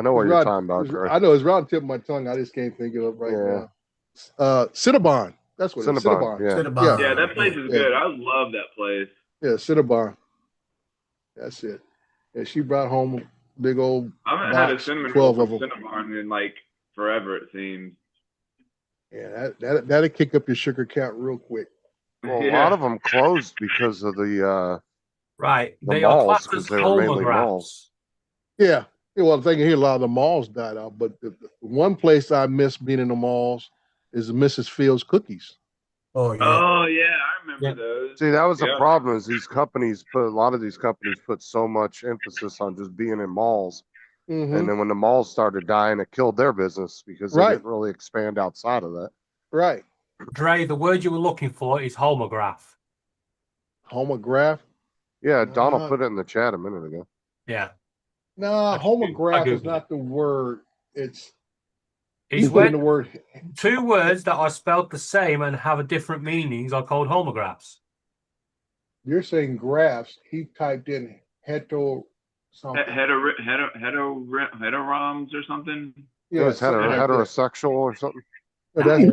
know what It's you're right- talking about, it's- Dre. I know it's right on the tip of my tongue. I just can't think of it right Yeah. now. Cinnabon. That's what it is. Cinnabon, yeah. Cinnabon. Yeah, that place is Yeah. good. I love that place. Yeah, Cinnabon. That's it. Yeah, she brought home a big old I haven't had a box, cinnamon 12 roll of from them. Cinnabon in like forever, it seems. Yeah, that'll kick up your sugar count real quick. Well, a Yeah. lot of them closed because of the Right, The they are malls, classed 'cause as they were mainly homographs. malls. Yeah. Well, I'm thinking here a lot of the malls died out, but the one place I miss being in the malls is Mrs. Fields Cookies. Oh yeah. Oh yeah, I remember Yeah. those. See, that was the Yeah. problem. Is these companies a lot of these companies put so much emphasis on just being in malls, Mhm. and then when the malls started dying, it killed their business because they Right. didn't really expand outside of that. Right. Dre, the word you were looking for is homograph. Homograph. Yeah, Donald Uh, put it in the chat a minute ago. Yeah, No, I homograph is Googled not the word. It's it's you put in when the word. two words that are spelled the same and have a different meanings are called homographs. You're saying graphs. He typed in hetero something. Heteroms or something. It was something like that. heterosexual or something. But that's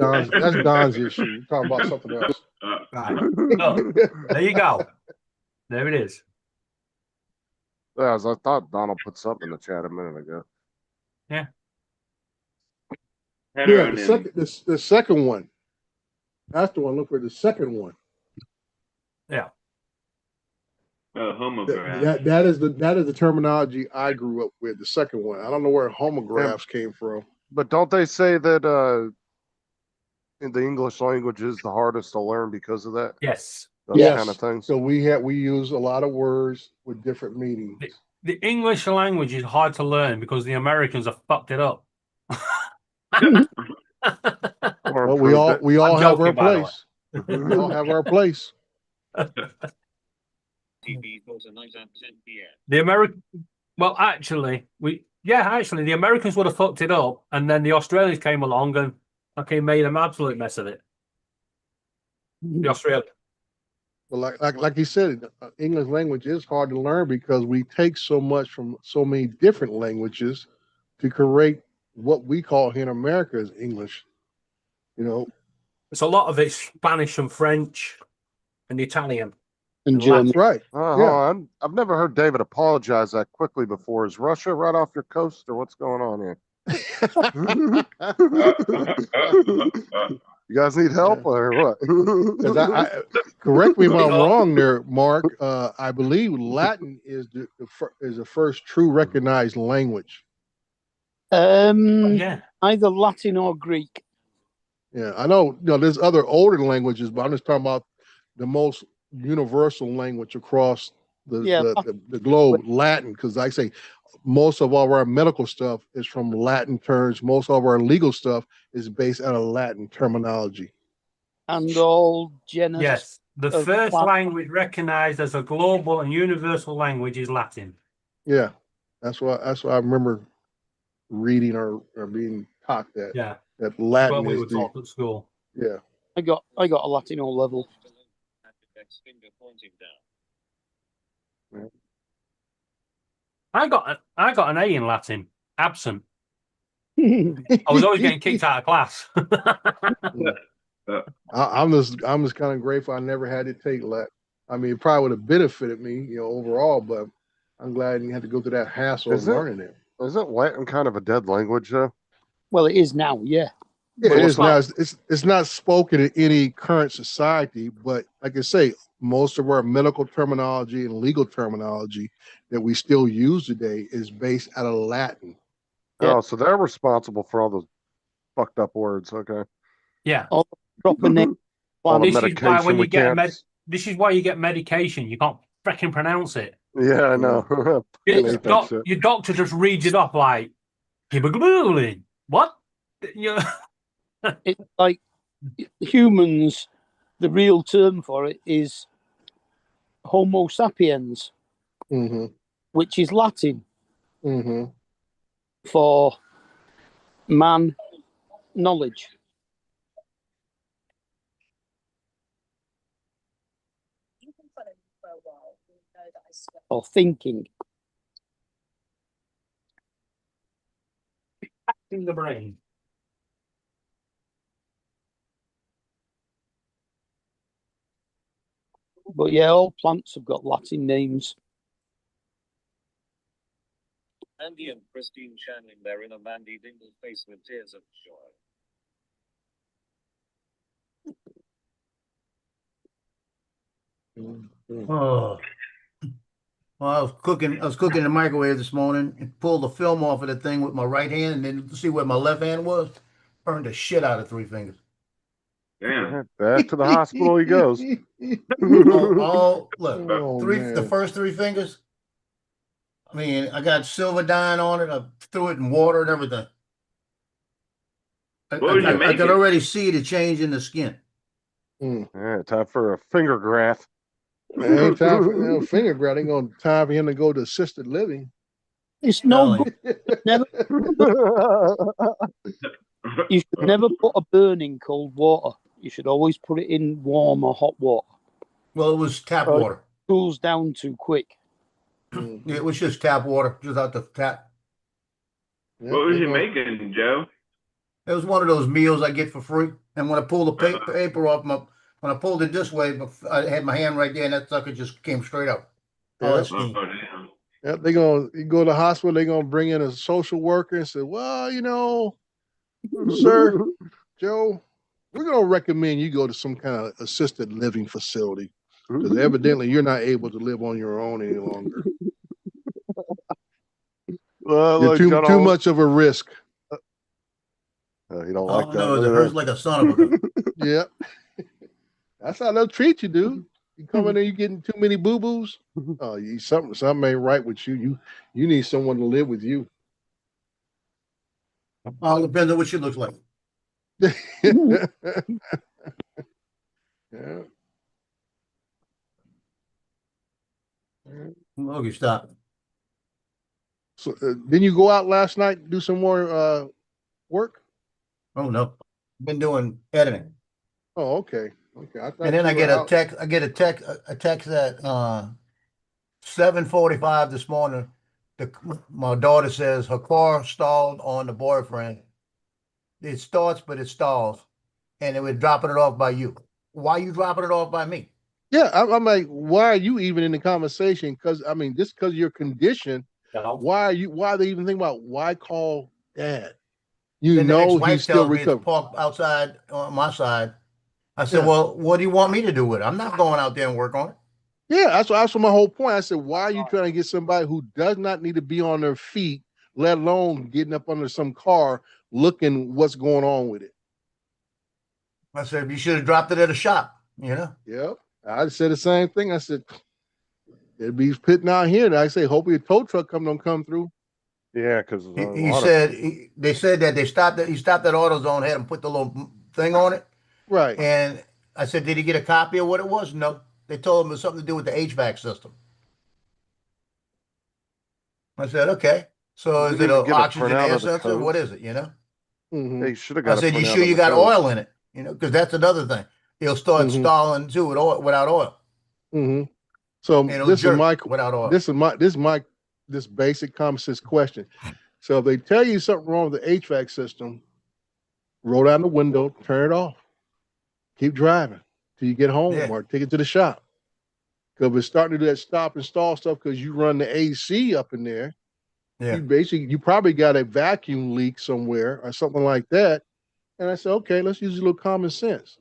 Don's issue. You're talking about something else. Right. Look, there you go. There it is. Yeah, I thought Donald put something in the chat a minute ago. Yeah, the second one. That's the one. Look for the second one. Yeah. Homograph. That is the terminology I grew up with. The second one. I don't know where homographs came from. But don't they say that in the English language is the hardest to learn because of that? Yes. Those Yes. kind of things. So we use a lot of words with different meanings. The English language is hard to learn because the Americans have fucked it up. Or Well, we all I'm have joking, our by the way. place. We all have our place. The American, well, actually, the Americans would have fucked it up, and then the Australians came along and made an absolute mess of it. The Australians. But like you said, English language is hard to learn because we take so much from so many different languages to create what we call here in America as English. You know, It's a lot of it's Spanish and French and Italian. And German. right? Hold on. I've never heard David apologize that quickly before. Is Russia right off your coast, or what's going on here? You guys need help or what? 'Cause I correct me if I'm wrong there, Mark. I believe Latin is the first true recognized language. Yeah. Either Latin or Greek. Yeah, I know. There's other older languages, but I'm just talking about the most universal language across the globe, Latin. Because I say most of all of our medical stuff is from Latin terms. Most of our legal stuff is based out of Latin terminology. And all genus. Yes. The of first plant- language recognized as a global and universal language is Latin. Yeah, that's what I remember reading or being taught that. Yeah. That Well, Latin we is were the taught at school. yeah. I got a Latino level. I got an A in Latin, absent. I was always getting kicked out of class. I'm just kind of grateful I never had to take Latin. I mean, it probably would have benefited me, overall, but I'm glad I didn't have to go through that hassle of learning it. Isn't Latin kind of a dead language though? Well, it is now, yeah. Yeah, it is now. It's not spoken in any current society, but like I say, most of our medical terminology and legal terminology that we still use today is based out of Latin. Oh, so they're responsible for all those fucked up words. Okay. Yeah. All proper name. All the This is why medication when we you get can't. this is why you get medication. You can't freaking pronounce it. Yeah, I know. Your doctor just reads it off like hemoglobin. What? It's like humans. The real term for it is Homo sapiens, which is Latin for man knowledge. Or thinking. In the brain. But yeah, all plants have got Latin names. Andy and Christine channeling their inner Mandy Dingle face with tears of joy. Oh. Well, I was cooking in the microwave this morning and pulled the film off of the thing with my right hand and then see where my left hand was. Burned the shit out of 3 fingers. Damn. Back to the hospital he goes. Look, the first 3 fingers. I mean, I got silver dye on it. I threw it in water and everything. I could already see the change in the skin. Yeah, time for a finger graft. Man, ain't time for finger graft. Ain't gonna time for him to go to assisted living. It's no never. You should never put a burn in cold water. You should always put it in warm or hot water. Well, it was tap water. It cools down too quick. It was just tap water, just out the tap. What was you making, Joe? It was one of those meals I get for free. And when I pulled the paper off, when I pulled it this way, I had my hand right there, and that sucker just came straight up. Yeah. Yeah, you go to the hospital, they're gonna bring in a social worker and say, well, sir, Joe, we're gonna recommend you go to some kind of assisted living facility. Because evidently you're not able to live on your own any longer. You're too much of a risk. You don't like that. No, it hurts like a son of a gun. Yeah. That's how they'll treat you, dude. You come in there, you getting too many boo-boos. Oh, something ain't right with you. You need someone to live with you. All depends on what she looks like. Yeah. Okay, stop. So didn't you go out last night and do some more work? Oh no, been doing editing. Oh, okay. And then I get a text. I get a text at 7:45 this morning. My daughter says her car stalled on the boyfriend. It starts, but it stalls, and they were dropping it off by you. Why are you dropping it off by me? Yeah, I'm like, why are you even in the conversation? Because I mean, just because of your condition, why are they even thinking about why call dad? Then the ex-wife tells me it's parked outside on my side. I said, well, what do you want me to do with it? I'm not going out there and work on it. Yeah, that's my whole point. I said, why are you trying to get somebody who does not need to be on their feet, let alone getting up under some car looking what's going on with it? I said, you should have dropped it at a shop, Yep. I said the same thing. I said, it'd be pitting out here. And I say, hopefully a tow truck don't come through. Yeah, because they said that he stopped at AutoZone, had him put the little thing on it. Right. And I said, did he get a copy of what it was? No. They told him it was something to do with the HVAC system. I said, okay. So You is didn't it even an get a oxygen printout air of the sensor? What codes. is it? You know? Mm-hmm. Hey, you should have I got a said, you printout sure of you the got codes. oil in it? You know, because that's another thing. It'll start Mm-hmm. stalling too with oil, without oil. Mm-hmm. So And it'll this is jerk without oil. this basic common sense question. So if they tell you something wrong with the HVAC system, roll down the window, turn it off, keep driving till you get home Yeah. or take it to the shop. Because if it's starting to do that stop and stall stuff because you run the AC up in there, Yeah. you probably got a vacuum leak somewhere or something like that. And I said, okay, let's use a little common sense.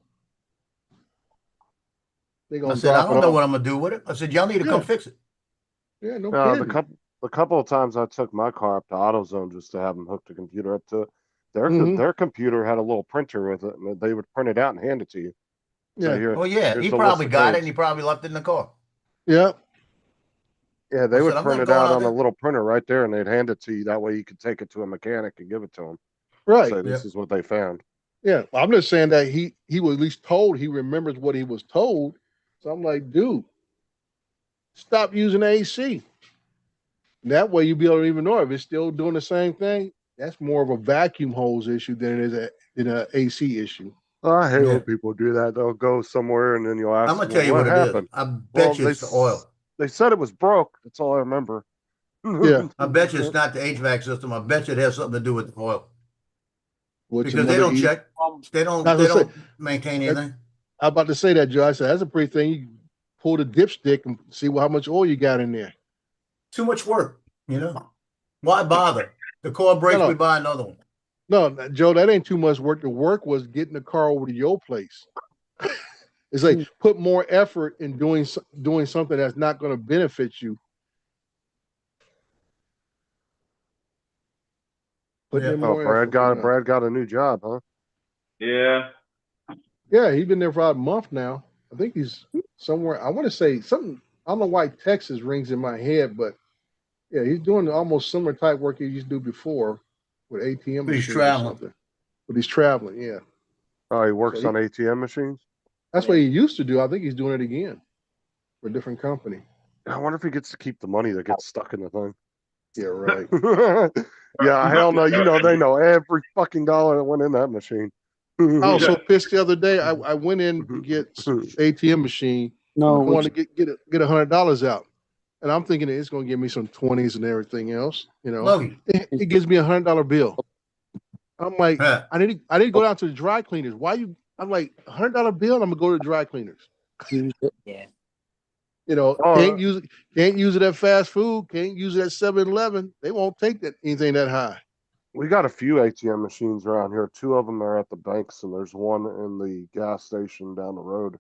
They're I gonna said, I drop it don't know off. what I'm gonna do with it. I said, y'all need to come Yeah. fix it. Yeah, no The kidding. couple of times I took my car up to AutoZone just to have them hook the computer up to it, Mhm. their computer had a little printer with it, and they would print it out and hand it to you. So Yeah. here, Oh yeah, here's he the probably list of got it codes. and he probably left it in the car. Yeah. Yeah, they I would said, I'm print not it going out out on a there. little printer right there, and they'd hand it to you. That way, you could take it to a mechanic and give it to them. Right. Say this is what they found. Yeah. I'm just saying that he was at least told, he remembers what he was told. So I'm like, dude, stop using AC. That way you'll be able to even know if it's still doing the same thing. That's more of a vacuum hose issue than it is an AC issue. I hate Yeah. when people do that. They'll go somewhere and then you'll ask I'm gonna them, tell you well, what what it is. happened? I Well, bet you it's the oil. they said it was broke. That's all I remember. Yeah. I bet you it's not the HVAC system. I bet you it has something to do with the oil. Which Because they don't check. They don't maintain anything. I'm about to say that, Joe. I said that's a pretty thing. You pull the dipstick and see how much oil you got in there. Too much work, you know. Why bother? The car breaks, No. we buy another one. No, Joe, that ain't too much work. The work was getting the car over to your place. It's like put more effort in doing something that's not going to benefit you. Putting in more effort. Brad got a new job, huh? Yeah. Yeah, he's been there for about a month now. I think he's somewhere. I want to say something. I don't know why Texas rings in my head, but yeah, he's doing almost similar type work he used to do before with ATM But he's machines or traveling. something. But he's traveling, yeah. Oh, he works So on ATM machines? That's what he used to do. I think he's doing it again for a different company. I wonder if he gets to keep the money that gets stuck in the thing. Yeah, right. Yeah, hell no. You know, they know every fucking dollar that went in that machine. I was so pissed the other day. I went in to get ATM machine. No, I wanted to get $100 out, and I'm thinking it's going to give me some 20s and everything else. You know, Logan. it gives me $100 bill. I'm like, Yeah. I need to go down to the dry cleaners. Why you? I'm like $100 bill. And I'm gonna go to the dry cleaners. Yeah. You know, Oh, can't use it at fast food. Can't use it at 7-Eleven. They won't take that anything that high. We got a few ATM machines around here. 2 of them are at the banks, and there's one in the gas station down the road.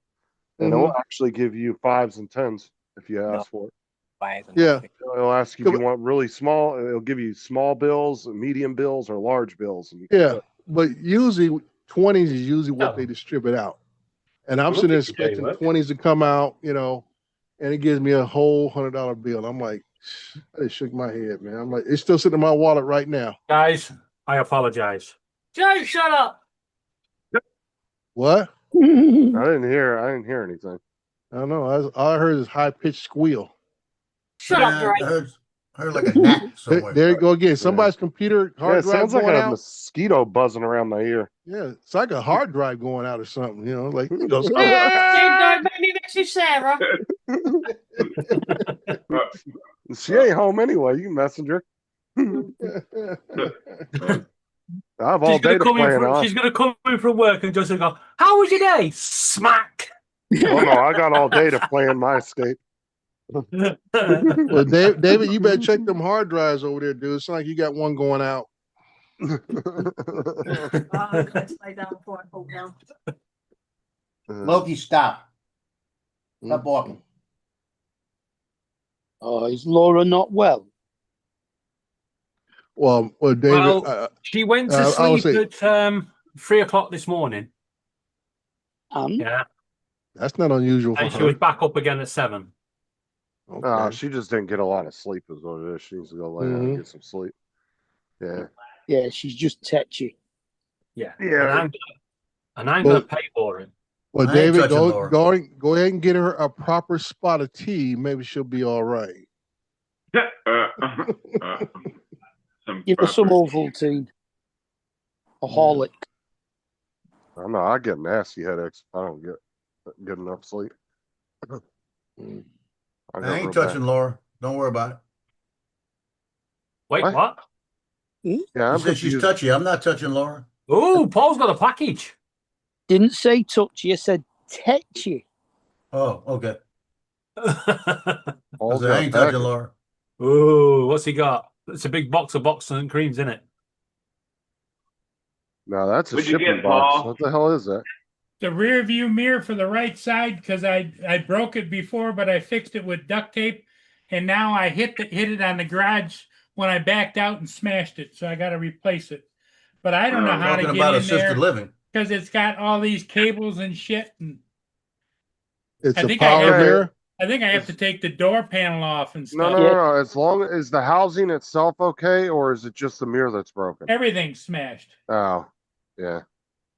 And it'll actually give you 5s and 10s if you ask for it. Yeah. It'll ask you if you want really small. It'll give you small bills, medium bills, or large bills. And you Yeah, but usually 20s is usually what Oh. they distribute out. And I'm Look sitting there at you, Jay, expecting look. 20s to come out, you know, and it gives me a whole $100 bill. I'm like, I just shook my head, man. I'm like, it's still sitting in my wallet right now. Guys, I apologize. Jay, shut up. What? I didn't hear anything. I don't know. All I heard is high pitched squeal. Shut up, I Dre. heard like a gnat somewhere. There you go again. Somebody's computer Yeah, hard it drive sounds like going a out. mosquito buzzing around my ear. Yeah, it's like a hard drive going out or something. You know, like it goes. Maybe this is Sarah. She ain't home anyway. You messenger. I have all day to plan on. She's gonna come in from work and just go, "How was your day?" Smack. Oh no, I got all day to plan my escape. Well, David, you better check them hard drives over there, dude. It's like you got one going out. Let's lay down before I fall down. Loki, stop. Stop walking. Oh, is Laura not well? Well, David. Well, she went to I would sleep say- at 3:00 this morning. And Yeah, That's not unusual for and she her. was back up again at 7. Okay. She just didn't get a lot of sleep, is what it is. She needs to go lay down and get some sleep. Yeah. yeah, she's just tetchy. Yeah, Yeah. and I'm Well- gonna pay for it. Well, I ain't David, touching Laura. go ahead and get her a proper spot of tea. Maybe she'll be all right. Give her some Ovaltine. A Horlick. I know I get nasty headaches. I don't get good enough sleep. I go ain't real touching bad. Laura. Don't worry about it. Wait, what? Yeah, You I'm said she's confused. touchy. I'm not touching Laura. Oh, Paul's got a package. Didn't say touch you, said tetchy. Oh, okay. I Paul's said, got I a ain't touching package. Laura. Oh, what's he got? It's a big box of Boston and creams in it. No, that's a What'd you shipping get, box. Paul? What the hell is that? The rear view mirror for the right side, because I broke it before, but I fixed it with duct tape, and now I hit it on the garage when I backed out and smashed it, so I got to replace it. But I don't know how to Talking get about in assisted there living. because it's got all these cables and shit. And It's I a think I power have, mirror. I think I have to take the door panel off and No, stuff. no. As long as the housing itself okay, or is it just the mirror that's broken? Everything's smashed. Oh, yeah.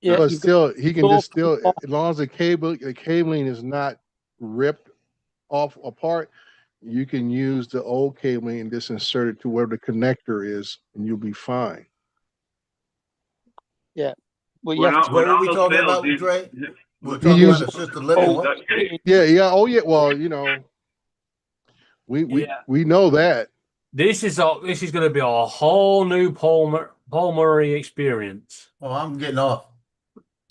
Yeah, But you've still, he can door just still, panel. as long as the cabling is not ripped off apart, you can use the old cabling and just insert it to where the connector is, and you'll be fine. Yeah. Well, you When have all, to What when were all we those talking fails, about, you, Dre? We're He talking used- about assisted living. Oh, What? Yeah. Oh, yeah. Well, we Yeah. we know that. This is going to be a whole new Paul Murray experience. Oh, I'm getting off.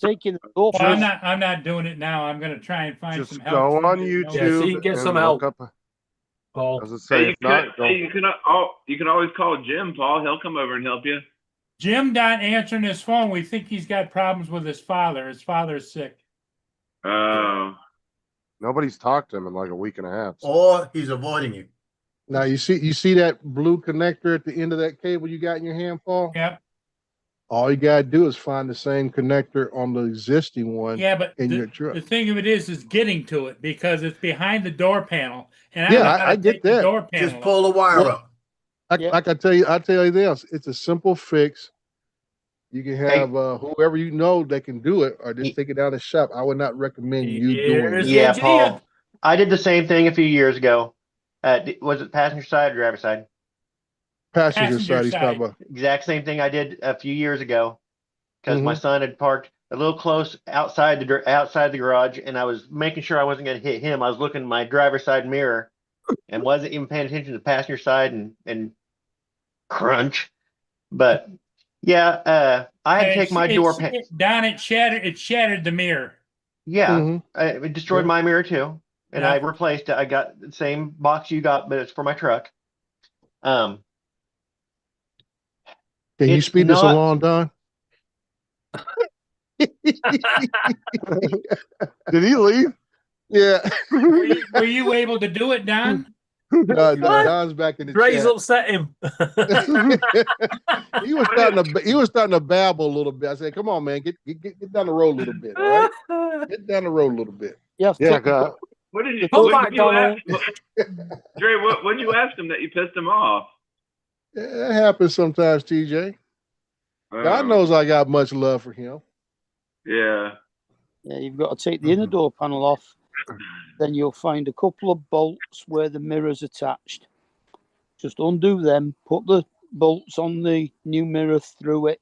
taking the door Well, panel. I'm not doing it now. I'm going to try and find Just some help. go on somebody that knows. Yeah, so you YouTube can get and some look help. up. Paul. As I say, Hey, if not, go. you can always call Jim, Paul. He'll come over and help you. Jim not answering his phone. We think he's got problems with his father. His father's sick. Oh. Nobody's talked to him in like a week and a half. So. Or he's avoiding you. Now you see that blue connector at the end of that cable you got in your hand, Paul? Yep. All you gotta do is find the same connector on the existing one Yeah, but in your truck. the thing of it is getting to it because it's behind the door panel. And I don't know how to I get take the that. door panel Just pull the wire Well, up. Like I tell you this, it's a simple fix. You can have whoever you know that can do it, or just take it down the shop. I would not recommend you doing it. Yeah, Paul. I did the same thing a few years ago. Was it passenger side or driver side? Passenger side, he's talking about. Exact same thing I did a few years ago, because my Mhm. son had parked a little close outside the garage, and I was making sure I wasn't going to hit him. I was looking in my driver's side mirror, and wasn't even paying attention to the passenger side and crunch. But yeah, I had to take my door panel. Don, it shattered the mirror. Yeah, it destroyed my mirror too, and Yeah. I replaced it. I got the same box you got, but it's for my truck. Can you It's speed this not- along, Don? Did he leave? Yeah. Were you able to do it, Don? No, Don's back in the Dre's chat. upset him. He was starting to babble a little bit. I said, "Come on, man, get down the road a little bit, all right? Get down the road a little bit." Yeah, God. What did you, Come what back, did you Donald. Dre, what did you ask him that you pissed him off? It happens sometimes, TJ. God knows I got much love for him. Yeah. Yeah, you've got to take the inner door panel off. Then you'll find a couple of bolts where the mirror's attached. Just undo them, put the bolts on the new mirror through it,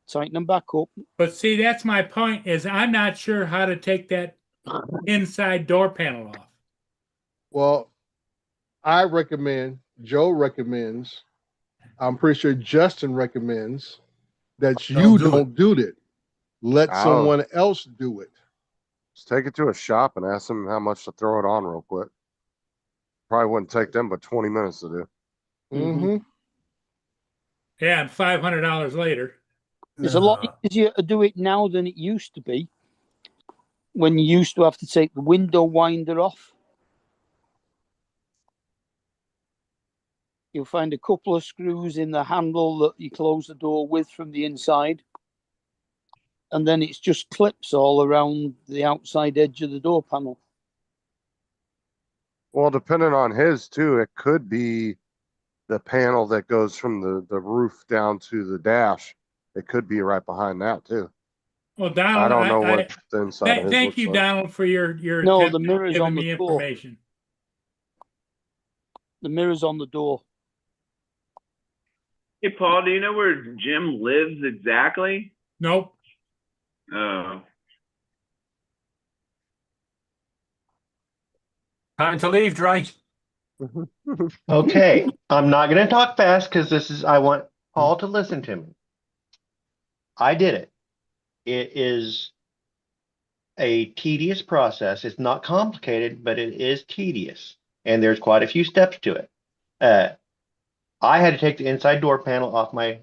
tighten them back up. But see, that's my point. Is I'm not sure how to take that inside door panel off. Well, I recommend, Joe recommends, I'm pretty sure Justin recommends that you don't do it. Let Oh. someone else do it. Just take it to a shop and ask them how much to throw it on real quick. Probably wouldn't take them but 20 minutes to do. Mm-hmm. Yeah, and $500 later. It's a lot easier to do it now than it used to be. When you used to have to take the window winder off. You'll find a couple of screws in the handle that you close the door with from the inside. And then it's just clips all around the outside edge of the door panel. Well, depending on his too, it could be the panel that goes from the roof down to the dash. It could be right behind that too. Well, Donald, I don't know what the inside of his thank looks you, like. Donald, for your No, attempt the at mirror's giving on me the door. information. The mirror's on the door. Hey, Paul, do you know where Jim lives exactly? Nope. Oh. Time to leave, Dre. Okay, I'm not going to talk fast because I want Paul to listen to me. I did it. It is a tedious process. It's not complicated, but it is tedious. And there's quite a few steps to it. I had to take the inside door panel off my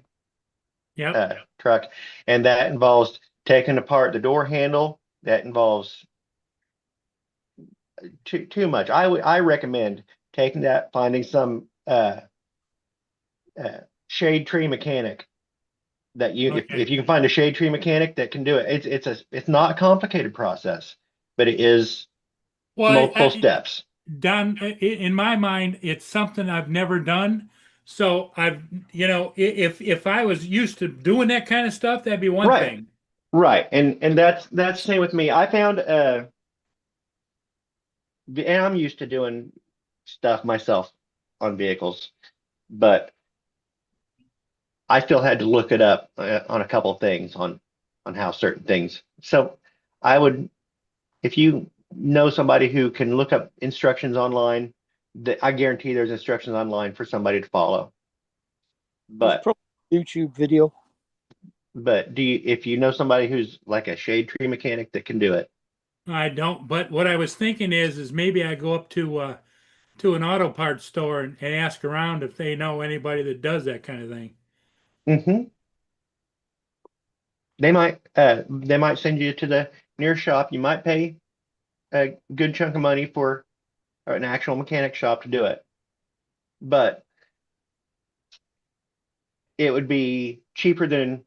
truck, and that involves taking apart the door handle. That involves too much. I recommend taking that, finding some shade tree mechanic that if you can find a shade tree mechanic that can do it. It's not a complicated process, but it is multiple steps. Don, in my mind, it's something I've never done. So if I was used to doing that kind of stuff, that'd be one thing. Right. And that's the same with me. I found and I'm used to doing stuff myself on vehicles, but I still had to look it up on a couple of things on how certain things. So I would, if you know somebody who can look up instructions online, I guarantee there's instructions online for somebody to follow. But YouTube video. But if you know somebody who's like a shade tree mechanic that can do it? I don't, but what I was thinking is maybe I go up to an auto parts store and ask around if they know anybody that does that kind of thing. Mm-hmm. They might send you to the nearest shop. You might pay a good chunk of money for an actual mechanic shop to do it, but it would be cheaper than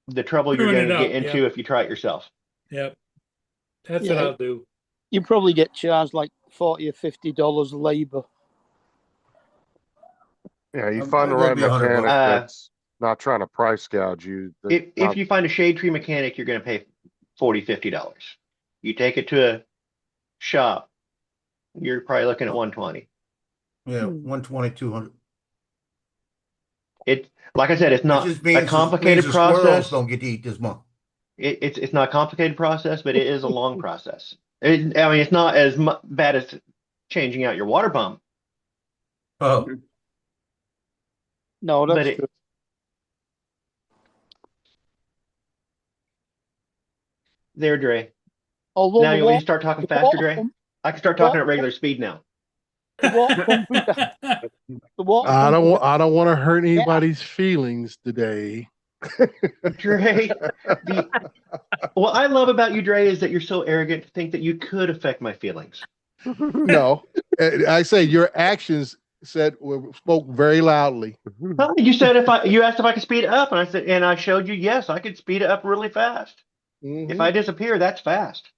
the trouble you're going to get into if you try it yourself. Yep, that's what I'll do. You probably get charged like $40 or $50 labor. Yeah, you find the right mechanic that's not trying to price gouge you. If you find a shade tree mechanic, you're going to pay $40, $50. You take it to a shop, you're probably looking at $120. Yeah, $120, $200. Like I said, it's not a complicated process. Don't get to eat this month. It's not a complicated process, but it is a long process. It's not as bad as changing out your water pump. Oh. No, that's true. There, Dre. Although now you want me to start talking faster, Dre? I can start talking at regular speed now. I don't want to hurt anybody's feelings today. Dre, what I love about you, Dre, is that you're so arrogant to think that you could affect my feelings. No, I say your actions spoke very loudly. Well, you said you asked if I could speed it up, and I showed you yes, I could speed it up really fast. Mm-hmm. If I disappear, that's fast.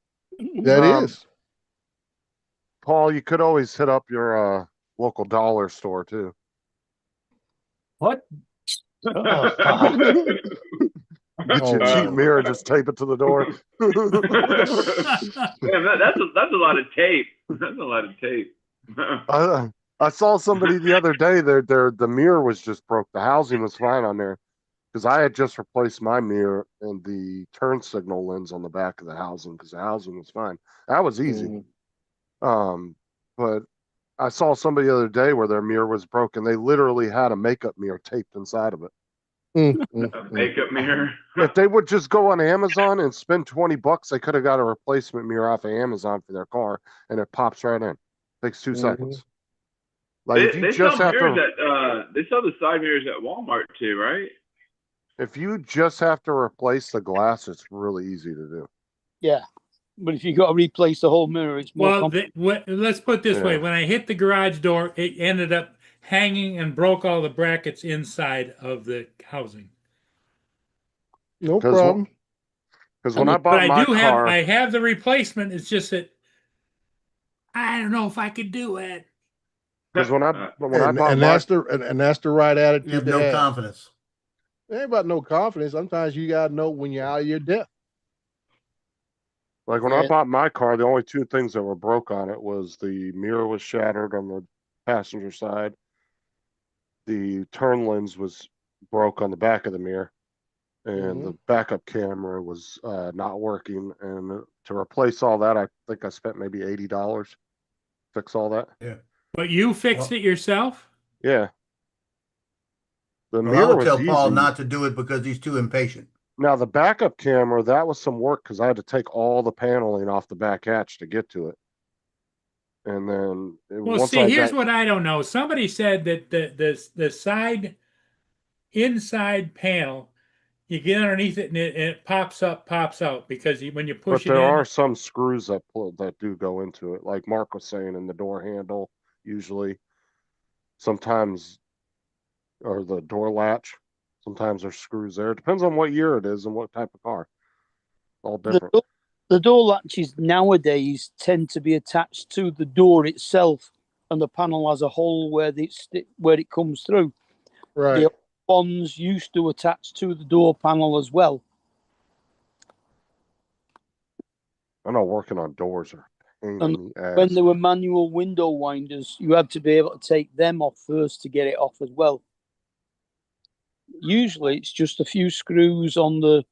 That is. Paul, you could always hit up your local dollar store too. What? Get you a cheap mirror, just tape it to the door. Man, that's a lot of tape. That's a lot of tape. I saw somebody the other day. The mirror was just broke. The housing was fine on there because I had just replaced my mirror and the turn signal lens on the back of the housing because the housing was fine. That was easy. But I saw somebody the other day where their mirror was broken. They literally had a makeup mirror taped inside of it. A makeup mirror. If they would just go on Amazon and spend $20, they could have got a replacement mirror off of Amazon for their car, and it pops right in. Takes 2 seconds. Like they sell they sell the side mirrors at Walmart too, right? If you just have to replace the glass, it's really easy to do. Yeah. But if you got to replace the whole mirror, it's more let's put it this way. When I hit the garage door, it ended up hanging and broke all the brackets inside of the housing. No problem. Because when I bought my car... I have the replacement. It's just that I don't know if I could do it. Because when I bought that's the right attitude. You have no confidence. It ain't about no confidence. Sometimes you gotta know when you're out of your depth. Like when I bought my car, the only 2 things that were broke on it was the mirror was shattered on the passenger side. The turn lens was broke on the back of the mirror, and the Mhm. backup camera was not working. And to replace all that, I think I spent maybe $80. Fix all that. Yeah. But you fixed Well, it yourself? Yeah. The well, I mirror would was tell Paul easy. not to do it because he's too impatient. Now the backup camera, that was some work because I had to take all the paneling off the back hatch to get to it. And then Well, once see, I here's got, what I don't know. Somebody said that the side inside panel, you get underneath it and it pops up, pops out because when you but push it there are in. some screws that do go into it, like Mark was saying, in the door handle usually. Sometimes, or the door latch. Sometimes there's screws there. It depends on what year it is and what type of car. All The, different. the door latches nowadays tend to be attached to the door itself, and the panel has a hole where it comes through. Right. The ones used to attach to the door panel as well. I know working on doors are a pain And in the ass. when there were manual window winders, you had to be able to take them off first to get it off as well. Usually, it's just a few screws on the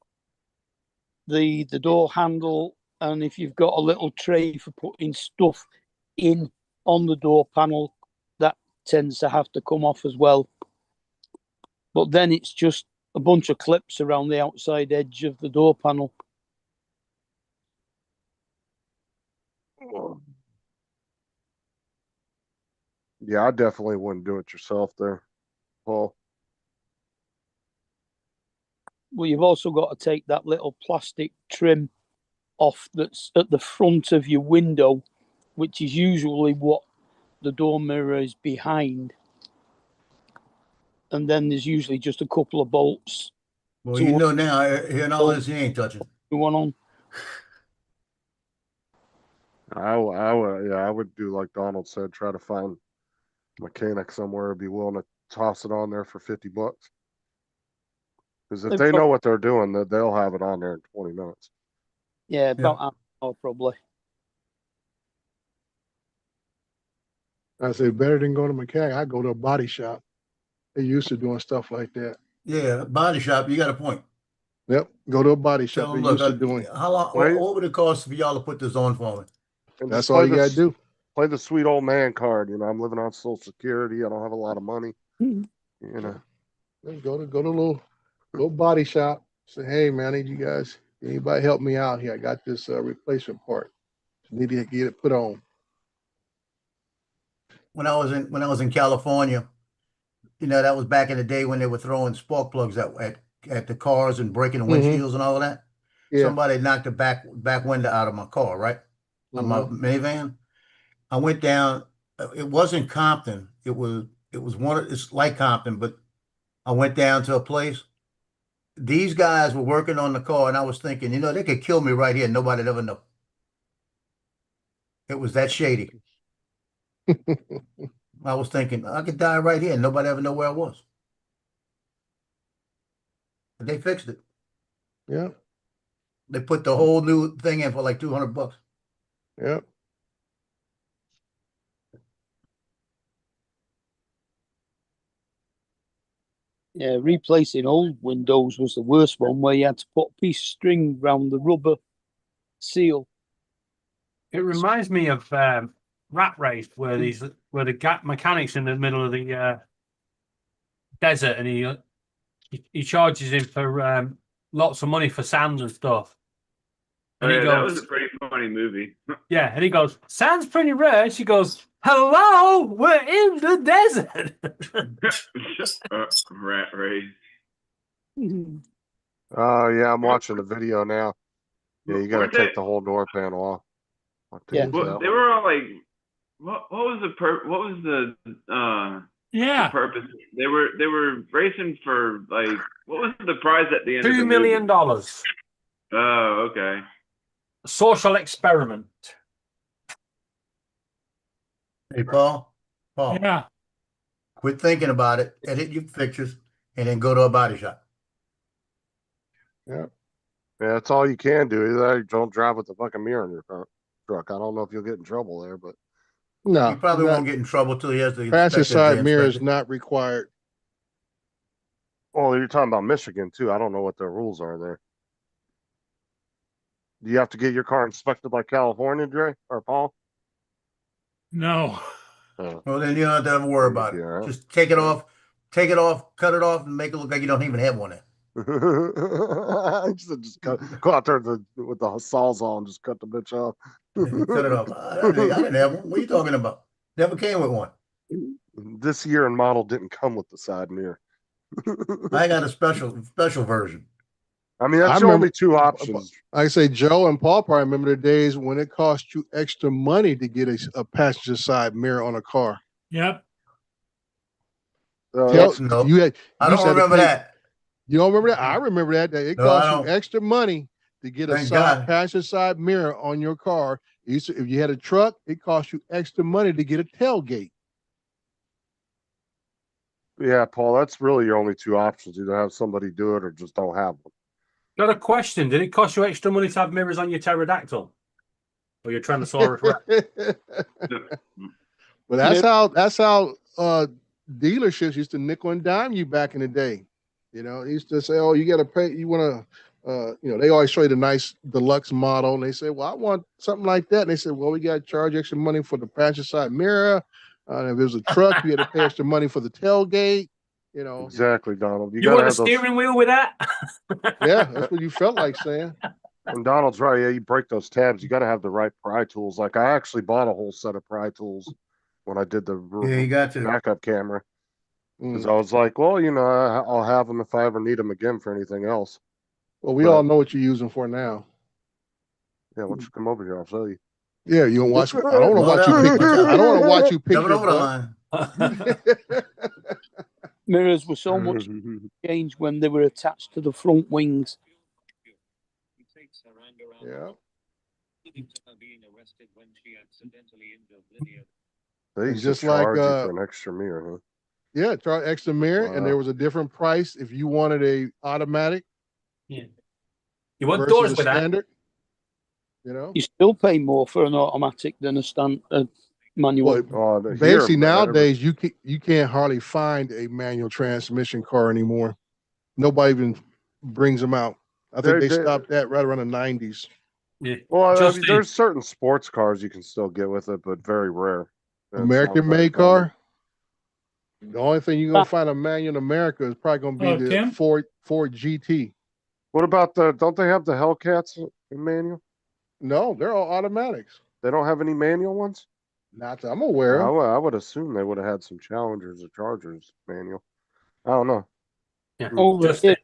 door handle, and if you've got a little tray for putting stuff in on the door panel, that tends to have to come off as well. But then it's just a bunch of clips around the outside edge of the door panel. Yeah, I definitely wouldn't do it yourself there, Paul. Well, you've also got to take that little plastic trim off that's at the front of your window, which is usually what the door mirror is behind. And then there's usually just a couple of bolts. Well, you know now, hearing all this, he ain't touching. One on. I would do like Donald said, try to find a mechanic somewhere who'd be willing to toss it on there for $50. Because if they know what they're doing, they'll have it on there in 20 minutes. Yeah, about an hour probably. I say better than go to mechanic. I go to a body shop. They used to doing stuff like that. Yeah, body shop. You got a point. Yep, go to a body shop. Tell They them, look, used to doing. how long? What would it cost for y'all to put this on for me? And That's just all play you gotta this- do. Play the sweet old man card. You know, I'm living on Social Security. I don't have a lot of money. Mhm. You know, Then go to a little body shop. Say, hey man, I need you guys. Anybody help me out here? I got this replacement part. Need to get it put on. When I was in California, you know, that was back in the day when they were throwing spark plugs at the cars and breaking the windshields and all of that. Yeah. Somebody knocked the back window out of my car, right? On my minivan. I went down. It wasn't Compton. It was it's like Compton, but I went down to a place. These guys were working on the car, and I was thinking, you know, they could kill me right here. Nobody'd ever know. It was that shady. I was thinking I could die right here and nobody ever know where I was. But they fixed it. Yeah. They put the whole new thing in for like $200. Yep. Yeah, replacing old windows was the worst one, where you had to put a piece of string around the rubber seal. It reminds me of Rat Race, where the mechanic's in the middle of the desert, and he charges him for lots of money for sand and stuff. And he that goes, was a pretty funny movie. yeah, and he goes, "Sand's pretty rare." She goes, "Hello, we're in the desert." Rat Race. Oh yeah, I'm watching the video now. Yeah, you got to Weren't take they- the whole door panel off. Yeah. Well, they were all like, what was the Yeah. purpose? They were racing for like, what was the prize at the end? of the $2 movie? million. Oh, okay. Social experiment. Hey, Paul. Yeah. Quit thinking about it. Edit your pictures and then go to a body shop. Yeah, that's all you can do. Either don't drive with the fucking mirror in your truck. I don't know if you'll get in trouble there, but No. You probably won't get in trouble till he has the Passenger inspector side to mirror inspect is it. not required. Oh, you're talking about Michigan too. I don't know what their rules are there. Do you have to get your car inspected like California, Dre or Paul? No. Well, then you don't have to ever worry about it. Just take it off, cut it off, and make it look like you don't even have one in. just go out there with the sawzall and just cut the bitch off. Cut it off. I didn't have one. What are you talking about? Never came with one. This year and model didn't come with the side mirror. I got a special version. I mean, that's only two options. Like I say, Joe and Paul probably remember the days when it cost you extra money to get a passenger side mirror on a car. Yep. No, I don't remember that. You don't remember that? I remember that. It cost you extra money to get a passenger side mirror on your car. If you had a truck, it cost you extra money to get a tailgate. Yeah, Paul, that's really your only two options. Either have somebody do it or just don't have one. Got a question. Did it cost you extra money to have mirrors on your pterodactyl? Or your Tyrannosaurus Rex? But that's how dealerships used to nickel and dime you back in the day. You know, they used to say, "Oh, you got to pay. You want to." They always show you the nice deluxe model, and they say, "Well, I want something like that." And they said, "Well, we got to charge extra money for the passenger side mirror. If it was a truck, you had to pay extra money for the tailgate." You know, exactly, Donald. You want a steering wheel with that? Yeah, that's what you felt like saying. And Donald's right. Yeah, you break those tabs. You got to have the right pry tools. Like I actually bought a whole set of pry tools when I did the you got to backup camera. Because I was like, well, I'll have them if I ever need them again for anything else. Well, we all know what you're using for now. Yeah, why don't you come over here? I'll show you. Yeah, you don't watch. I don't want to watch you pick. I don't want to watch you pick Coming over the line. Mirrors were so much changed when they were attached to the front wings. Yeah. They It's just just like charge you for an extra mirror, huh? Yeah, charge extra mirror, and there was a different price if you wanted a automatic. Yeah. You want versus doors a with that? standard. You know, You still pay more for an automatic than a manual. Well, basically nowadays you can't hardly find a manual transmission car anymore. Nobody even brings them out. I think they stopped that right around the 90s. Yeah. Well, I mean, there's certain sports cars you can still get with it, but very rare. American made car. The only thing you're gonna find a manual in America is probably gonna be the Ford GT. What about don't they have the Hellcats in manual? No, they're all automatics. They don't have any manual ones? Not that I'm aware of. I would assume they would have had some Challengers or Chargers manual. I don't know. Yeah.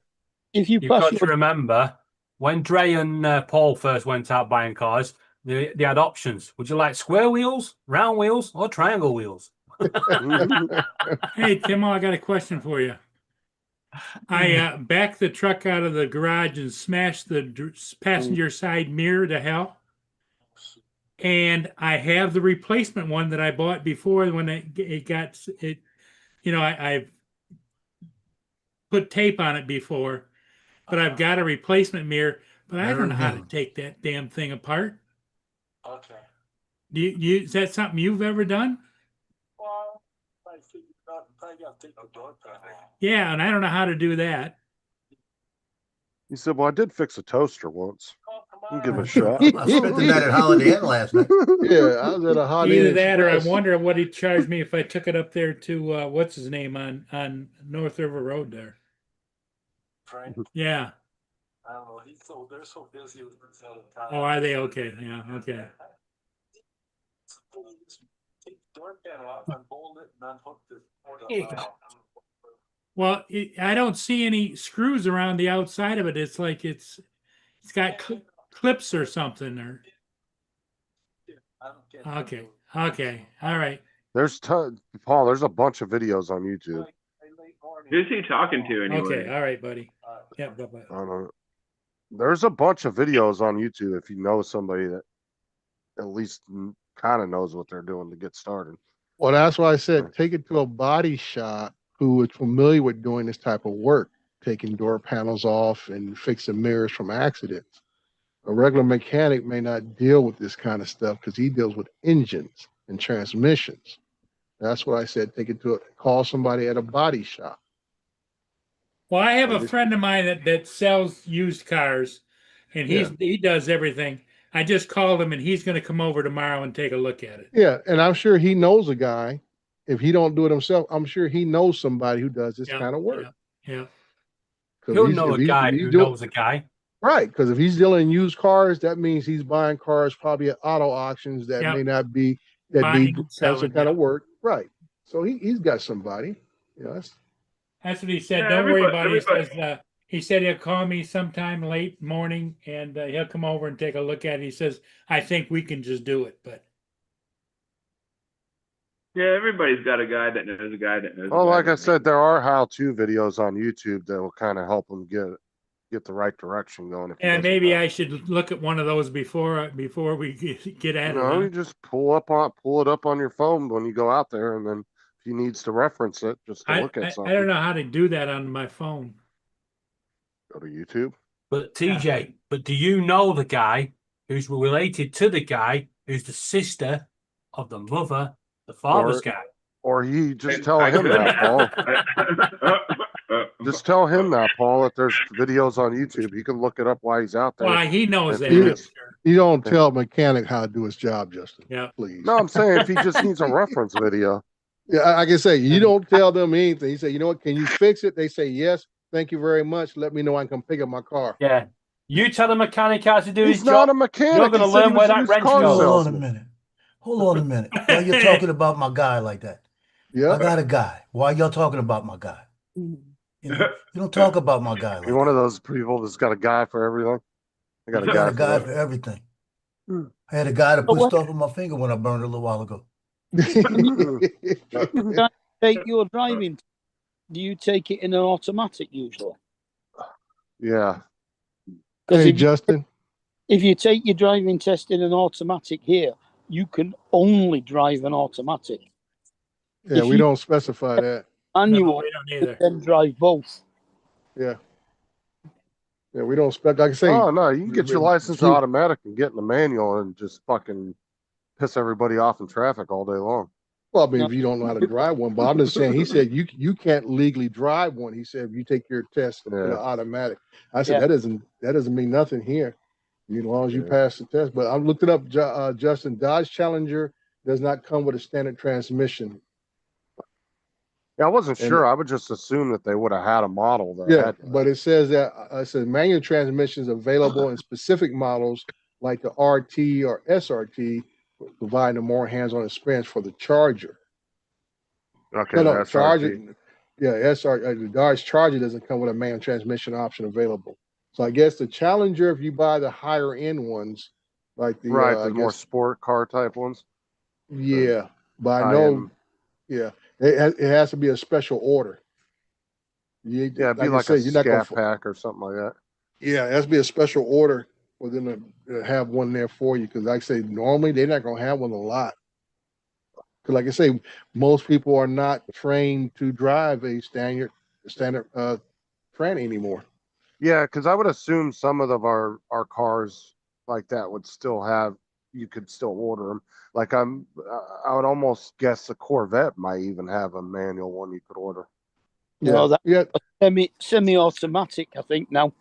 If you've got to remember when Dre and Paul first went out buying cars, they had options. Would you like square wheels, round wheels, or triangle wheels? Hey, Tim, I got a question for you. I backed the truck out of the garage and smashed the passenger side mirror to hell. And I have the replacement one that I bought before when I've put tape on it before, but I've got a replacement mirror, but I don't know how to take that damn thing apart. Okay. Is that something you've ever done? Well, I figured out probably got to take the door panel. Yeah, and I don't know how to do that. He said, well, I did fix a toaster once. I'll give it a shot. I spent the night at Holiday Inn last night. Yeah, I was at a Holiday Inn. Either that or I wonder what he'd charge me if I took it up there to, what's his name, on North River Road there. Frank? Yeah. I don't know. They're so busy with this other time. Oh, are they? Okay. Yeah, okay. Take the door panel off, unbolt it, and unhook the Yeah. Well, I don't see any screws around the outside of it. It's like it's got clips or something. Or okay, all right. Paul. There's a bunch of videos on YouTube. Who's he talking to anyway? Okay, all right, buddy. Yeah, bye-bye. I don't know. There's a bunch of videos on YouTube if you know somebody that at least kind of knows what they're doing to get started. Well, that's why I said take it to a body shop who is familiar with doing this type of work, taking door panels off and fixing mirrors from accidents. A regular mechanic may not deal with this kind of stuff because he deals with engines and transmissions. That's what I said. Take it to call somebody at a body shop. Well, I have I a just- friend of mine that sells used cars, and he does everything. I just called him, and he's going to come over tomorrow and take a look at it. Yeah, and I'm sure he knows a guy. If he don't do it himself, I'm sure he knows somebody who does this Yeah, kind of work. Yeah. 'Cause He'll he's- know if a he- guy if he who do- knows a guy. Right, because if he's dealing in used cars, that means he's buying cars probably at auto auctions that Yep. may not be that Buying need and have some selling, kind of yep. work. Right. So he's got somebody. You know, That's what he said. Yeah, Don't worry everybody- about it. He said he'll call me sometime late morning, and he'll come over and take a look at it. He says, I think we can just do it. But Yeah, everybody's got a guy that knows a guy that knows. Well, a guy like that I knows. said, there are how-to videos on YouTube that will kind of help them get the right direction going. If he and doesn't maybe know. I should look at one of those before we get at No, you it. just pull it up on your phone when you go out there, and then if he needs to reference it, just to I, look at I something. don't know how to do that on my phone. Go to YouTube. But TJ, but do you know the guy who's related to the guy who's the sister of the mother, the father's Or- guy? Or he just I- tell I him could. that, Paul. Just tell him that, Paul, that there's videos on YouTube. He can look it up while he's out there. Why he knows If that. he I'm needs- sure. you don't tell a mechanic how to do his job, Justin. Yeah. Please. No, I'm saying if he just needs a reference video. Yeah, I can say you don't tell them anything. You say, you know what? Can you fix it? They say yes. Thank you very much. Let me know I can come pick up my car. Yeah. You tell the mechanic how to do He's his not job. a mechanic. You're going to He said he learn where was a that used wrench car goes. Hold on a salesman. minute. Hold on a minute. Why you talking about my guy like that? Yeah. I got a guy. Why y'all talking about my guy? You know, you don't talk about my guy like You're one that. of those people that's got a guy for everything. I got a I guy got a for guy that. for everything. I had a guy to put what- stuff on my finger when I burned it a little while ago. Take your driving. Do you take it in an automatic usually? Yeah. Because Hey, Justin. if you take your driving test in an automatic here, you can only drive an automatic. Yeah, If we you- don't specify that. Manual, we don't either. then drive both. Yeah. Yeah, we don't spec. Like I say. Oh no, you can get your license you- automatic and get in the manual and just fucking piss everybody off in traffic all day long. Well, I mean, if you don't know how to drive one, but I'm just saying, he said you can't legally drive one. He said if you take your test in an Yeah. automatic. I said Yeah. that doesn't mean nothing here, as long as you Yeah. pass the test. But I looked it up, Justin. Dodge Challenger does not come with a standard transmission. Yeah, I wasn't And- sure. I would just assume that they would have had a model that Yeah, had that. but it says that it says manual transmissions available in specific models like the RT or SRT, providing a more hands-on experience for the Charger. Okay, No, that's Charger. RT. Yeah, the Dodge Charger doesn't come with a manual transmission option available. So I guess the Challenger, if you buy the higher end ones, like the Right, I the more guess, sport car type ones. yeah, but I I know, am- yeah, it has to be a special order. Yeah, it'd be I like say, a you're not gonna scat pack or something like that. Yeah, it has to be a special order for them to have one there for you. Because, like I say, normally they're not going to have one a lot. Because, like I say, most people are not trained to drive a standard tranny anymore. Yeah, because I would assume some of our cars like that would still have. You could still order them. Like I would almost guess the Corvette might even have a manual one you could order. No, that's Yeah. a semi-automatic, I think now.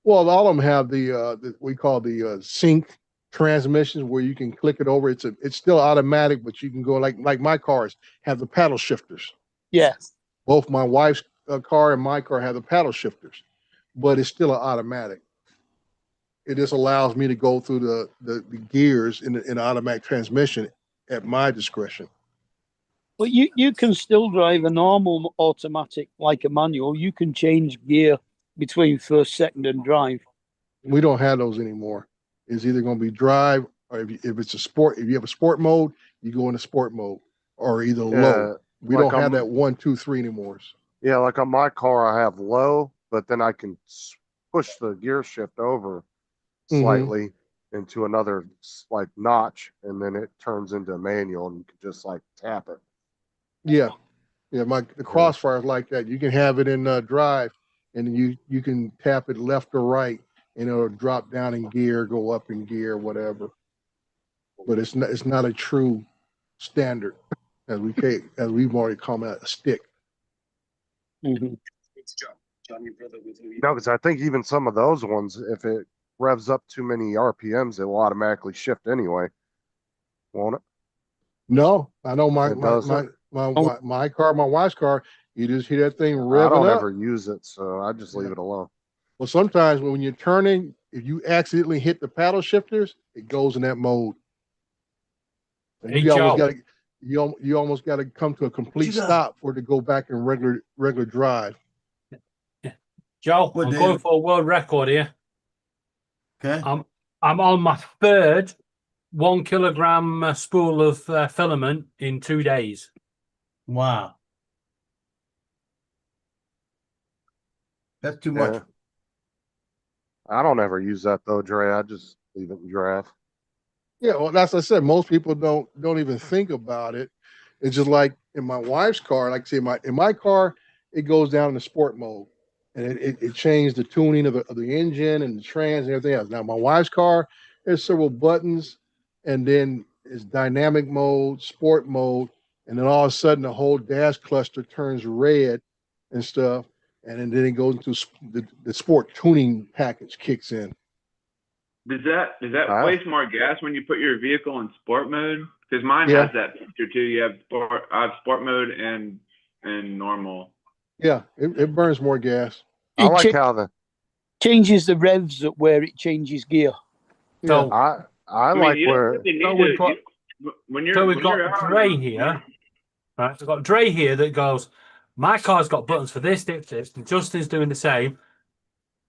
Well, all of them have the we call the sync transmissions where you can click it over. It's still automatic, but you can go like my cars have the paddle shifters. Yeah. Both my wife's car and my car have the paddle shifters, but it's still an automatic. It just allows me to go through the gears in an automatic transmission at my discretion. But you can still drive a normal automatic like a manual. You can change gear between first, second, and drive. We don't have those anymore. It's either going to be drive, or if it's a sport, if you have a sport mode, you go into sport mode, or either low. We like don't have on- that 1, 2, 3 anymore. Yeah, like on my car, I have low, but then I can push the gear shift over Mhm. slightly into another like notch, and then it turns into a manual, and you can just like tap it. Yeah, yeah. The Crossfire is like that. You can have it in drive, and you can tap it left or right, and it'll drop down in gear, go up in gear, whatever. But it's not a true standard, as we've already called it a stick. Mm-hmm. It's John. John, your brother with who you. No, because I think even some of those ones, if it revs up too many RPMs, it will automatically shift anyway. Won't it? No, I know It doesn't? my car, my wife's car, you just hear that thing I revving don't up. ever use it, so I just leave it alone. Well, sometimes when you're turning, if you accidentally hit the paddle shifters, it goes in that mode. And Hey, you almost Joe. got to you almost got to come to a complete stop for it to go back in regular drive. Joe, What I'm day going is it? for a world record here. Okay. I'm on my third 1 kilogram spool of filament in 2 days. Wow. That's too much. Yeah. I don't ever use that though, Dre. I just leave it in drive. Yeah, well, that's what I said. Most people don't even think about it. It's just like in my wife's car. Like I say, in my car, it goes down in the sport mode, and it changed the tuning of the engine and the trans and everything else. Now my wife's car, there's several buttons, and then it's dynamic mode, sport mode, and then all of a sudden the whole dash cluster turns red and stuff, and then it goes into the sport tuning package kicks in. Does that waste more gas when you put your vehicle in sport mode? Because mine Yeah. has that feature too. You have I have sport mode and normal. Yeah, it burns more gas. I like how the changes the revs at where it changes gear. So I mean, like you don't where really need So we've got, when you're so we've when got you're out Dre on- here. Right, so we've got Dre here that goes, my car's got buttons for this, and Justin's doing the same.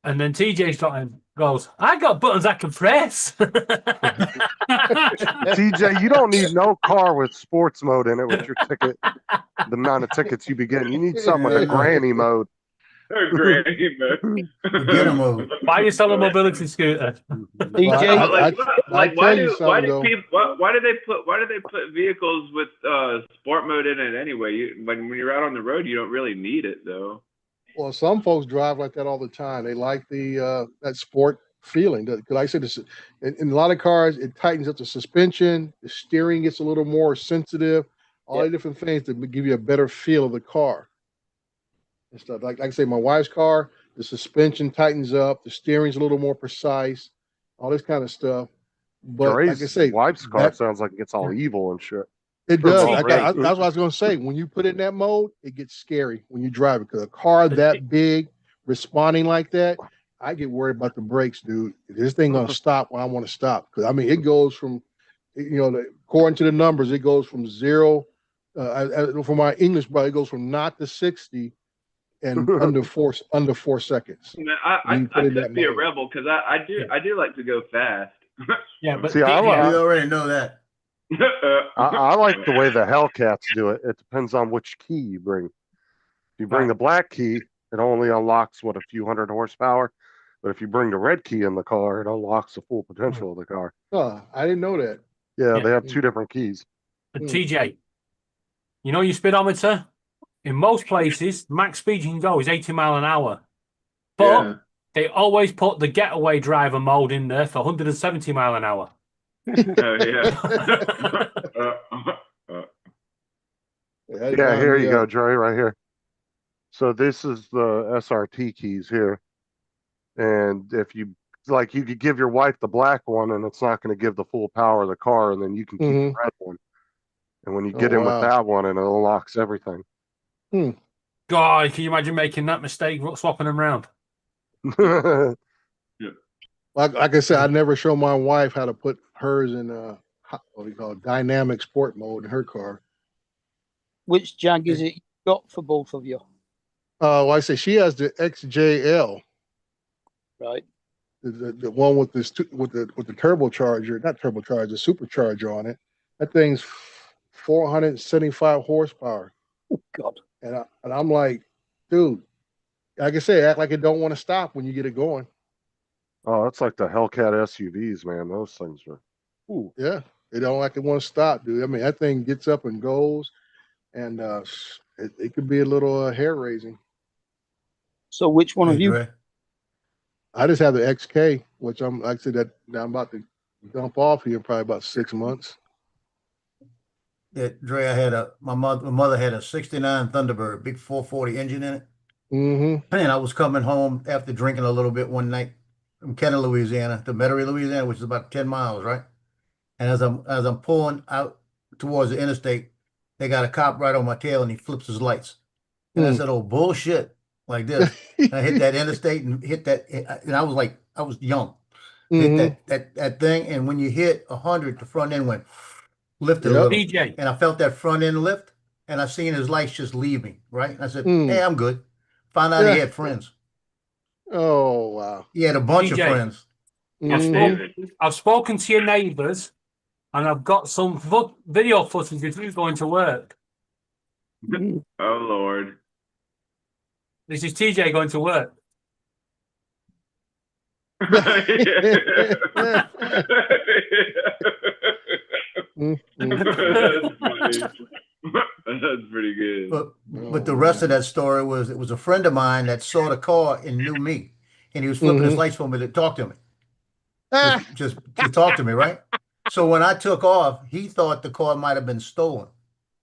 And then TJ's goes, I got buttons I can press. TJ, you don't need no car with sports mode in it with your ticket. The amount of tickets you be getting, you need something with a granny mode. Granny mode. Beginner mode. Buy yourself a mobility scooter. Why tell you do something, though. people why do they put vehicles with sport mode in it anyway? When you're out on the road, you don't really need it though. Well, some folks drive like that all the time. They like the that sport feeling. Because like I said, in a lot of cars, it tightens up the suspension. The steering gets a little more sensitive. All the different things to give you a better feel of the car and stuff. Like I say, my wife's car, the suspension tightens up. The steering's a little more precise. All this kind of stuff. But Dre's like I say, wife's car that- sounds like it gets all evil and shit. It does. Already. That's what I was going to say. When you put it in that mode, it gets scary when you drive it. Because a car that big, responding like that, I get worried about the brakes, dude. Is this thing going to stop when I want to stop? Because I mean, it goes from, according to the numbers, it goes from 0. For my English, but it goes from 0 to 60 and under 4 seconds. Man, I could be a rebel because I do like to go fast. Yeah, but See, I We like, already know that. I like the way the Hellcats do it. It depends on which key you bring. If you bring the black key, it only unlocks a few hundred horsepower. But if you bring the red key in the car, it unlocks the full potential of the car. I didn't know that. Yeah, they have 2 different keys. But TJ, you know your speedometer? In most places, max speed you can go is 80 mile an hour. But they always put the getaway driver mode in there for 170 mile an hour. Yeah, here you go, Dre, right here. So this is the SRT keys here. And if you you could give your wife the black one and it's not going to give the full power of the car, and then you can keep the red one. And when you get in with that one, and it unlocks everything. God, can you imagine making that mistake, swapping them around? Like I said, I never show my wife how to put hers in what do you call it, dynamic sport mode in her car. Which Jag is it you got for both of you? Well, I say she has the XJL, right? The one with this with the turbocharger, not turbocharger, the supercharger on it. That thing's 475 horsepower. Oh God! And I'm like, dude, like I say, act like it don't want to stop when you get it going. Oh, it's like the Hellcat SUVs, man. Those things are. Ooh, yeah, they don't like it want to stop, dude. I mean, that thing gets up and goes, and it could be a little hair raising. So, which one of you? I just have the XK, which I'm like I said that now I'm about to dump off here in probably about 6 months. Yeah, Dre, I had my mother had a '69 Thunderbird, big 440 engine in it. Mm-hmm. And I was coming home after drinking a little bit one night from Kenner, Louisiana to Metairie, Louisiana, which is about 10 miles, right? And as I'm pulling out towards the interstate, they got a cop right on my tail and he flips his lights. And I said, "Oh, bullshit," like this. And I hit that interstate and hit that, and I was young. Hit that thing, and when you hit 100, the front end went lifted a Yep. little, DJ. and I felt that front end lift, and I seen his lights just leave me, right? And I said, Mm. "Hey, I'm good." Found out he Yeah. had friends. Oh wow. He had a bunch of DJ. friends. I've spoken to your neighbours, and I've got some video footage of you going to work. Oh Lord. This is TJ going to work. That's funny. That's pretty good. But the rest of that story was, it was a friend of mine that saw the car and knew me, and he was flipping his lights for me to talk to me. Just to talk to me, right? So when I took off, he thought the car might have been stolen.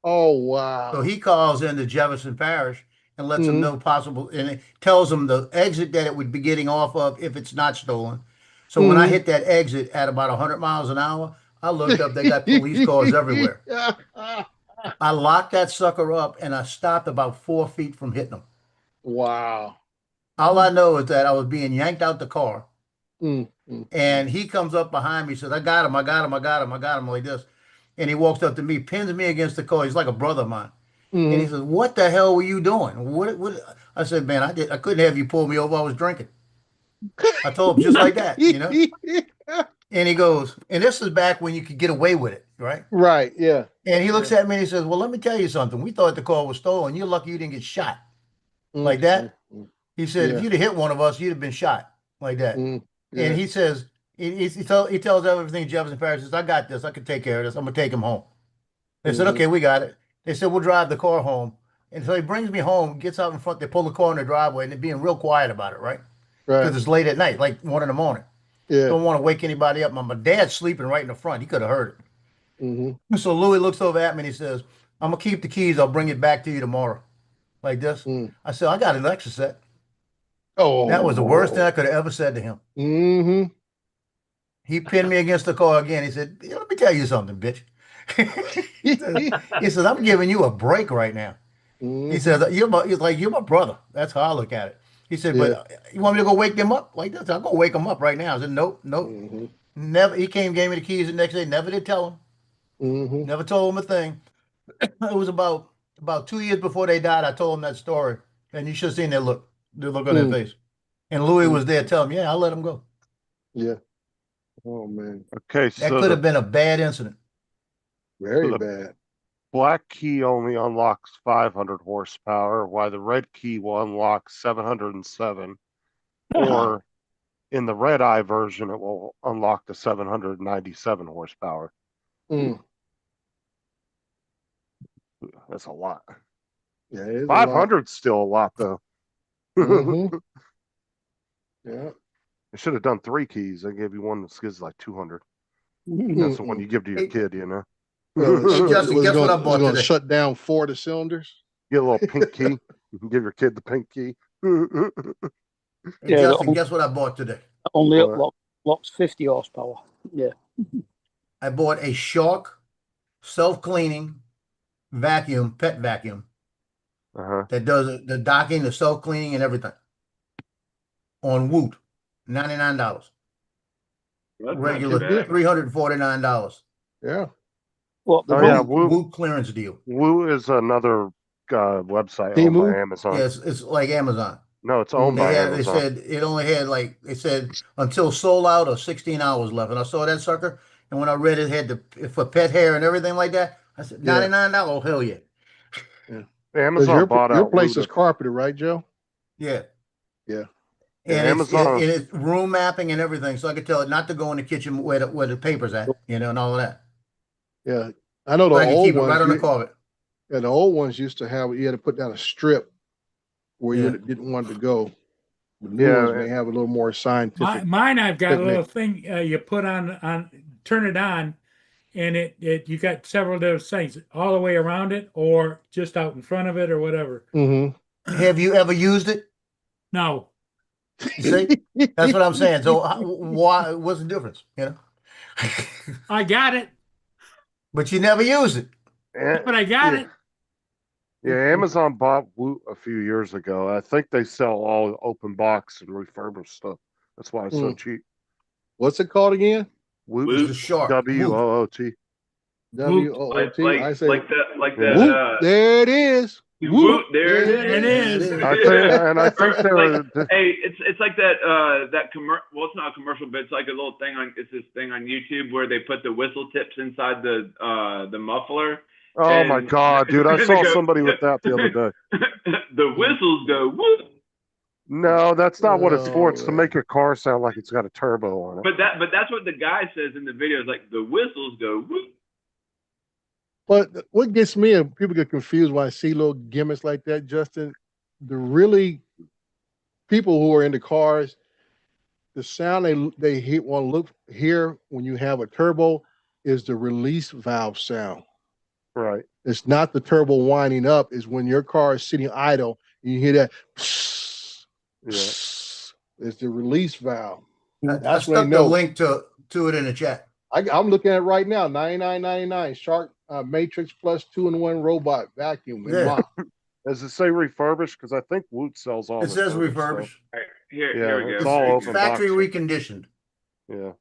Oh wow. So he calls into Jefferson Parish and lets them know possible, and it tells them the exit that it would be getting off of if it's not stolen. So when I hit that exit at about 100 miles an hour, I looked up, they got police cars everywhere. I locked that sucker up and I stopped about 4 feet from hitting him. Wow. All I know is that I was being yanked out the car. And he comes up behind me, says, I got him like this. And he walks up to me, pins me against the car. He's like a brother of mine. And he says, "What the hell were you doing?" What? I said, "Man, I couldn't have you pull me over. I was drinking." I told him just like that, you know. And he goes, and this is back when you could get away with it, right? Right. Yeah. And he looks at me and he says, "Well, let me tell you something. We thought the car was stolen. You're lucky you didn't get shot." Like that. He said, "If you'd have hit one of us, you'd have been shot." Like that. And he says, he tells everything Jefferson Parish says, "I got this. I can take care of this. I'm gonna take him home." They said, "Okay, we got it." They said, "We'll drive the car home." And so he brings me home, gets out in front, they pull the car in the driveway, and they're being real quiet about it, right? Because it's late at night, like 1 a.m. Yeah. Don't want to wake anybody up. My dad's sleeping right in the front. He could have heard it. So Louis looks over at me and he says, "I'm going to keep the keys. I'll bring it back to you tomorrow." Like this. I said, "I got an extra set." Oh. That was the worst thing I could have ever said to him. He pinned me against the car again. He said, "Let me tell you something, bitch." He says, "I'm giving you a break right now." He says, "You're my brother." That's how I look at it. He said, "But you want me to go wake them up like this?" I'll go wake them up right now. I said, "Nope." Never. He came, gave me the keys the next day. Never did tell him. Never told him a thing. It was about 2 years before they died. I told him that story, and you should have seen the look on their face. And Louis was there telling me, "Yeah, I'll let him go." Yeah. Oh man. Okay, That so could have been a bad incident. Very bad. Black key only unlocks 500 horsepower, while the red key will unlock 707. Or in the red eye version, it will unlock the 797 horsepower. That's a lot. Yeah, 500's still a lot, though. Yeah. I should have done 3 keys. I gave you one that gives like 200. That's the one you give to your kid, you know. Justin, guess what I bought going to today? shut down 4 of the cylinders. Get a little pink key. You can give your kid the pink key. Hey, Justin, guess what I bought today? Only locks 50 horsepower. Yeah. I bought a Shark self-cleaning vacuum, pet vacuum, that does the docking, the self-cleaning, and everything. On Woot, $99. Regular $349. Yeah. What? Woot clearance deal. Woo is another website owned by Amazon. Yes, it's like Amazon. No, it's owned by Amazon. They said it only had until sold out or 16 hours left. And I saw that sucker, and when I read it had for pet hair and everything like that, I said $99. Oh hell yeah. Amazon bought out your place is carpeted, right, Joe? Yeah. Yeah. And Amazon it's room mapping and everything, so I could tell it not to go in the kitchen where the paper's at, and all of that. Yeah, I know the I can old keep it ones. right on the carpet. Yeah, the old ones used to have you had to put down a strip where you didn't want it to go. The new ones may have a little more scientific. Mine, I've got a little thing you put on, turn it on, and you got several different things all the way around it, or just out in front of it, or whatever. Have you ever used it? No. See, that's what I'm saying. So why? What's the difference? You know. I got it. But you never use it. But I got it. Yeah, Amazon bought Woot a few years ago. I think they sell all open box and refurbished stuff. That's why it's so cheap. What's it called again? Woot. The shark. WOOT. WOOT. I say like that. Woot. There it is. Woot, there it is. I think they were. Hey, it's like that well, it's not a commercial, but it's like a little thing it's this thing on YouTube where they put the whistle tips inside the muffler. Oh my God, dude! I saw somebody with that the other day. The whistles go whoop. No, that's not what it's for. It's to make your car sound like it's got a turbo on it. But that's what the guy says in the video. Is like the whistles go whoop. But what gets me, and people get confused when I see little gimmicks like that, Justin, the really people who are into cars, the sound they hear when you have a turbo is the release valve sound. Right. It's not the turbo winding up. It's when your car is sitting idle and you hear that. It's the release valve. I stuck the link to it in the chat. I'm looking at it right now. $99.99 Shark Matrix Plus 2-in-1 robot vacuum. Does it say refurbished? Because I think Woot sells all. It says refurbished. Right, here we go. It's all open factory box. reconditioned. Yeah.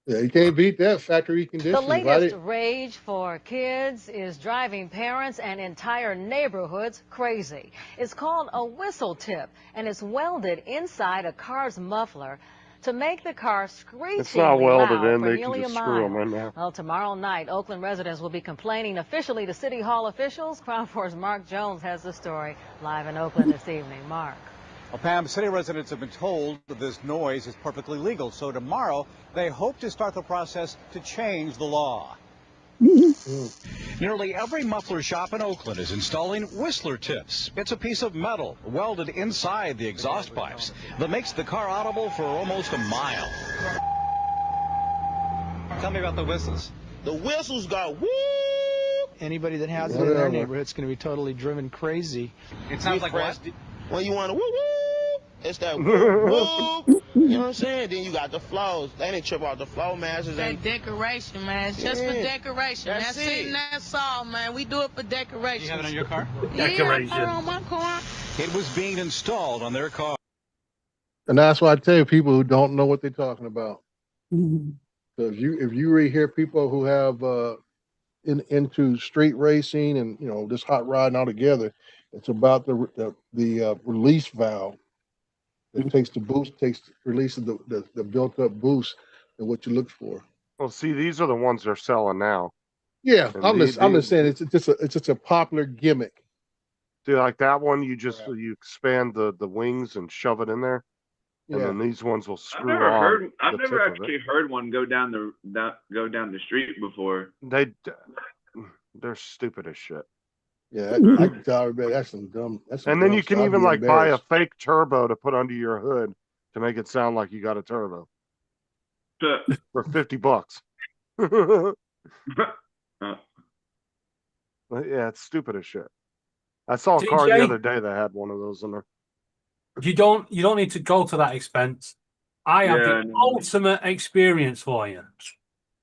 Yeah, you can't beat that factory reconditioned. The latest rage for kids is driving parents and entire neighborhoods crazy. It's called a whistle tip, and it's welded inside a car's muffler to make the car screechingly It's not welded loud in. for They can nearly just a screw mile. them in there. Well, tomorrow night, Oakland residents will be complaining officially to City Hall officials. Crown 4's Mark Jones has the story live in Oakland this evening. Mark. Well, Pam, city residents have been told that this noise is perfectly legal. So tomorrow, they hope to start the process to change the law. Nearly every muffler shop in Oakland is installing Whistler tips. It's a piece of metal welded inside the exhaust pipes that makes the car audible for almost a mile. Tell me about the whistles. The whistles go woo. Anybody that has it in their neighborhood is going to be totally driven crazy. It sounds like what? When you want to woo woo, it's that woo woo. You know what I'm saying? Then you got the flows. They didn't trip out the flow masters. That decoration, man. It's just for decoration. That's it. That's all, man. We do it for decoration. You have it on your car? Decoration. Yeah, on my car. It was being installed on their car. And that's why I tell you, people who don't know what they're talking about. So if you really hear people who have into street racing and this hot rodding all together, it's about the release valve. It takes the boost, releases the built up boost and what you look for. Well, see, these are the ones they're selling now. Yeah, I'm just saying it's just a popular gimmick. See, like that one, you expand the wings and shove it in there, and then these ones will screw on. I've never actually heard one go down the street before. They're stupid as shit. Yeah, I can tell everybody that's some dumb. And then you can even buy a fake turbo to put under your hood to make it sound like you got a turbo for $50. Yeah, it's stupid as shit. I saw a car the other day that had one of those in there. You don't need to go to that expense. I have the ultimate experience for you.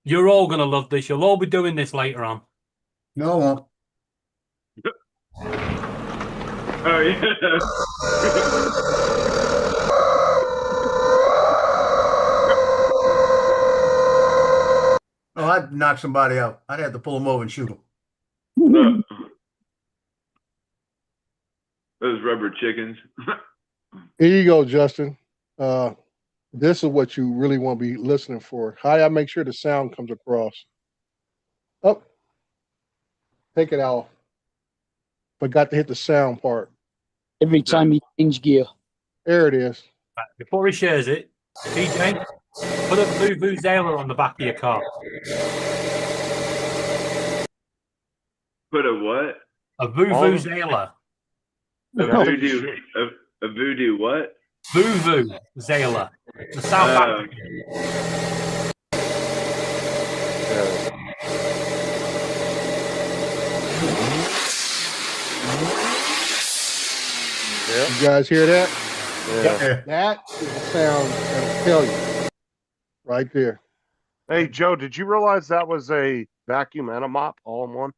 You're all gonna love this. You'll all be doing this later on. No, I won't. Oh yeah. Oh, I'd knock somebody out. I'd have to pull them over and shoot them. Those rubber chickens. Here you go, Justin. This is what you really want to be listening for. How do I make sure the sound comes across? Oh, take it off. Forgot to hit the sound part. Every time you change gear. There it is. Before he shares it, DJ, put a Vuvuzela on the back of your car. Put a what? A Vuvuzela. A voodoo what? Vuvuzela. The South African. You guys hear that? Yeah. That is the sound that'll tell you. Right there. Hey, Joe, did you realize that was a vacuum and a mop all in one?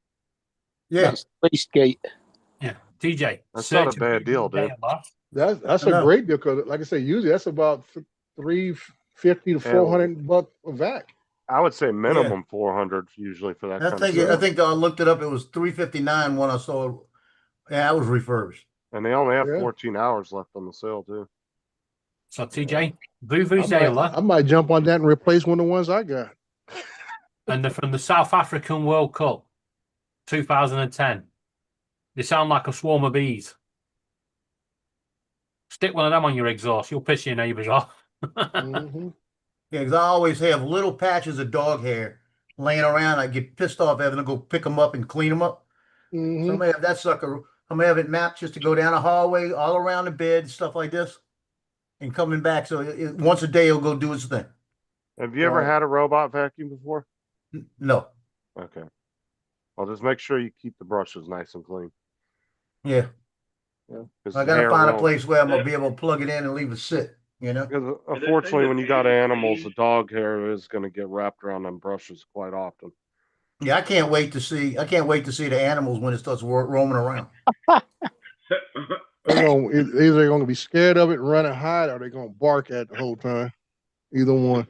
Yeah. Wastegate. Yeah. TJ. That's not a bad deal, dude. That's I a know. great deal because, like I say, usually that's about $350 to $400 a vac. I would say minimum 400 usually for that I kind think of stuff. I think I looked it up. It was $359 when I saw it. Yeah, it was refurbished. And they only have Yeah. 14 hours left on the sale too. So TJ, Vuvuzela, I might jump on that and replace one of the ones I got. and they're from the South African World Cup 2010. They sound like a swarm of bees. Stick one of them on your exhaust. You'll piss your neighbors off. Mm-hmm. Yeah, because I always have little patches of dog hair laying around. I get pissed off having to go pick them up and clean them up. Mm-hmm. So I may have that sucker. I may have it mapped just to go down a hallway, all around the bed, stuff like this, and coming back. So once a day, it'll go do its thing. Have you ever Right. had a robot vacuum before? No. Okay. Well, just make sure you keep the brushes nice and clean. Yeah. 'Cause I got to hair find a won't- place where I'm going to be able to plug it in and leave it sit, you know? Because unfortunately, when you got animals, the dog hair is going to get wrapped around them brushes quite often. Yeah, I can't wait to see the animals when it starts roaming around. They're gonna, either they're going to be scared of it and run and hide, or they're going to bark at it the whole time. Either one.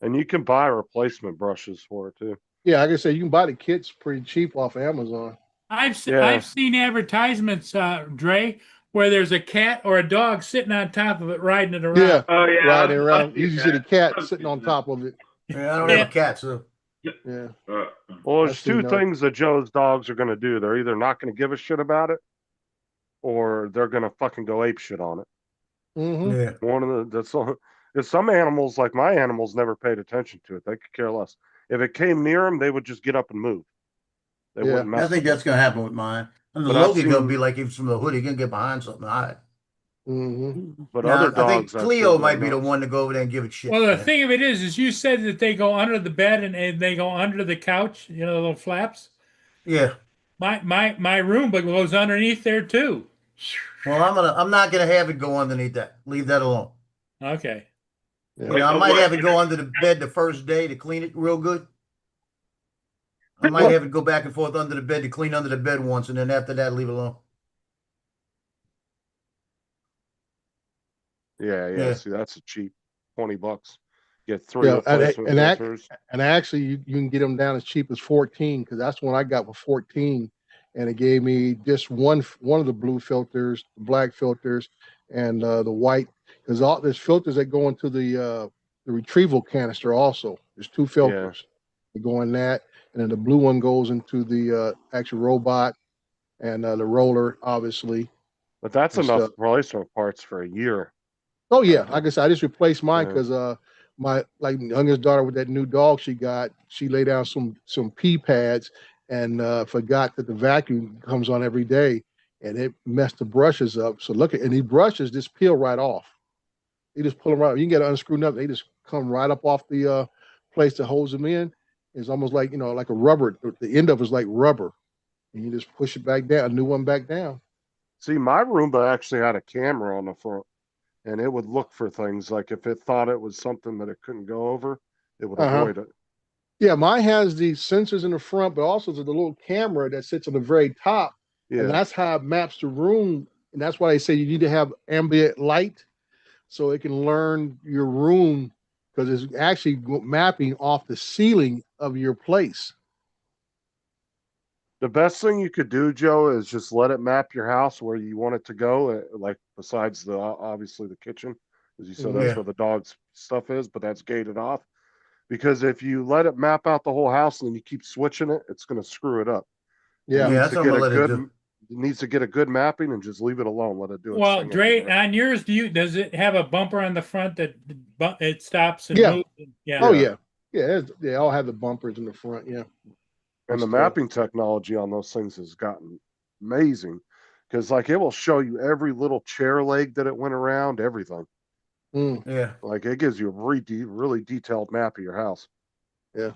And you can buy replacement brushes for it too. Yeah, like I said, you can buy the kits pretty cheap off Amazon. I've seen advertisements, Dre, where there's a cat or a dog sitting on top of it, riding it around. Yeah. Oh, yeah, Riding I've around. seen You usually see the that. cat I've sitting seen on that. top of it. Yeah, I don't have a cat, so. Yeah. Well, I've there's seen two those. things that Joe's dogs are going to do. They're either not going to give a shit about it, or they're going to fucking go ape shit on it. Mm-hmm. Yeah. One of the that's all. There's some animals, like my animals, never paid attention to it. They could care less. If it came near them, they would just get up and move. They Yeah. wouldn't mess I think with that's going to happen with mine. And the But I've Loki going to seen- be like, if it's from the hood, he going to get behind something to hide. Mm-hmm. But Now, other I think dogs, I've Cleo seen might go be the nuts. one to go over there and give it shit. Well, the man. thing of it is you said that they go under the bed and they go under the couch, you know, the little flaps. Yeah. My Roomba goes underneath there too. Well, I'm not gonna have it go underneath that. Leave that alone. Okay. Yeah. You know, I might have it go under the bed the first day to clean it real good. I might have it go back and forth under the bed to clean under the bed once, and then after that, leave it alone. Yeah. Yeah. See, that's a cheap $20. Get 3 Yeah, replacement filters. and actually, you can get them down as cheap as 14 because that's what I got for 14, and it gave me just one of the blue filters, the black filters, and the white. Because all there's filters that go into the retrieval canister also. There's two filters that go in that, and then the blue one goes into the actual robot and the roller, obviously. But that's and enough stuff. replacement parts for a year. Oh yeah, like I said, I just replaced mine Yeah. because my youngest daughter with that new dog she got, she laid down some pee pads and forgot that the vacuum comes on every day, and it messed the brushes up. So and these brushes just peel right off. You just pull them right. You can get it unscrewed up. They just come right up off the place that holds them in. It's almost like like a rubber. The end of it is like rubber, and you just push it back down. A new one back down. See, my Roomba actually had a camera on the front, and it would look for things like if it thought it was something that it couldn't go over, it would avoid it. Yeah, mine has the sensors in the front, but also there's the little camera that sits on the very top. Yeah. And that's how it maps the room. And that's why they say you need to have ambient light so it can learn your room because it's actually mapping off the ceiling of your place. The best thing you could do, Joe, is just let it map your house where you want it to go. Like besides the obviously the kitchen, as you said, that's Yeah. where the dog's stuff is, but that's gated off. Because if you let it map out the whole house and then you keep switching it, it's going to screw it up. Yeah, It needs that's to what get I'm a gonna let it good. do. It needs to get a good mapping and just leave it alone. Let it do its Well, thing. Dre, on yours, does it have a bumper on the front that it stops and Yeah. moves? Yeah. Oh yeah. Yeah, they all have the bumpers in the front, yeah. And the mapping technology on those things has gotten amazing because like it will show you every little chair leg that it went around, everything. Mm. Yeah. Like it gives you a really detailed map of your house. Yeah.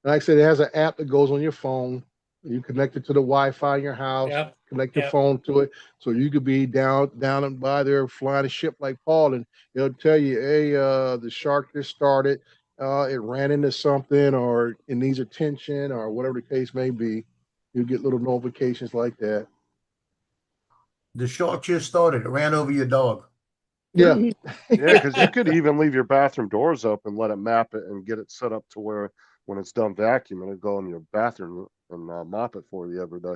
Like I said, it has an app that goes on your phone. You connect it to the Wi-Fi in your house. Yep. connect your Yeah. phone to it, so you could be down and by there flying a ship like Paul, and it'll tell you, hey, the shark just started, it ran into something, or it needs attention, or whatever the case may be. You get little notifications like that. The shark just started. It ran over your dog. Yeah. Yeah, because you could even leave your bathroom doors open, let it map it, and get it set up to where when it's done vacuuming, it'll go in your bathroom and mop it for you every day.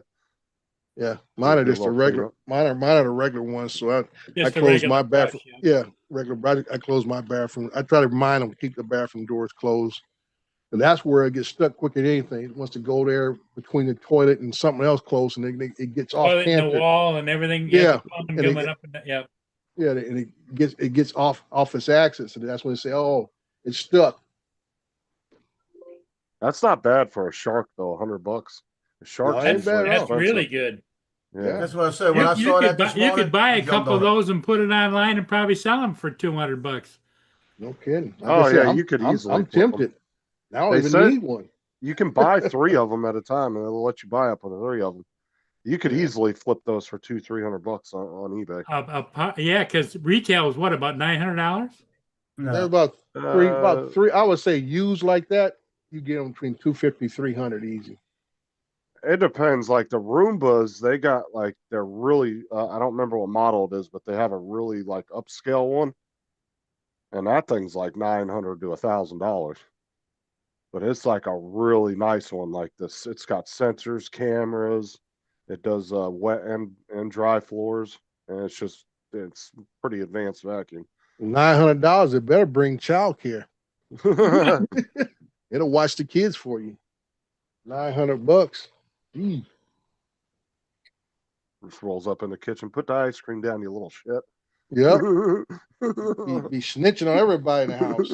Yeah, mine are Get a just a little regular. cleanup. Mine are the regular ones. So I Just a close regular my flush, bathroom. Yeah, regular. I close my bathroom. I try to remind them to keep the bathroom doors closed. And that's where it gets stuck quicker than anything. It wants to go there between the toilet and something else close, and it gets off Toilet in the canter. wall and everything. Yeah, the phone and coming up. Yeah. Yeah, and it gets off its axis, and that's when they say, "Oh, it's stuck." That's not bad for a shark though. $100. A shark's ain't usually bad at all. That's expensive. really good. Yeah. That's what I said. When I You saw could that this buy, you morning, could buy I a jumped couple of on it. those and put it online and probably sell them for $200. No kidding. Like Oh I said, yeah, you could easily. I'm flip 'em. tempted. I don't They even said need one. you can buy 3 of them at a time, and they'll let you buy up to 3 of them. You could easily flip those for $200-300 on eBay. Yeah, because retail is what, about $900? They're about three. I would say used like that, you get them between $250-300 easy. It depends. Like the Roombas, they got like they're really. I don't remember what model it is, but they have a really like upscale one, and that thing's like $900 to $1,000. But it's like a really nice one like this. It's got sensors, cameras. It does wet and dry floors, and it's pretty advanced vacuum. $900. It better bring childcare. It'll watch the kids for you. $900. Jeez. Just rolls up in the kitchen. Put the ice cream down, you little shit. Yep. be snitching on everybody in the house.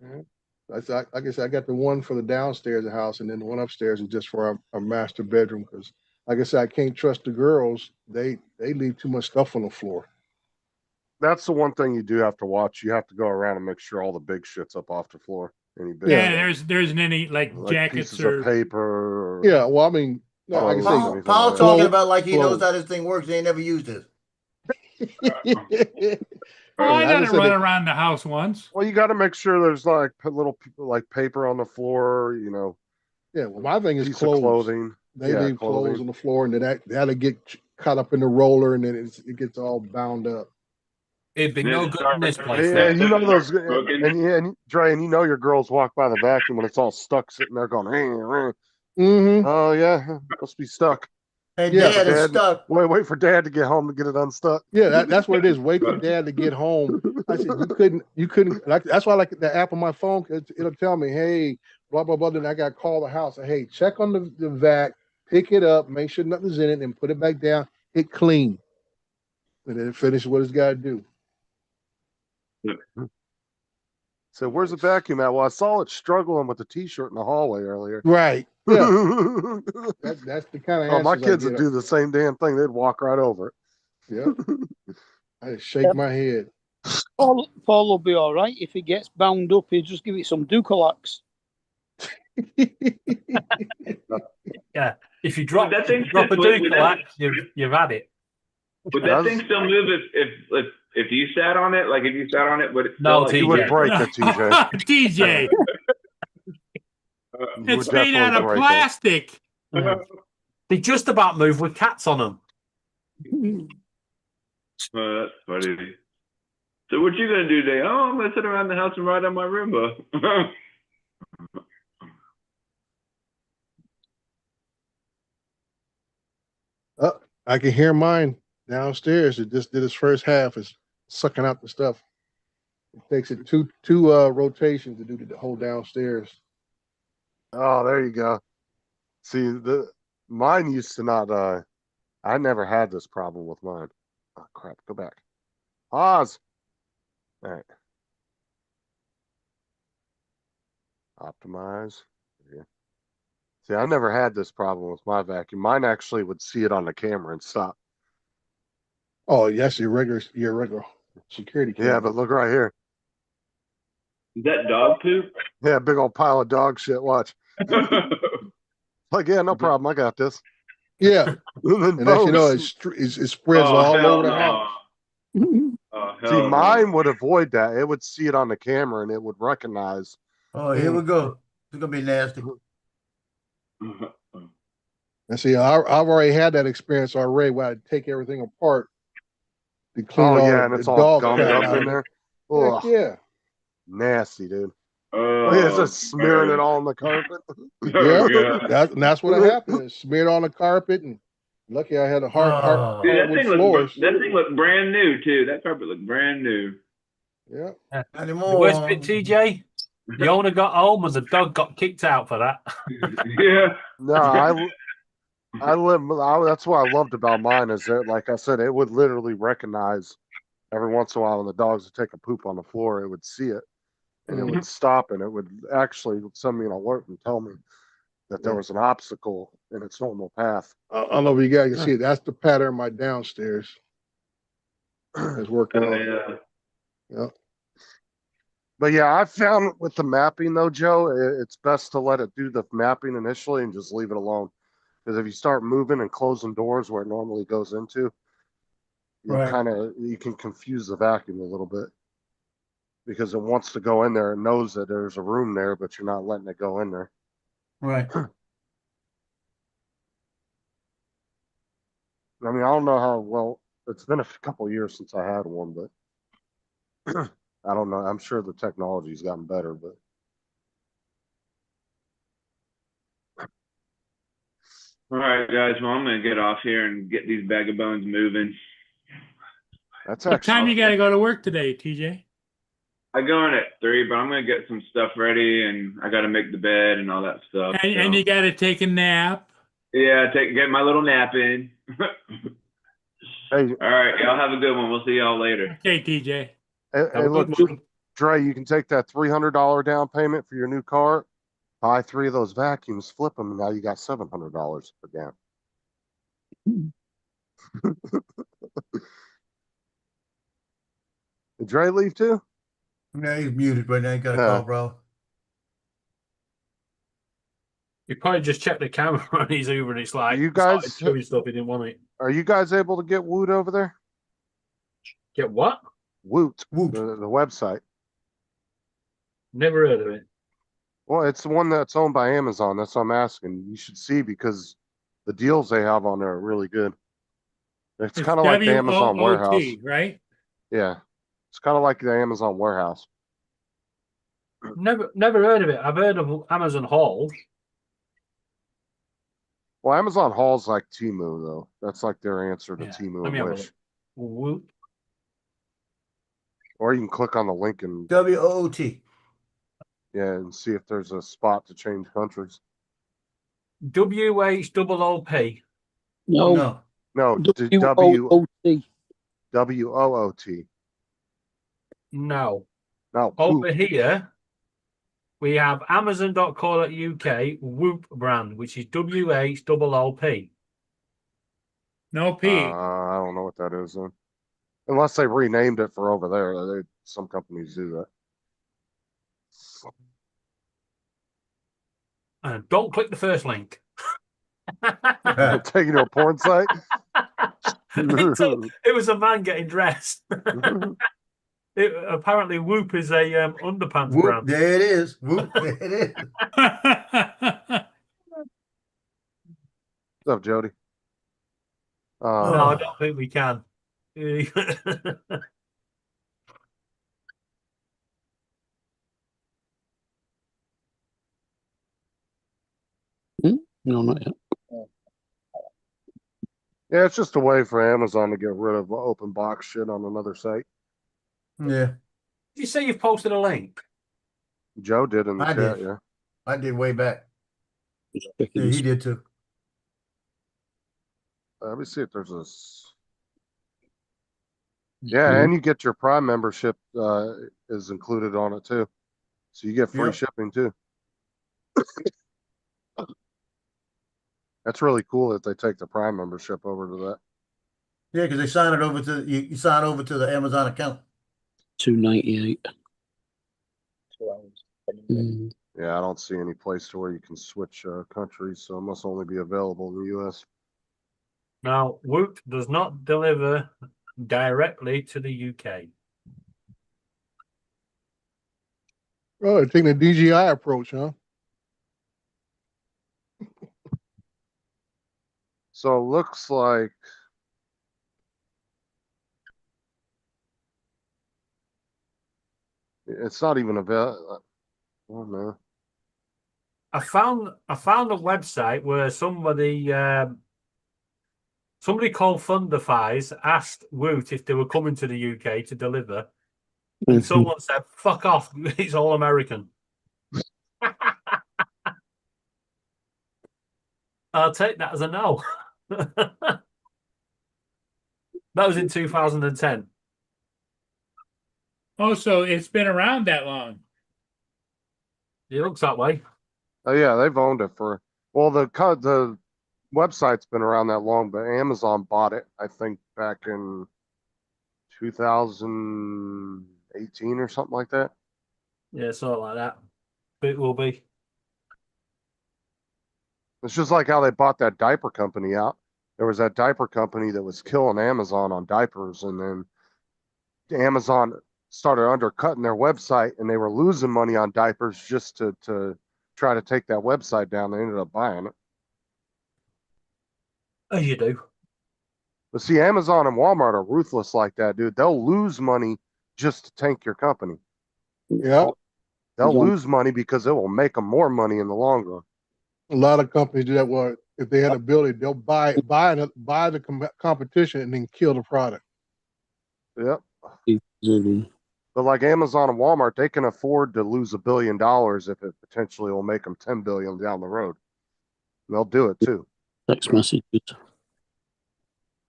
Yeah. Like I said, I got the one for the downstairs of the house, and then the one upstairs is just for our master bedroom. Because, like I said, I can't trust the girls. They leave too much stuff on the floor. That's the one thing you do have to watch. You have to go around and make sure all the big shit's up off the floor. Any big There isn't any like jackets pieces or of paper. Yeah, well, I mean, no, like I say, Paul talking about like he knows how this thing works. He ain't never used it. Oh, I got it run around the house once. Well, you got to make sure there's like little like paper on the floor. You know. Yeah, well, my thing is piece clothes. Of clothing. They leave clothes on the floor, and then that'll get caught up in the roller, and then it gets all bound up. It'd be no good in this place. Yeah, you know those, and Dre, and you know your girls walk by the vacuum when it's all stuck, sitting there going, Mm-hmm. Oh yeah, must be stuck. Hey, Dad, it's stuck. Wait for Dad to get home to get it unstuck. Yeah, that's what it is. Wait for Dad to get home. I said you couldn't. Like, that's why I like the app on my phone. It'll tell me, hey, blah blah blah. Then I got to call the house. Hey, check on the vac, pick it up, make sure nothing's in it, and put it back down. Hit clean, and then it finishes what it's got to do. So where's the vacuum at? Well, I saw it struggling with the T-shirt in the hallway earlier. Right. Yeah. that's the kind of. Oh, my kids would do the same damn thing. They'd walk right over it. Yeah. I just shake my head. Paul will be all right if he gets bound up. He'll just give it some Dukalax. Yeah, if you drop Would that thing drop a still- would Dukalax, that- you've had it. Would that thing still move if you sat on it? Like if you sat on it, would it? No, still, You would break it, TJ. TJ, it's made out of plastic. They just about move with cats on them. That's funny. So what you gonna do today? Oh, I'm gonna sit around the house and ride on my Roomba. I can hear mine downstairs. It just did its first half. It's sucking out the stuff. It takes it two rotations to do the whole downstairs. Oh, there you go. See, mine used to not. I never had this problem with mine. Oh crap! Go back. Pause. All right. Optimize. Yeah. See, I never had this problem with my vacuum. Mine actually would see it on the camera and stop. Oh, yes, your regular security camera. Yeah, but look right here. Is that dog poop? Yeah, big old pile of dog shit. Watch. Like, yeah, no problem. I got this. Yeah. And And as you know, boom. it spreads Oh, all hell over the no. house. Oh, See, hell mine would avoid that. It would see it on the camera and it would recognize. Oh, here we go. It's gonna be nasty. no. And see, I've already had that experience already where I take everything apart to clean Oh all yeah, and the it's all dog gummed crap up out in of it. there. Heck Ugh, yeah. nasty, dude. Oh, Look, it's just smearing it all on the carpet. Yeah. God. That's what happened. It smeared on the carpet, and lucky I had a Dude, that hardwood thing floors. looked brand new too. That carpet looked brand new. Yeah. The worst bit, TJ, the owner got home and the dog got kicked out for that. Yeah. No, that's what I loved about mine is that, like I said, it would literally recognize every once in a while when the dogs would take a poop on the floor, it would see it and it would stop and it would actually send me an alert and tell me that there was an obstacle in its normal path. I don't know if you guys can see it. That's the pattern of my downstairs. It's working Oh, on. yeah. Yeah. But yeah, I found with the mapping though, Joe, it's best to let it do the mapping initially and just leave it alone. Because if you start moving and closing doors where it normally goes into, you can confuse the vacuum a little bit. Because it wants to go in there and knows that there's a room there, but you're not letting it go in there. Right. I mean, I don't know how well it's been a couple years since I had one, but I don't know. I'm sure the technology's gotten better, but All right, guys. Well, I'm gonna get off here and get these bag of bones moving. that's What time you got to go to work today, TJ? I go in at 3, but I'm gonna get some stuff ready and I gotta make the bed and all that stuff. And you got to take a nap. Yeah, get my little nap in. Hey, all right, y'all have a good one. We'll see y'all later. Okay, TJ. Hey, look, Dre, you can take that $300 down payment for your new car, buy 3 of those vacuums, flip them, and now you got $700 down. Did Dre leave too? Yeah, he's muted right now. He got a call, bro. He probably just checked the camera on his Uber and it's like, you guys doing stuff he didn't want it. Are you guys able to get Woot over there? Get what? Woot. The website. Never heard of it. Well, it's the one that's owned by Amazon. That's what I'm asking. You should see because the deals they have on there are really good. It's kind of like the Amazon warehouse, right? Yeah, it's kind of like the Amazon warehouse. Never heard of it. I've heard of Amazon Hall. Well, Amazon Hall's like Temu though. That's like their answer to Temu Let me and have a Wish. look. Woot. Or you can click on the link and WOOT. Yeah, and see if there's a spot to change countries. WHOOP. No, WOOT. WOOT. No. No. Over here, we have Amazon.co.uk Whoop brand, which is WHOOP. No P. I don't know what that is then. Unless they renamed it for over there. Some companies do that. Don't click the first link. Taking to a porn site? It was a man getting dressed. Apparently, Whoop is a underpants Whoop, brand. there it is. Whoop, there it is. What's up, Jody? No, I don't think we can. No, not yet. Yeah, it's just a way for Amazon to get rid of open box shit on another site. Yeah. Did you say you've posted a link? Joe did in the chat, yeah. I did way back. Yeah, he did too. Let me see if there's a. Yeah, and you get your Prime membership is included on it too, so you get free shipping too. That's really cool that they take the Prime membership over to that. Yeah, because they sign it over to you sign over to the Amazon account. $2.98. Yeah, I don't see any place to where you can switch countries, so it must only be available in the U.S. Now, Woot does not deliver directly to the UK. Oh, they're taking the DJI approach, huh? So it looks like it's not even available. Oh man. I found a website where somebody called Thunderfies asked Woot if they were coming to the UK to deliver, and someone said, "Fuck off! It's all American." I'll take that as a no. That was in 2010. Oh, so it's been around that long. It looks that way. Oh yeah, they've owned it for the website's been around that long, but Amazon bought it, I think, back in 2018 or something like that. Yeah, sort of like that. But it will be. It's just like how they bought that diaper company out. There was that diaper company that was killing Amazon on diapers, and then Amazon started undercutting their website, and they were losing money on diapers just to try to take that website down. They ended up buying it. As you do. But see, Amazon and Walmart are ruthless like that, dude. They'll lose money just to tank your company. Yeah. They'll lose money because it will make them more money in the long run. A lot of companies do that. Well, if they had the ability, they'll buy the competition and then kill the product. Yep. But like Amazon and Walmart, they can afford to lose $1 billion if it potentially will make them 10 billion down the road. And they'll do it too. Text messages.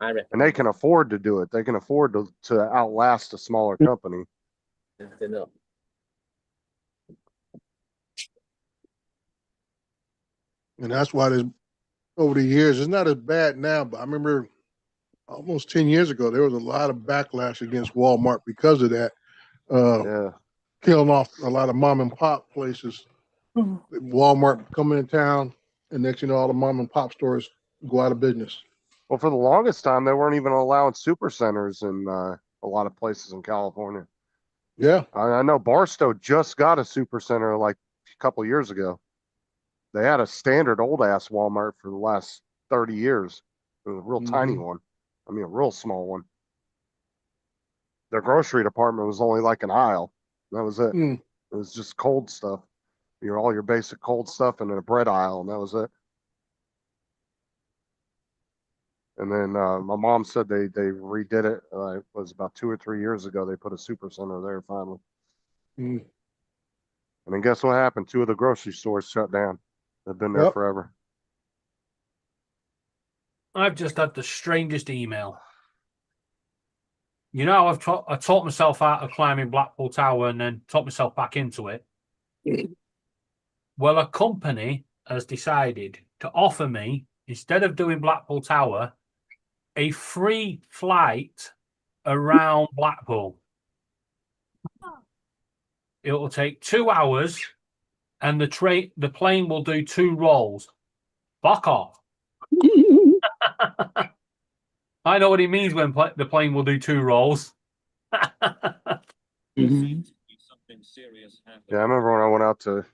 And they can afford to do it. They can afford to outlast a smaller company. And that's why there's over the years, it's not as bad now, but I remember almost 10 years ago, there was a lot of backlash against Walmart because of that. Killing off a lot of mom and pop places. Walmart coming in town, and next you know, all the mom and pop stores go out of business. Well, for the longest time, they weren't even allowing super centers in a lot of places in California. Yeah. I know Barstow just got a super center like a couple years ago. They had a standard old ass Walmart for the last 30 years. It was a real tiny one. I mean, a real small one. Their grocery department was only like an aisle. That was it. It was just cold stuff. All your basic cold stuff and then a bread aisle, and that was it. And then my mom said they redid it. It was about 2 or 3 years ago. They put a super center there finally. And then guess what happened? 2 of the grocery stores shut down. They've been there forever. I've just had the strangest email. You know, I taught myself out of climbing Blackpool Tower and then taught myself back into it. Well, a company has decided to offer me, instead of doing Blackpool Tower, a free flight around Blackpool. It will take 2 hours, and the plane will do 2 rolls. Fuck off. I know what he means when the plane will do 2 rolls. Yeah, I remember when I went out to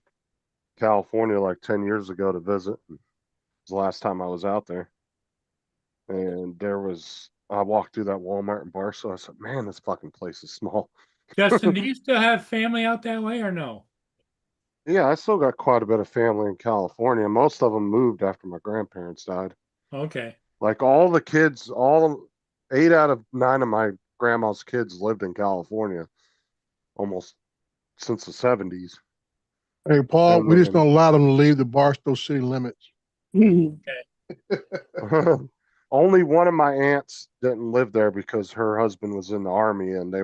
California like 10 years ago to visit. It was the last time I was out there. And I walked through that Walmart in Barstow. I said, man, this fucking place is small. Justin, do you still have family out that way or no? Yeah, I still got quite a bit of family in California. Most of them moved after my grandparents died. Okay. Like all the kids, 8 out of 9 of my grandma's kids lived in California almost since the 70s. Hey, Paul, we just don't allow them to leave the Barstow city limits. Only one of my aunts didn't live there because her husband was in the army, and he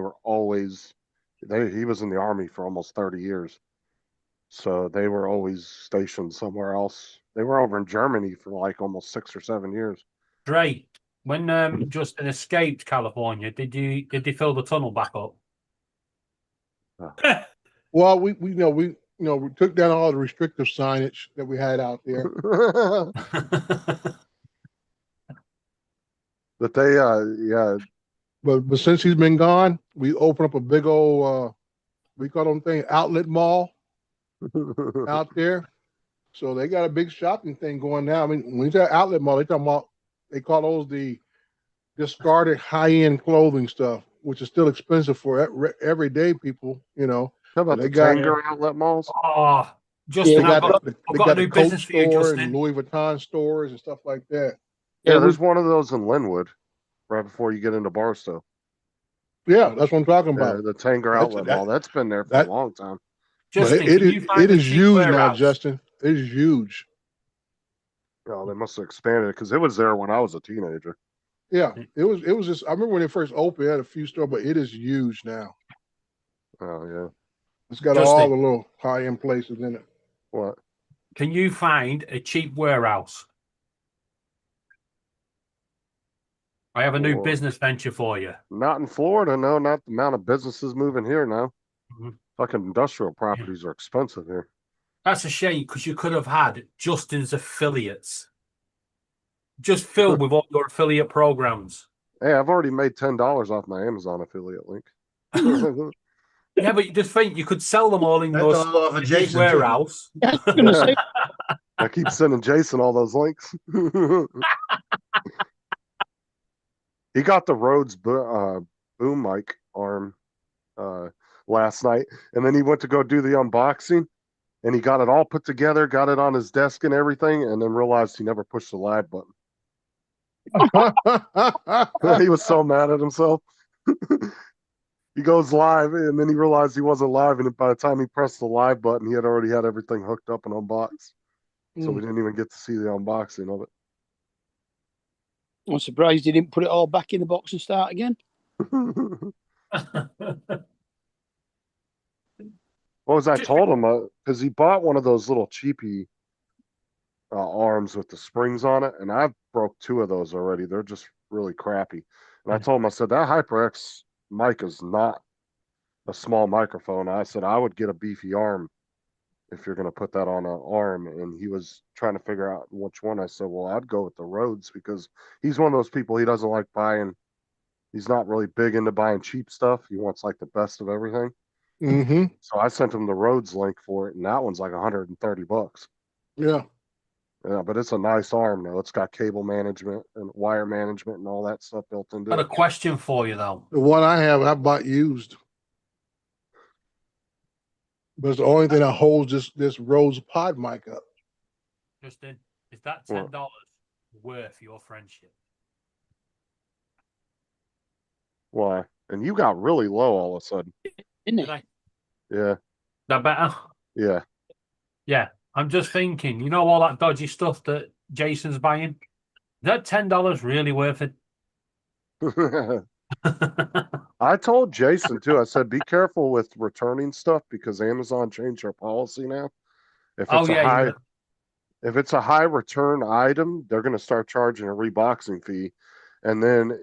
was in the army for almost 30 years. So they were always stationed somewhere else. They were over in Germany for like almost 6 or 7 years. Dre, when Justin escaped California, did they fill the tunnel back up? Well, we we took down all the restrictive signage that we had out there. But they, yeah. But since he's been gone, we opened up a big old, we call them thing outlet mall out there. So they got a big shopping thing going now. I mean, when you say outlet mall, they call those the discarded high-end clothing stuff, which is still expensive for everyday people, How about they the Tanger outlet malls? Oh, Justin, they I've got a new the Coach business for you, store Justin. and Louis Vuitton stores and stuff like that. Yeah, there's one of those in Linwood, right before you get into Barstow. Yeah, that's what I'm talking about. The Tanger outlet mall. That's been there for a long time. Justin, but it is huge now, Justin. It is huge. Oh, they must have expanded it because it was there when I was a teenager. Yeah, it was just. I remember when it first opened, it had a few stores, but it is huge now. Oh yeah, it's got Justin, all the little high-end places in it. What? Can you find a cheap warehouse? I have a new business venture for you. Not in Florida, no. Not the amount of businesses moving here now. Fucking industrial properties are expensive here. That's a shame because you could have had Justin's affiliates, just filled with all your affiliate programs. Hey, I've already made $10 off my Amazon affiliate link. Yeah, but you just think you could sell them all in That's your all off of Jason, warehouse. I keep sending Jason all those links. He got the Rhodes boom mic arm last night, and then he went to go do the unboxing, and he got it all put together, got it on his desk and everything, and then realized he never pushed the live button. He was so mad at himself. He goes live, and then he realized he wasn't live, and by the time he pressed the live button, he had already had everything hooked up and unboxed. So we didn't even get to see the unboxing of it. I'm surprised he didn't put it all back in the box and start again. What was I told him? Because he bought one of those little cheapy arms with the springs on it, and I broke 2 of those already. They're just really crappy. And I told him, I said, that HyperX mic is not a small microphone. I said, I would get a beefy arm if you're going to put that on an arm. And he was trying to figure out which one. I said, well, I'd go with the Rhodes because he's one of those people, he doesn't like buying. He's not really big into buying cheap stuff. He wants like the best of everything. Mm-hmm. So I sent him the Rhodes link for it, and that one's like $130. Yeah. Yeah, but it's a nice arm though. It's got cable management and wire management and all that stuff built into Got a it. question for you though. The one I have, I bought used. But it's the only thing that holds this Rhodes pod mic up. Justin, is that $10 worth your friendship? Why? And you got really low all of a sudden. Didn't it? Yeah. That better? Yeah. Yeah. I'm just thinking, you know, all that dodgy stuff that Jason's buying? Is that $10 really worth it? I told Jason too. I said, be careful with returning stuff because Amazon changed their policy now. If it's a high return item, they're going to start charging a reboxing fee. And then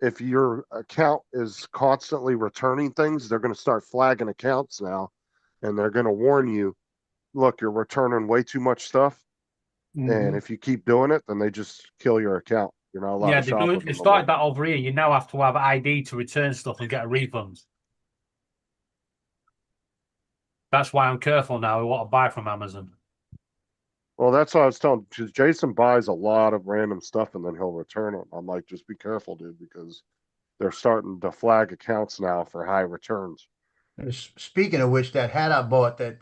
if your account is constantly returning things, they're going to start flagging accounts now, and they're going to warn you, look, you're returning way too much stuff. And if you keep doing it, then they just kill your account. You're not allowed to shop with them. They started that over here. You now have to have ID to return stuff and get a refund. That's why I'm careful now with what I buy from Amazon. Well, that's what I was telling, because Jason buys a lot of random stuff and then he'll return it. I'm like, just be careful, dude, because they're starting to flag accounts now for high returns. Speaking of which, that hat I bought, that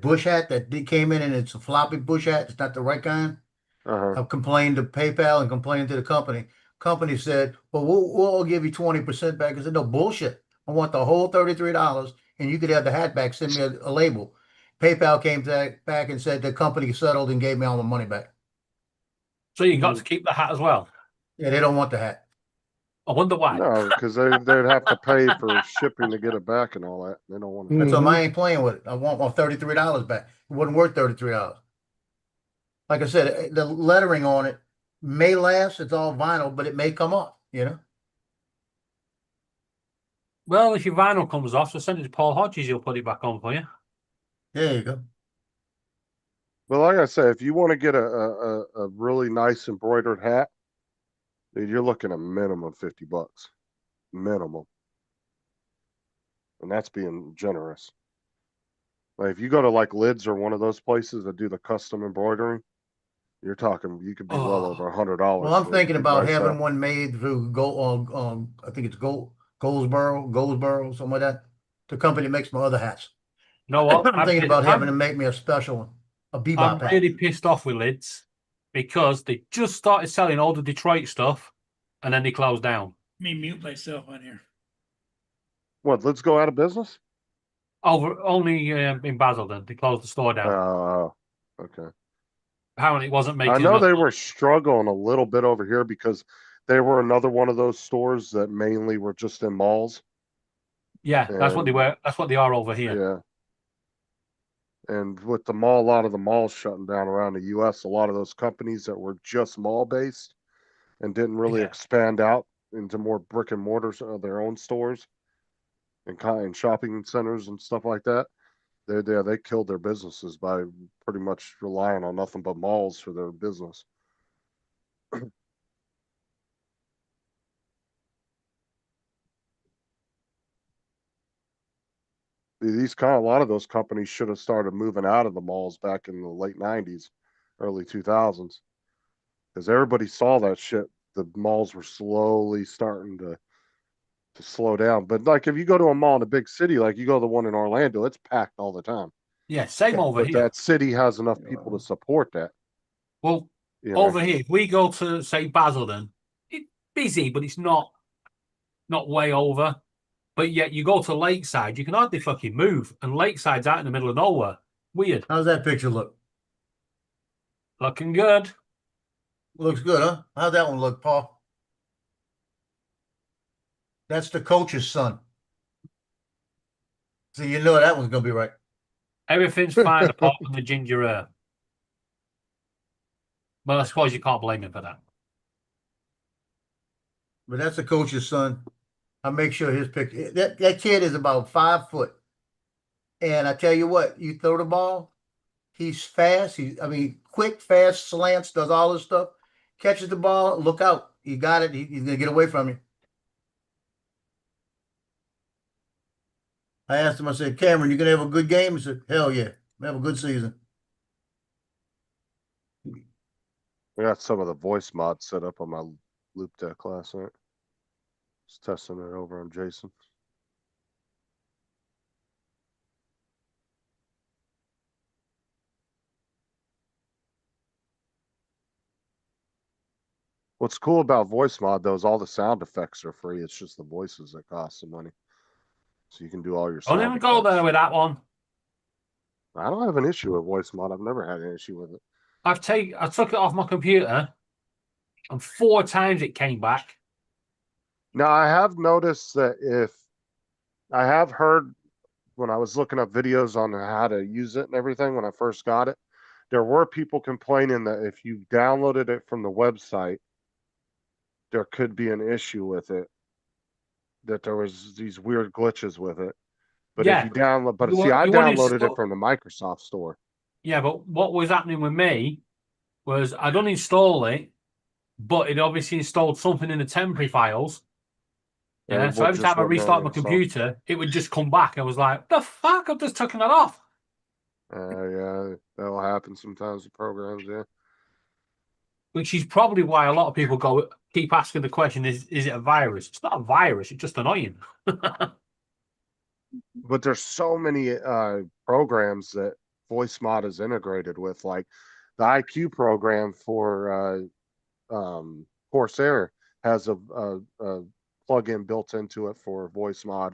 bush hat that came in and it's a floppy bush hat, it's not the right kind. I've complained to PayPal and complained to the company. Company said, well, we'll give you 20% back. I said, no, bullshit. I want the whole $33 and you could have the hat back, send me a label. PayPal came back and said the company settled and gave me all my money back. So you got to keep the hat as well? Yeah, they don't want the hat. I wonder why. No, because they'd have to pay for shipping to get it back and all that. They don't want to. So I ain't playing with it. I want my $33 back. It wasn't worth $33. Like I said, the lettering on it may last. It's all vinyl, but it may come off, you know? Well, if your vinyl comes off, so send it to Paul Hodges. He'll put it back on for you. There you go. But like I say, if you want to get a really nice embroidered hat, dude, you're looking at minimum $50, minimum, and that's being generous. Like if you go to like Lids or one of those places that do the custom embroidery, you're talking you could be well over $100. Well, I'm thinking about nice having hat. one made through I think it's Goldsboro, something like that. The company that makes my other hats. You know what? I'm thinking about having them make me a special one, a I'm bebop hat. really pissed off with Lids because they just started selling all the Detroit stuff and then they closed down. Let me mute myself on here. What? Let's go out of business? Only in Basildon. They closed the store down. Oh, okay. Apparently, it wasn't making. I know they were struggling a little bit over here because they were another one of those stores that mainly were just in malls. Yeah, that's what they were. That's what they are over here. Yeah. And with a lot of the malls shutting down around the U.S., a lot of those companies that were just mall based and didn't really expand out into more brick and mortars of their own stores and shopping centers and stuff like that. They killed their businesses by pretty much relying on nothing but malls for their business. A lot of those companies should have started moving out of the malls back in the late 90s, early 2000s, because everybody saw that shit. The malls were slowly starting to slow down. But like if you go to a mall in a big city, like you go to the one in Orlando, it's packed all the time. Yeah, same over but here. That city has enough people to support that. Well, over here, if we go to say Basildon, it's busy, but it's not way over. But yet you go to Lakeside, you can hardly fucking move, and Lakeside's out in the middle of nowhere. Weird. How's that picture look? Looking good. Looks good, huh? How's that one look, Paul? That's the coach's son. So you know that one's gonna be right. Everything's fine apart from the ginger hair. But I suppose you can't blame him for that. But that's the coach's son. I'll make sure his picture. That kid is about 5 foot. And I tell you what, you throw the ball, he's fast. Quick, fast, slants, does all this stuff. Catches the ball, look out. You got it. He's going to get away from you. I asked him, I said, Cameron, you going to have a good game? He said, hell yeah. Have a good season. I got some of the voice mods set up on my loop deck last night. Just testing it over on Jason. What's cool about voice mod though is all the sound effects are free. It's just the voices that cost some money. So you can do all your sound Don't even go there with that one. I don't have an issue with voice mod. I've never had an issue with it. I took it off my computer and 4 times it came back. Now I have noticed that if I have heard when I was looking up videos on how to use it and everything when I first got it, there were people complaining that if you downloaded it from the website, there could be an issue with it. That there was these weird glitches with it. But if you download, I downloaded it from the Microsoft store. Yeah, but what was happening with me was I'd uninstall it, but it obviously installed something in the temporary files. Yeah, so every time I restart my computer, it would just come back. I was like, the fuck? I've just taken that off. Yeah, that'll happen sometimes with programs, yeah. Which is probably why a lot of people keep asking the question, is it a virus? It's not a virus, it's just annoying. But there's so many programs that VoiceMod is integrated with, like the IQ program for Corsair has a plugin built into it for VoiceMod.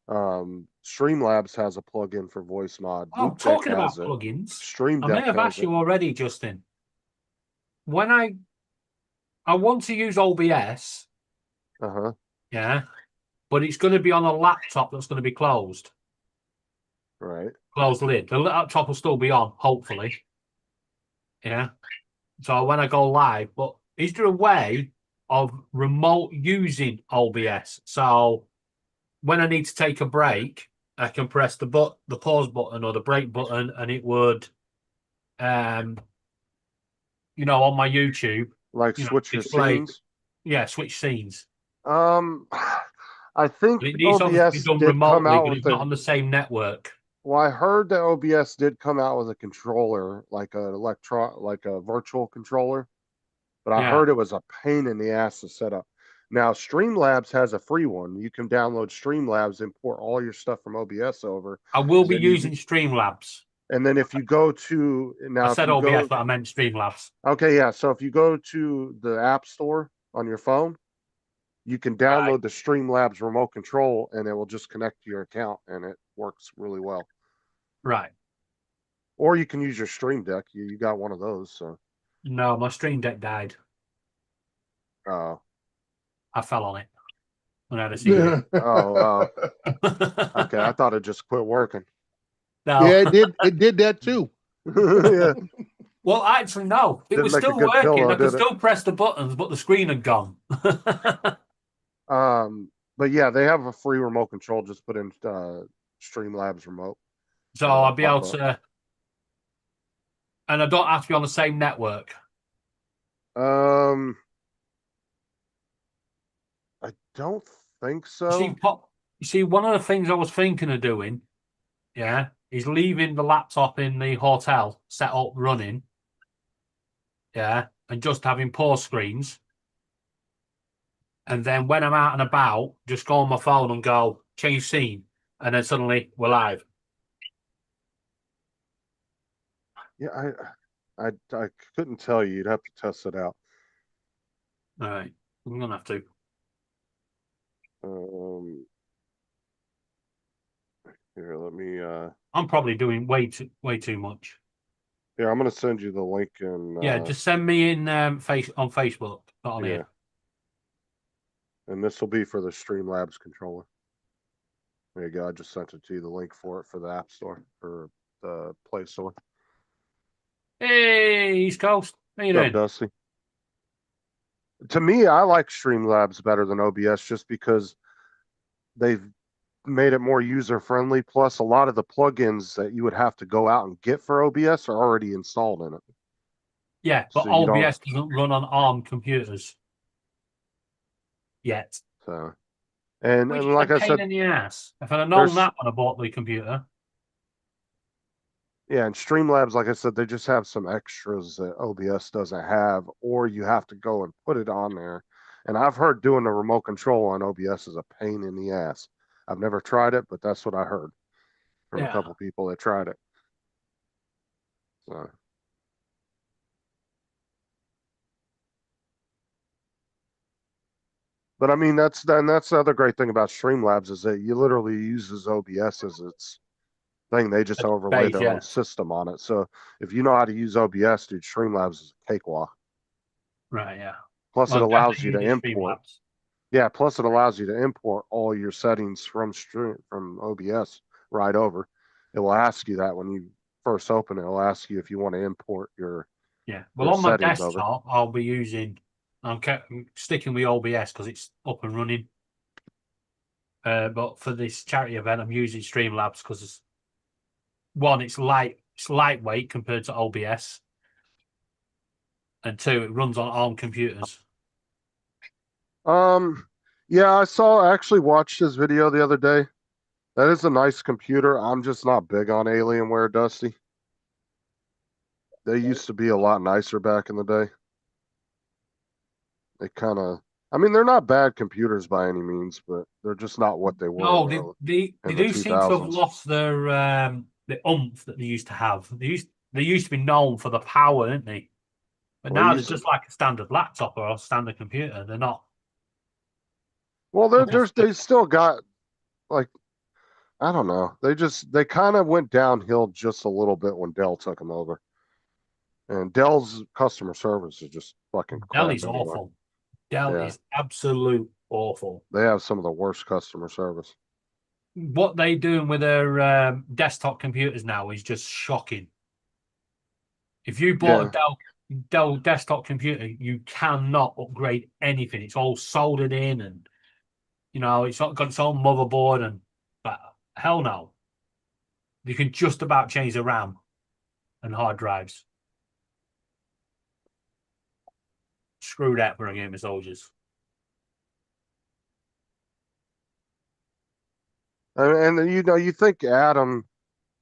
Streamlabs has a plugin for VoiceMod. Oh, talking about plugins, Stream I may have asked you already, Justin. When I want to use OBS, yeah, but it's going to be on a laptop that's going to be closed. Right. Closed lid. The laptop will still be on, hopefully. Yeah. So when I go live, but is there a way of remote using OBS? So when I need to take a break, I can press the pause button or the break button, and it would, on my YouTube, Like switch your display. scenes. Yeah, switch scenes. I think But it needs to obviously be OBS done did come remotely, out but with it's not on the same network. Well, I heard that OBS did come out with a controller, like a virtual controller, but I Yeah. heard it was a pain in the ass to set up. Now, Streamlabs has a free one. You can download Streamlabs, import all your stuff from OBS over. I will be Then you- using Streamlabs. And then if you go to now, I if said you OBS, go, but I meant Streamlabs. okay, yeah. So if you go to the App Store on your phone, you can download the Streamlabs remote control, and it will just connect to your account, and it works really well. Right. Or you can use your Stream Deck. You got one of those, so. No, my Stream Deck died. Oh. I fell on it when I had a cigarette. Oh. Okay, I thought it just quit working. No. Yeah, it did that too. Yeah. Well, actually, no. It Didn't was make a still good working. pillow, I could did it? still press the buttons, but the screen had gone. But yeah, they have a free remote control. Just put in Streamlabs remote. So and it'll I'll be able pop up. to, and I don't have to be on the same network. I don't think so. You see, one of the things I was thinking of doing, is leaving the laptop in the hotel set up running, and just having pause screens. And then when I'm out and about, just go on my phone and go change scene, and then suddenly we're live. Yeah, I couldn't tell you. You'd have to test it out. All right, I'm gonna have to. Here, let me. I'm probably doing way too much. Yeah, I'm gonna send you the link and. Yeah, just send me in on Facebook, not on here. And this will be for the Streamlabs controller. There you go. I just sent it to you. The link for it for the App Store for the Play Store. Hey, East Coast, how you What's up, doing? Dusty? To me, I like Streamlabs better than OBS just because they've made it more user friendly. Plus, a lot of the plugins that you would have to go out and get for OBS are already installed in it. Yeah, but So you don't- OBS doesn't run on ARM computers yet. So, and Which is like a I pain said, in the ass. If I'd have known there's- that when I bought the computer. yeah, and Streamlabs, like I said, they just have some extras that OBS doesn't have, or you have to go and put it on there. And I've heard doing the remote control on OBS is a pain in the ass. I've never tried it, but that's what I heard from a Yeah. couple people that tried it. So. But I mean, that's the other great thing about Streamlabs is that you literally uses OBS as its thing. They just overlay base, their yeah. own system on it. So if you know how to use OBS, dude, Streamlabs is a cakewalk. Right, yeah. Plus, Well, it allows you to definitely using import. Streamlabs. Yeah, plus it allows you to import all your settings from OBS right over. It will ask you that when you first open it. It'll ask you if you want to import your Well, your on my settings over. desktop, I'll be using. I'm sticking with OBS because it's up and running. But for this charity event, I'm using Streamlabs because one, it's lightweight compared to OBS, and two, it runs on ARM computers. Yeah, I actually watched his video the other day. That is a nice computer. I'm just not big on Alienware, Dusty. They used to be a lot nicer back in the day. They kind of, I mean, they're not bad computers by any means, but they're just not what they were. No, in they the do seem to have 2000s. lost their the oomph that they used to have. They used to be known for the power, didn't they? But Well, now they they're used to- just like a standard laptop or a standard computer. They're not. Well, they still got, like, I don't know. They kind of went downhill just a little bit when Dell took them over. And Dell's customer service is just fucking Dell crap is anyway. awful. Dell Yeah. is absolute awful. They have some of the worst customer service. What they doing with their desktop computers now is just shocking. If you bought a Dell desktop computer, you cannot upgrade anything. It's all soldered in, and You know, it's got its own motherboard and but hell no. You can just about change the RAM and hard drives. Screw that for a game of soldiers. And you know, you think Adam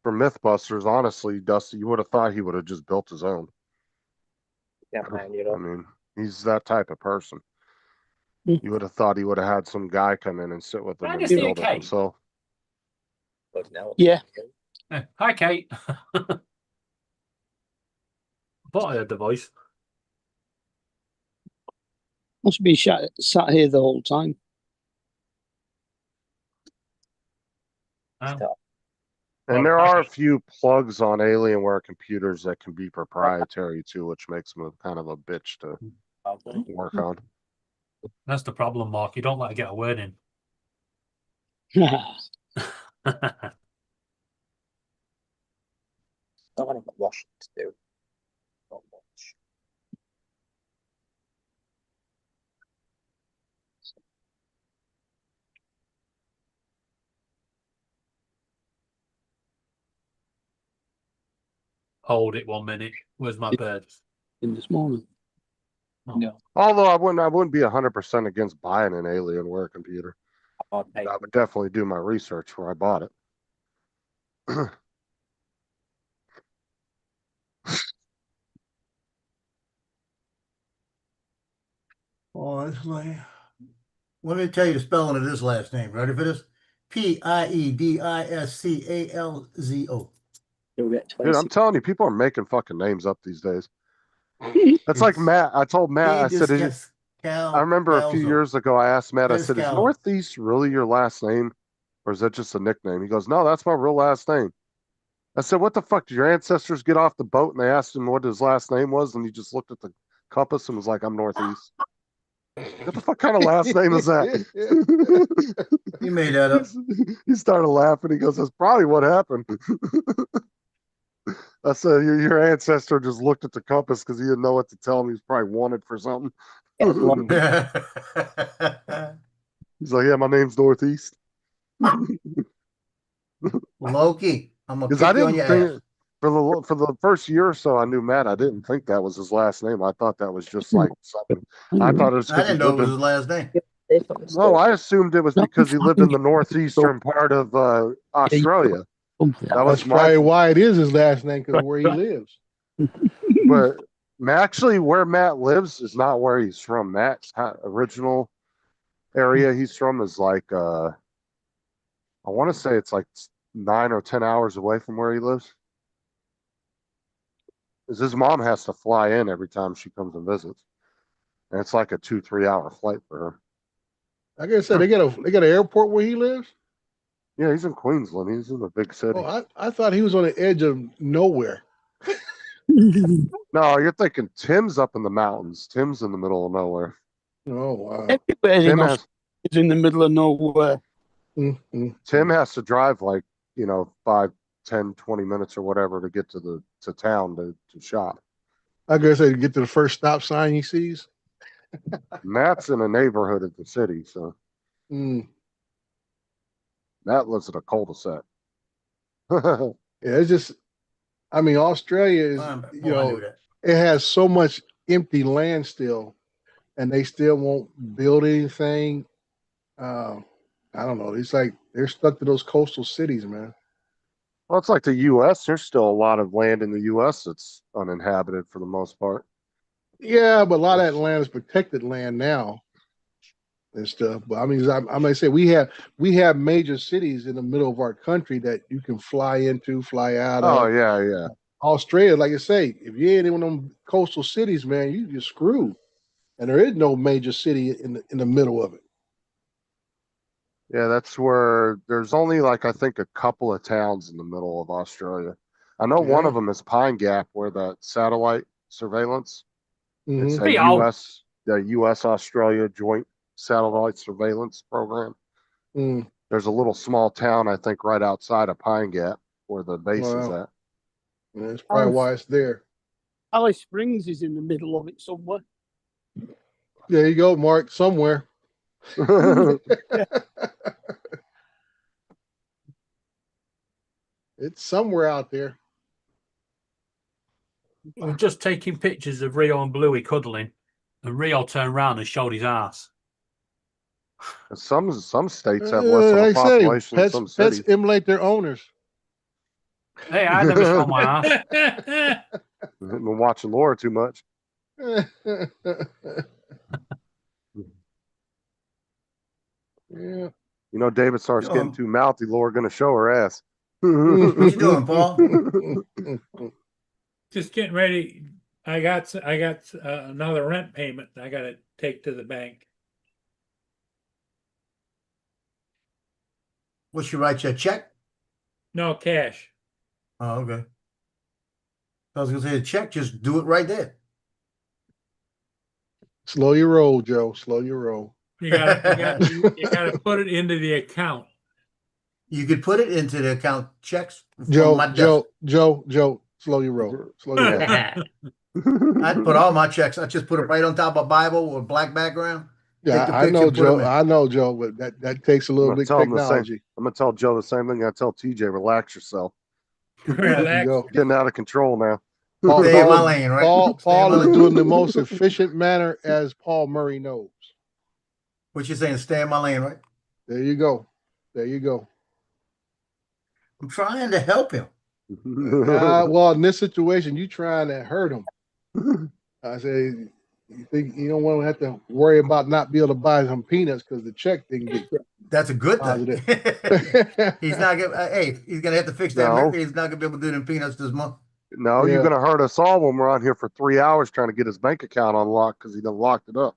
from Mythbusters, honestly, Dusty, you would have thought he would have just built his own. Yeah, man, you I know. mean, he's that type of person. You would have thought he would have had some guy come in and sit with him Can I and just see a build it Kate? himself. Yeah. Hi, Kate. Thought I heard the voice. Must be sat here the whole time. Oh. And there are a few plugs on Alienware computers that can be proprietary too, which makes them kind of a bitch to work on. That's the problem, Mark. You don't let her get a word in. I want to wash to do. Not much. Hold it 1 minute. Where's my bird? In this morning. Oh. No. Although I wouldn't be 100% against buying an Alienware computer. I would definitely do my research before I bought it. Honestly. Let me tell you the spelling of this last name. Ready for this? Piediscalzo. Dude, I'm telling you, people are making fucking names up these days. That's like Matt. I told Matt, I said, I remember a few years ago, I asked Matt, I said, is Northeast really your last name? Or is that just a nickname? He goes, no, that's my real last name. I said, what the fuck? Did your ancestors get off the boat and they asked him what his last name was? And he just looked at the compass and was like, I'm Northeast. What the fuck kind of last name is that? He made that up. He started laughing. He goes, that's probably what happened. I said, your ancestor just looked at the compass because he didn't know what to tell him. He was probably wanted for something. He's like, yeah, my name's Northeast. Loki, I'm gonna Because I kick you on didn't your ass. think for the first year or so I knew Matt, I didn't think that was his last name. I thought that was just like something. I thought it was I because he didn't know it lived was in. his last name. No, I assumed it was because he lived in the northeastern part of Australia. That was That's probably why it is his last name, because where he lives. But actually, where Matt lives is not where he's from. Matt's original area he's from is like I want to say it's like 9 or 10 hours away from where he lives. Because his mom has to fly in every time she comes and visits, and it's like a 2-3 hour flight for her. Like I said, they got an airport where he lives. Yeah, he's in Queensland. He's in a big city. Oh, I thought he was on the edge of nowhere. No, you're thinking Tim's up in the mountains. Tim's in the middle of nowhere. Oh wow! Everywhere is in the middle of nowhere. Tim has to drive like 5, 10, 20 minutes or whatever to get to town to shop. I guess they get to the first stop sign he sees. Matt's in a neighborhood of the city, so Matt lives in a cul-de-sac. Yeah, it's just, I mean, Australia is, it has so much empty land still, and they still won't build anything. I don't know. It's like they're stuck to those coastal cities, man. Well, it's like the U.S. There's still a lot of land in the U.S. that's uninhabited for the most part. Yeah, but a lot of that land is protected land now and stuff. But I mean, I may say we have major cities in the middle of our country that you can fly into, fly out of. Oh yeah. Australia, like I say, if you ain't in one of them coastal cities, man, you're screwed. And there is no major city in the middle of it. Yeah, that's where there's only like I think a couple of towns in the middle of Australia. I know one of them is Pine Gap, where that satellite surveillance. It's a U.S. Australia joint satellite surveillance program. There's a little small town, I think, right outside of Pine Gap where the base is at. Yeah, that's probably why it's there. Alice Springs is in the middle of it somewhere. There you go, Mark. Somewhere. It's somewhere out there. We're just taking pictures of Rio and Bluey cuddling, and Rio turned around and showed his ass. Some states have less of a Like I say, population than some pets cities. emulate their owners. Hey, I never saw my ass. Been watching Laura too much. Yeah. You know, David starts getting too mouthy. Laura gonna show her ass. What you doing, Paul? Just getting ready. I got another rent payment I got to take to the bank. What, she write you a check? No cash. Oh, okay. I was gonna say a check, just do it right there. Slow your roll, Joe. Slow your roll. You gotta put it into the account. You could put it into the account checks. Joe, my desk. Joe, slow your roll. Slow your roll. I'd put all my checks. I just put it right on top of a Bible with a black background. Yeah, I know, Joe, but that takes a little bit of technology. I'm gonna tell Joe the same thing I tell TJ. Relax yourself. Relax. Getting out of control now. Stay in my lane, right? Paul is doing the most efficient manner as Paul Murray knows. What you saying? Stay in my lane, right? There you go. There you go. I'm trying to help him. Well, in this situation, you trying to hurt him. I say, you think you don't want to have to worry about not be able to buy some peanuts because the check didn't get. That's a good thing. He's not gonna. Hey, he's gonna have to fix that. No. He's not gonna be able to do them peanuts this month. No, Yeah. you're gonna hurt us all when we're on here for 3 hours trying to get his bank account unlocked because he done locked it up.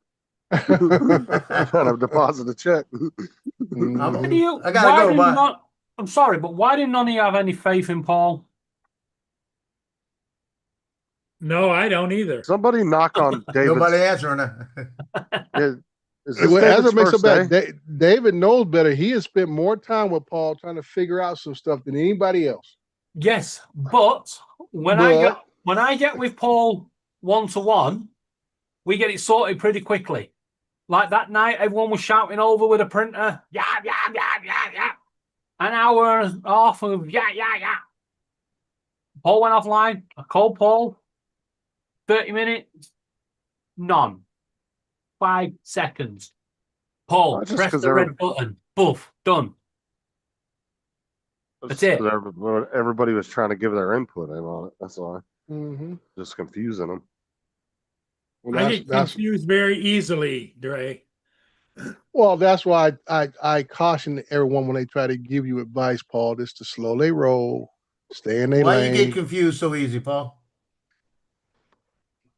Trying to deposit a check. I gotta go. Bye. I'm sorry, but why did none of you have any faith in Paul? No, I don't either. Somebody knock on David's. Nobody answering that. Is this Well, as David's it makes first it day? bad, David knows better. He has spent more time with Paul trying to figure out some stuff than anybody else. Yes, but when I get with Paul 1-to-1, we get it sorted pretty quickly. Like that night, everyone was shouting over with a printer, yeah. An hour and a half of yeah. Paul went offline. I called Paul. 30 minutes. None. 5 seconds. Paul, Just press 'cause the red button. Boof. Done. That's it. Everybody was trying to give their input in on it. That's why. Mm-hmm. Just confusing them. Well, I get confused very easily, Dre. Well, that's why I caution everyone when they try to give you advice, Paul, just to slowly roll, stay in their Why lane. you get confused so easy, Paul?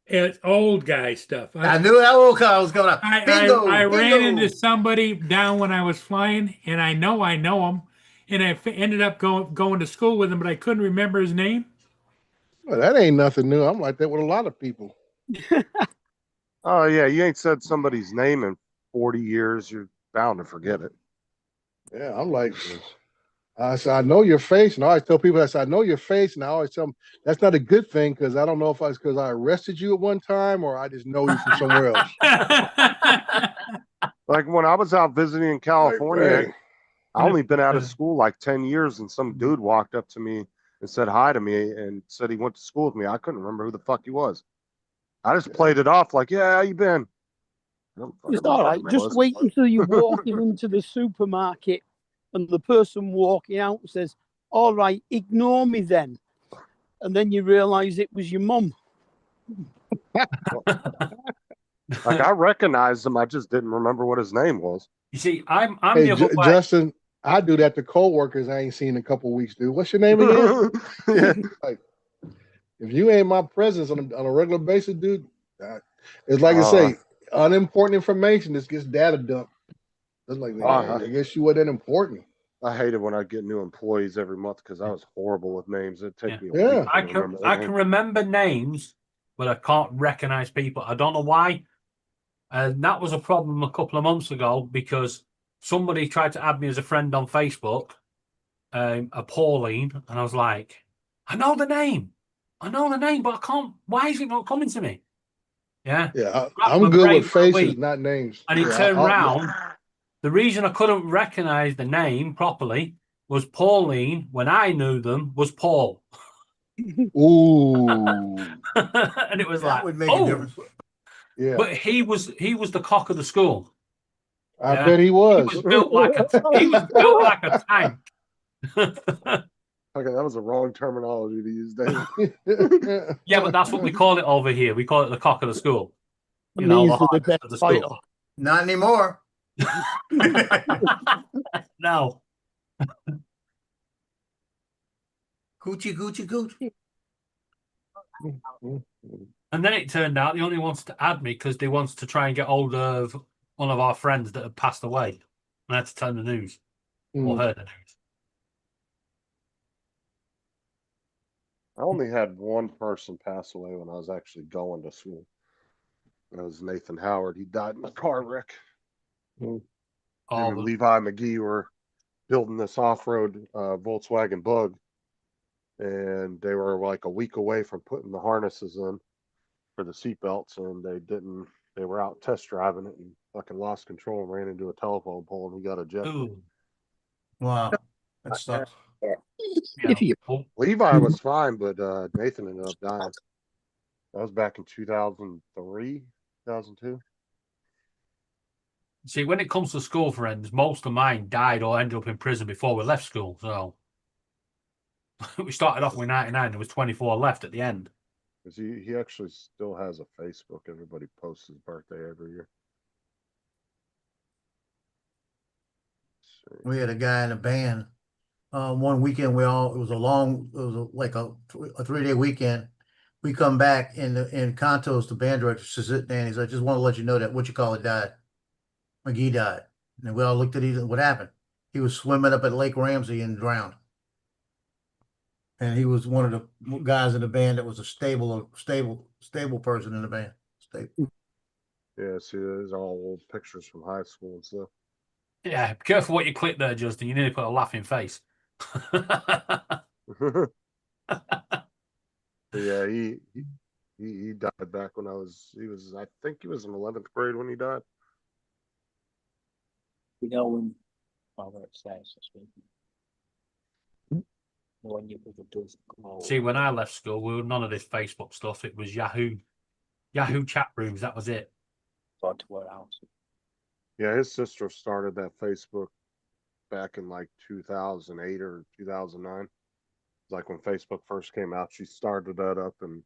It's old guy stuff. I knew that old car was coming up. I ran into somebody down when I was flying, and I know him, and I ended up going to school with him, but I couldn't remember his name. Well, that ain't nothing new. I'm like that with a lot of people. Oh yeah, you ain't said somebody's name in 40 years. You're bound to forget it. Yeah, I'm like, I said, I know your face, and I always tell people, I know your face, and I always tell them that's not a good thing because I don't know if it's because I arrested you at one time or I just know you from somewhere else. Like when I was out visiting in California, Hey. I only been out of school like 10 years, and some dude walked up to me and said hi to me and said he went to school with me. I couldn't remember who the fuck he was. I just played it off like, yeah, how you been? It's all right. Just wait until you're walking into the supermarket and the person walking out says, all right, ignore me then. And then you realize it was your mum. Like I recognized him, I just didn't remember what his name was. You see, I'm Hey, the other way. Justin, I do that to coworkers I ain't seen in a couple of weeks, dude. What's your name again? Like, if you ain't my presence on a regular basis, dude, it's like I say, unimportant information just gets data dumped. It's like, I guess you weren't that important. I hated when I get new employees every month because I was horrible with names. It'd take me a Yeah. week to remember their I name. can remember names, but I can't recognize people. I don't know why. And that was a problem a couple of months ago because somebody tried to add me as a friend on Facebook, a Pauline, and I was like, I know the name, but I can't. Why is it not coming to me? Yeah, Yeah, Wrapped I'm my good brain with for a faces, week. not names. And he Yeah, turned I'll- round The reason I couldn't recognize the name properly was Pauline, when I knew them, was Paul. Ooh. And it was That like, would make a oh, difference. Yeah. but he was the cock of the school. I Yeah. bet he was. He was built like a tank. Okay, that was the wrong terminology to use, David. Yeah, but that's what we call it over here. We call it the cock of the school. You know, Means the they're the hardest best of the fighter. school. Not anymore. No. Coochie, coochie, coochie. And then it turned out he only wants to add me because they wants to try and get hold of one of our friends that had passed away. And I had to tell him the news or heard the news. I only had one person pass away when I was actually going to school. That was Nathan Howard. He died in a car wreck. Him and Levi McGee were building this off-road Volkswagen Bug, and they were like a week away from putting the harnesses in for the seatbelts, and they were out test driving it and fucking lost control and ran into a telephone pole, and he got ejected. Ooh. Wow, that sucks. Levi was fine, but Nathan ended up dying. That was back in 2003, 2002. See, when it comes to school friends, most of mine died or ended up in prison before we left school. So we started off with 99. There was 24 left at the end. Because he actually still has a Facebook. Everybody posts his birthday every year. We had a guy in a band. One weekend, it was like a 3-day weekend. We come back and Contos, the band director, says, "Danny, I just want to let you know that died. McGee died." And we all looked at each other. What happened? He was swimming up at Lake Ramsey and drowned. And he was one of the guys in the band that was a stable person in the band. Stable. Yeah, see, those are all old pictures from high school and stuff. Yeah, be careful what you click there, Justin. You nearly put a laughing face. Yeah, he died back when I think he was in 11th grade when he died. You know when it says when you See, when I left school, we were none of this Facebook stuff. It was Yahoo chat rooms. That was it. Yeah, his sister started that Facebook back in like 2008 or 2009. Like when Facebook first came out, she started that up and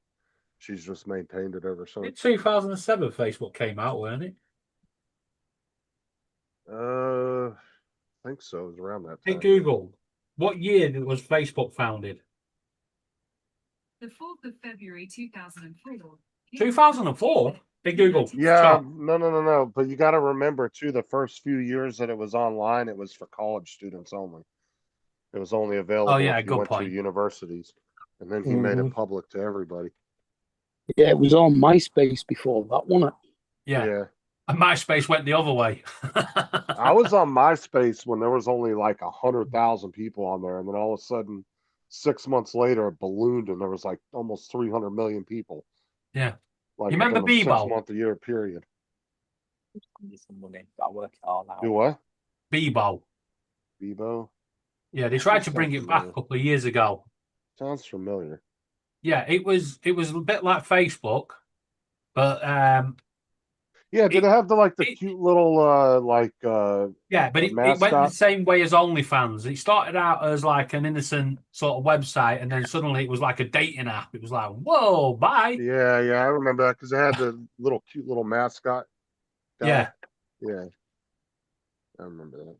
she's just maintained it ever since. In 2007, Facebook came out, weren't it? I think so. It was around that time. Hey, Google, what year was Facebook founded? The 4th of February, 2004. 2004? Hey, Google. Yeah, no. But you got to remember, too, the first few years that it was online, it was for college students only. It was only available if you went to universities. And then he made it public to everybody. Yeah, it was on MySpace before that, wasn't it? Yeah. And MySpace went the other way. I was on MySpace when there was only like 100,000 people on there. And then all of a sudden, 6 months later, it ballooned and there was like almost 300 million people. Yeah. Like you remember Bebo? 6 month a year period. Some money, but I work it all out. Do what? Bebo. Bebo? Yeah, they tried to bring it back a couple of years ago. Sounds familiar. Yeah, it was a bit like Facebook, but yeah, did it have the cute little yeah, but it went the same way as OnlyFans. It started out as like an innocent sort of website, and then suddenly it was like a dating app. It was like, whoa, bye. Yeah, I remember that because it had the cute little mascot guy. Yeah, I remember that.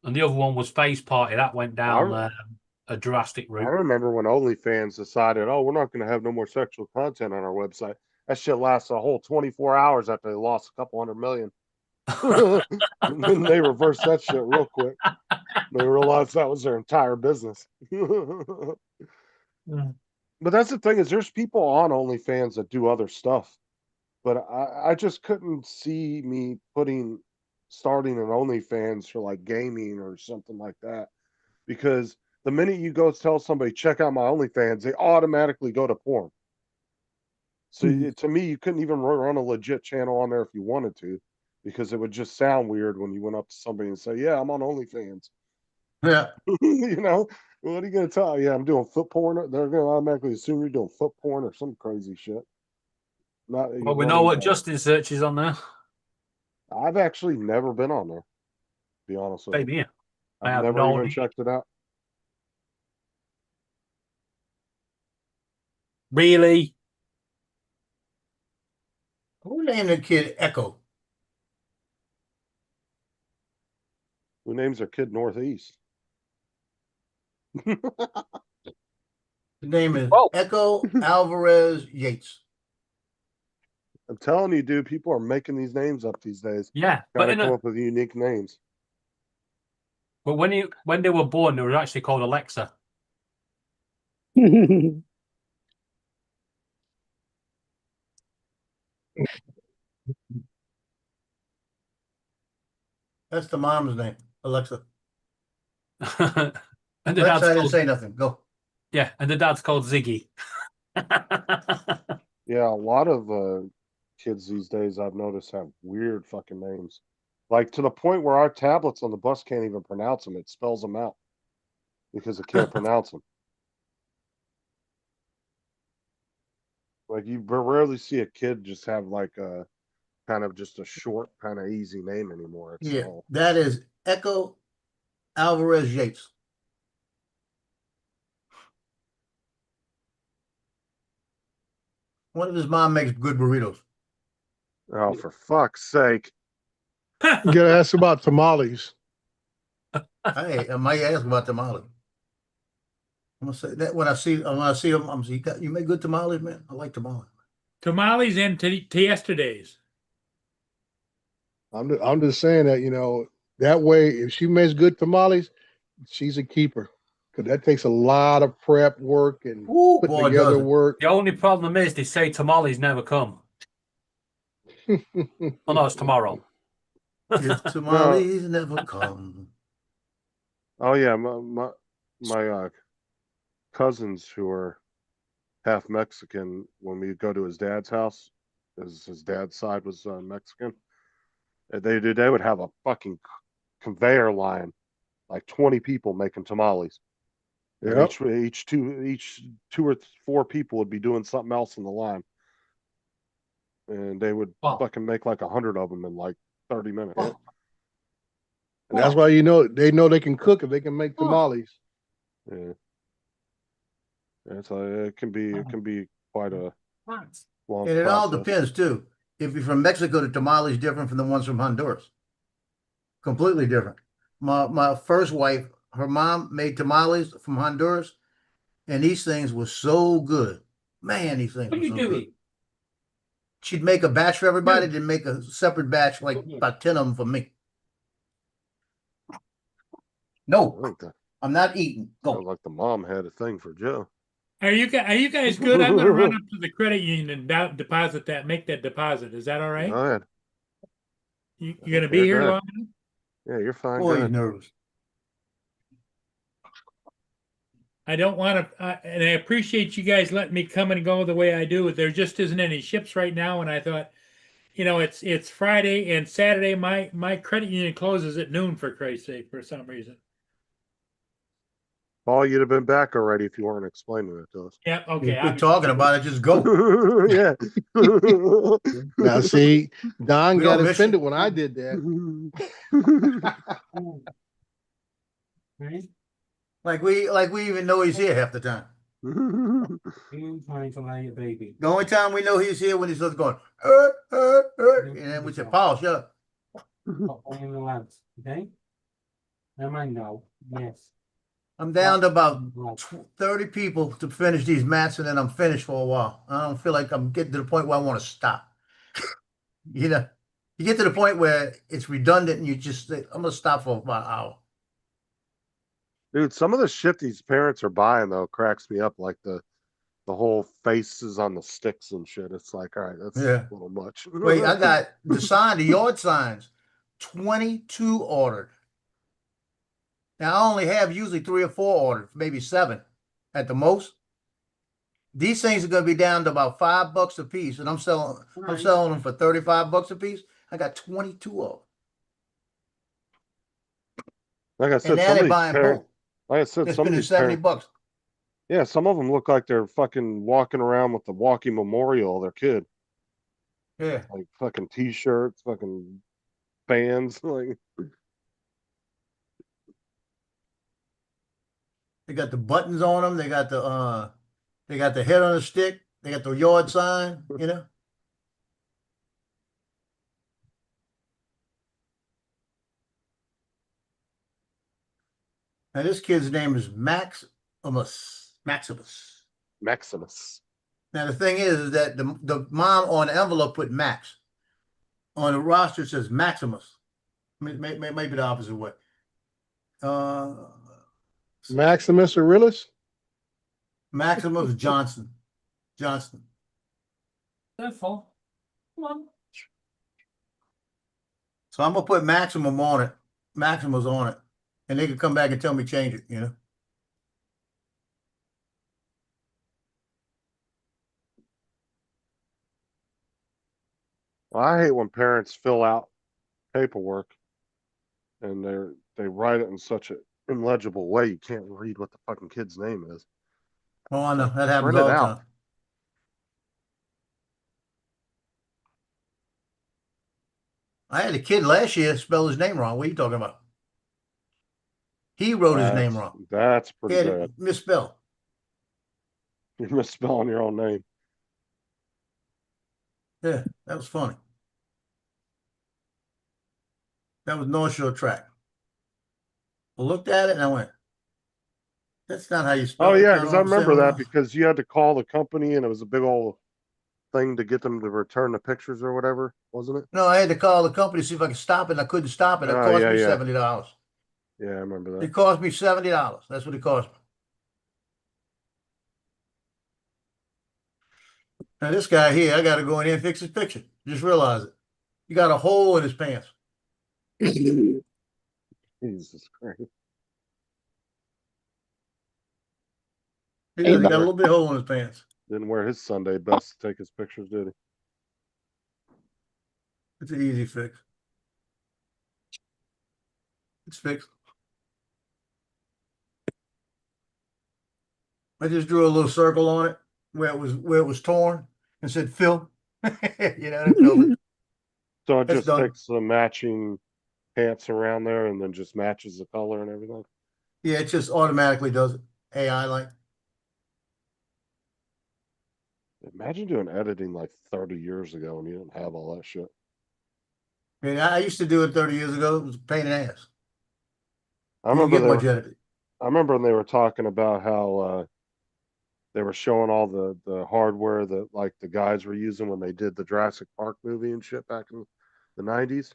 And the other one was Face Party. That went down a drastic route. I remember when OnlyFans decided, we're not going to have no more sexual content on our website. That shit lasts a whole 24 hours after they lost a couple $100 million. And then they reversed that shit real quick. They realized that was their entire business. But that's the thing is there's people on OnlyFans that do other stuff. But I just couldn't see me starting an OnlyFans for like gaming or something like that. Because the minute you go tell somebody, check out my OnlyFans, they automatically go to porn. So to me, you couldn't even run a legit channel on there if you wanted to. because it would just sound weird when you went up to somebody and say, "Yeah, I'm on OnlyFans." Yeah. You know, what are you gonna tell? Yeah, I'm doing foot porn. They're gonna automatically assume you're doing foot porn or some crazy shit. Not that you Well, we won't know what even- Justin searches on there. I've actually never been on there. To be honest with you. Same here. I I've have never no even idea. checked it out. Really? Who named the kid Echo? Who names their kid Northeast? The name is Oh. Echo Alvarez Yates. I'm telling you, dude, people are making these names up these days. Yeah, but Trying in to come a, up with unique names. but when they were born, they were actually called Alexa. That's the mom's name, Alexa. And the Alexa, dad's I didn't called, say nothing. Go. yeah, and the dad's called Ziggy. Yeah, a lot of kids these days I've noticed have weird fucking names. Like to the point where our tablets on the bus can't even pronounce them. It spells them out because it can't pronounce them. Like you rarely see a kid just have like a kind of just a short, kind of easy name anymore. It's Yeah, all that is Echo Alvarez Yates. One of his mom makes good burritos. oh, for fuck's sake. You gotta ask about tamales. I might ask about tamales. I'm gonna say that when I see them. I'm saying, you make good tamales, man. I like tamales. Tamales and to yesterday's. I'm just saying that, you know, that way, if she makes good tamales, she's a keeper. Because that takes a lot of prep work and Ooh, putting boy, together does it. work. The only problem is they say tamales never come. Oh no, it's tomorrow. If tamales never come. Oh yeah, my cousins who are half Mexican, when we go to his dad's house, his dad's side was Mexican, they would have a fucking conveyor line, like 20 people making tamales. And Yep. each two or four people would be doing something else in the line, and they would fucking make like 100 of them in like 30 minutes. And that's why they know they can cook if they can make tamales. Yeah. And so it can be quite a long And it all process. depends too. If you're from Mexico, the tamale is different from the ones from Honduras. Completely different. My first wife, her mom made tamales from Honduras, and these things were so good. Man, these things What are were you so doing? good. She'd make a batch for everybody, then make a separate batch, like about 10 of them for me. No, I'm not eating. Go. Sounds like the mom had a thing for Joe. Are you guys good? I'm gonna run up to the credit union and deposit that. Make that deposit. Is that all right? Go ahead. You gonna be Okay, here go ahead. long enough? Yeah, you're fine. Boy, Go he's ahead. nervous. I don't want to, and I appreciate you guys letting me come and go the way I do. There just isn't any ships right now, and I thought, you know, it's Friday and Saturday. My credit union closes at noon for Christ's sake for some reason. Paul, you'd have been back already if you weren't explaining it to us. Yeah. Okay. Quit talking about it. Just go. Yeah. Now, see, Don We got don't miss offended when I did that. Like we even know he's here half the time. Trying to lay a baby. The only time we know he's here when he starts going, and then we say, Paul, shut up. Stop playing the lads, okay? Am I know? Yes. I'm down to about 30 people to finish these mats, and then I'm finished for a while. I don't feel like I'm getting to the point where I want to stop. You know, you get to the point where it's redundant, and you just say, I'm gonna stop for about an hour. Dude, some of the shit these parents are buying though cracks me up. Like the whole faces on the sticks and shit. It's like, all right, that's Yeah. a little much. Wait, I got the yard signs, 22 ordered. Now I only have usually 3 or 4 ordered, maybe 7 at the most. These things are going to be down to about $5 a piece, and I'm selling them for $35 a piece. I got 22 of them. Like I And said, now some of they're these buying parents, both. like I said, They're some of spending these 70 parents, bucks. yeah, some of them look like they're fucking walking around with the walking memorial of their kid. Yeah. Like fucking t-shirts, fucking fans, like. They got the buttons on them. They got the head on the stick. They got the yard sign, you know. Now this kid's name is Maximus. Maximus. Now the thing is that the mom on the envelope put Max. On the roster it says Maximus. Maybe the opposite way. Maximus Aurelius? Maximus Johnson. Therefore, come on. So I'm gonna put Maximum on it. Maximus on it. And they can come back and tell me change it, you know. Well, I hate when parents fill out paperwork and they write it in such an illegible way you can't read what the fucking kid's name is. Oh, I know. That happens Print it all the out. time. I had a kid last year spell his name wrong. What are you talking about? He wrote his name wrong. That's He pretty had bad. it misspelled. You're misspelling your own name. Yeah, that was funny. That was North Shore Track. I looked at it and I went, that's not how you spell Oh it. yeah, Not because all I the same remember that around. because you had to call the company and it was a big old thing to get them to return the pictures or whatever, wasn't it? No, I had to call the company to see if I could stop it, and I couldn't stop it. It Oh cost yeah, me yeah. $70. Yeah, I remember that. It cost me $70. That's what it cost me. Now this guy here, I got to go in here and fix his picture. Just realize it. He got a hole in his pants. Jesus Christ. He does. He got a little bit of hole in his pants. Didn't wear his Sunday best to take his pictures, did he? It's an easy fix. It's fixed. I just drew a little circle on it where it was torn and said Phil. You know, and filled it. So it That's just done. takes the matching pants around there and then just matches the color and everything. Yeah, it just automatically does it. AI like. Imagine doing editing like 30 years ago and you didn't have all that shit. I mean, I used to do it 30 years ago. It was a pain in the ass. I You don't remember get much editing. I remember when they were talking about how they were showing all the hardware that like the guys were using when they did the Jurassic Park movie and shit back in the 90s.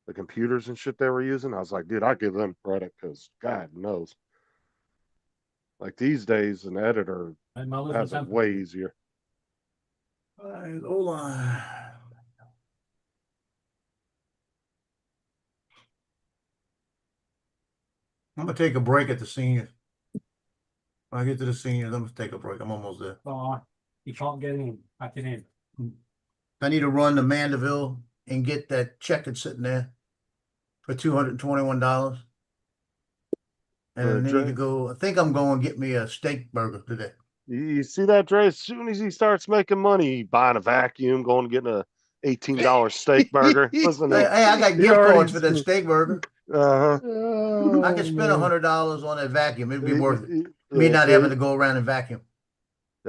The computers and shit they were using. I was like, dude, I give them credit because God knows. Like these days, an editor has it way easier. All right, hold on. I'm gonna take a break at the seniors. When I get to the seniors, I'm gonna take a break. I'm almost there. Oh, you can't get in. Back in. I need to run to Mandeville and get that check that's sitting there for $221. And I need to go. I think I'm going to get me a steak burger today. You see that, Dre? As soon as he starts making money, buying a vacuum, going and getting a $18 steak burger. Listen, Hey, I got gift cards for that steak burger. Uh-huh. I can spend $100 on that vacuum. It'd be worth it. Me not see? having to go around and vacuum.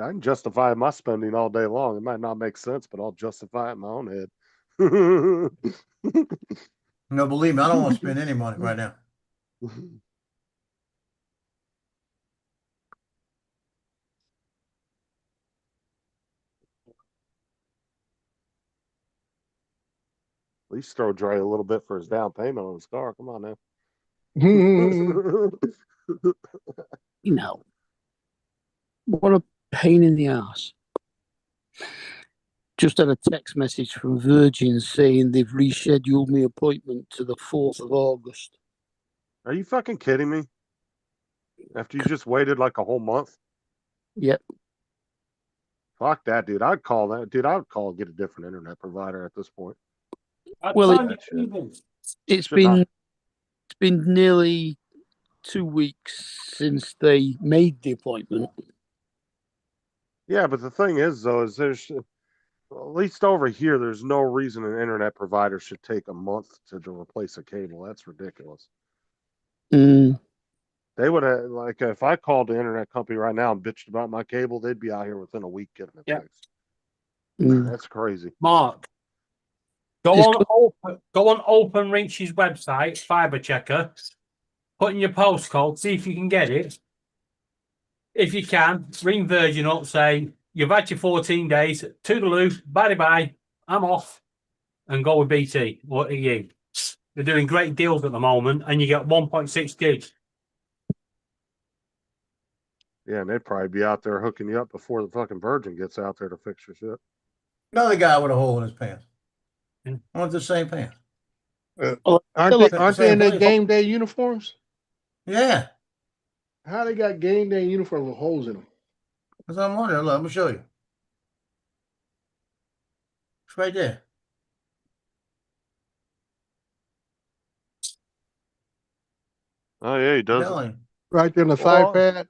I can justify my spending all day long. It might not make sense, but I'll justify it in my own head. No, believe me, I don't want to spend any money right now. At least throw Dre a little bit for his down payment on his car. Come on now. You know, what a pain in the ass. Just had a text message from Virgin saying they've rescheduled my appointment to the 4th of August. Are you fucking kidding me? After you just waited like a whole month? Yep. Fuck that, dude. I'd call that. Dude, I would call and get a different internet provider at this point. Well, Time it's been nearly 2 weeks since they made the appointment. Yeah, but the thing is, though, is there's at least over here, there's no reason an internet provider should take a month to replace a cable. That's ridiculous. Mm. They would have, like, if I called the internet company right now and bitched about my cable, they'd be out here within a week getting it fixed. That's crazy. Mark, go on OpenReach's website, Fiber Checker, put in your postcode, see if you can get it. If you can, ring Virgin up, say, you've had your 14 days, toodaloo, bye-bye, I'm off, and go with BT. What are you? They're doing great deals at the moment, and you get 1.6 gigs. Yeah, and they'd probably be out there hooking you up before the fucking Virgin gets out there to fix your shit. Another guy with a hole in his pants. I want the same pants. Aren't they in their game day uniforms? Yeah. How they got game day uniforms with holes in them? That's what I'm wondering. Look, let me show you. It's right there. Oh, yeah, he does. Right there on the thigh pad?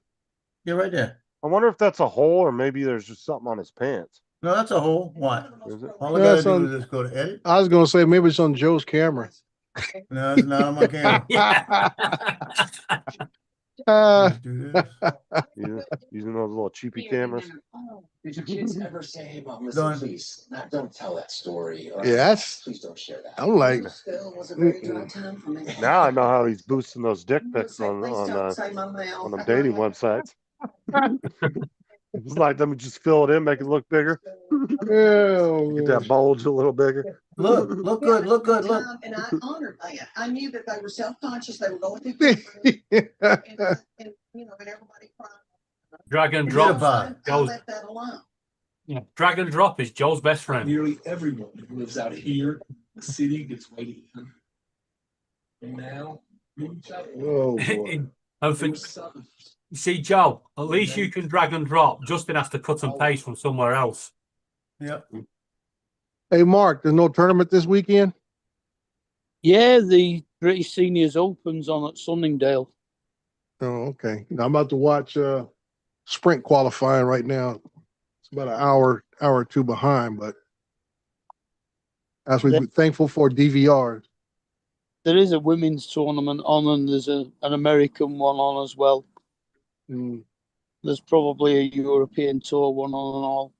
Yeah, right there. I wonder if that's a hole or maybe there's just something on his pants. No, that's a hole. What? Is it? All I gotta do is just go to edit. I was going to say maybe it's on Joe's camera. No, it's not on my camera. Using those little cheapy cameras. Did your kids ever say, "Hey, mom, Don't- please, don't tell that story"? Or, Yeah, that's. please don't share that. I'm like, Now I know how he's boosting those dick pics on them dating websites. It's like, let me just fill it in, make it look bigger. Get that bulge a little bigger. Look good, look good, look. And I'm honored by it. I knew that they were self-conscious. They were going through and everybody crying. Drag and Forget drop. about it. I Joe's, let that alone. yeah, drag and drop is Joe's best friend. Nearly everyone who lives out here in the city gets waiting. And now, oh boy. And for, you see, Joe, at least you can drag and drop. Justin has to cut and paste from somewhere else. Yep. Hey, Mark, there's no tournament this weekend? Yeah, the British Seniors Opens on at Sunningdale. Oh, okay. I'm about to watch sprint qualifying right now. It's about an hour or two behind, but as we're thankful for DVR. There is a women's tournament on, and there's an American one on as well. There's probably a European tour one on and all.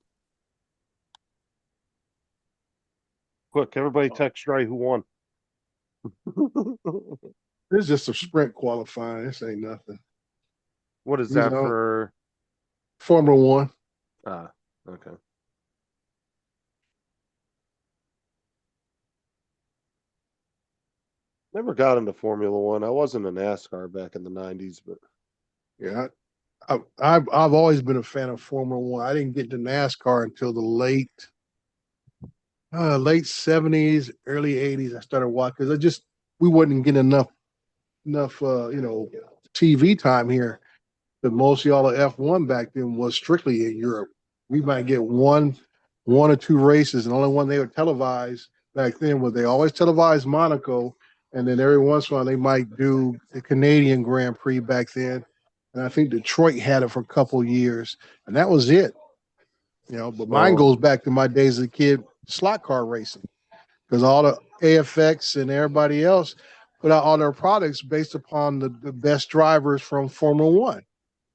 Quick, everybody text Dre who won. This is just a sprint qualifying. This ain't nothing. What is that for? Formula One. Ah, okay. Never got into Formula One. I wasn't a NASCAR back in the 90s, but yeah, I've always been a fan of Formula One. I didn't get to NASCAR until the late 70s, early 80s. I started watching because we wouldn't get enough TV time here. But most of y'all of F1 back then was strictly in Europe. We might get one or two races, and the only one they would televise back then was they always televised Monaco, and then every once in a while they might do the Canadian Grand Prix back then. And I think Detroit had it for a couple of years, and that was it. But mine goes back to my days as a kid, slot car racing, because all the AFX and everybody else put out all their products based upon the best drivers from Formula One.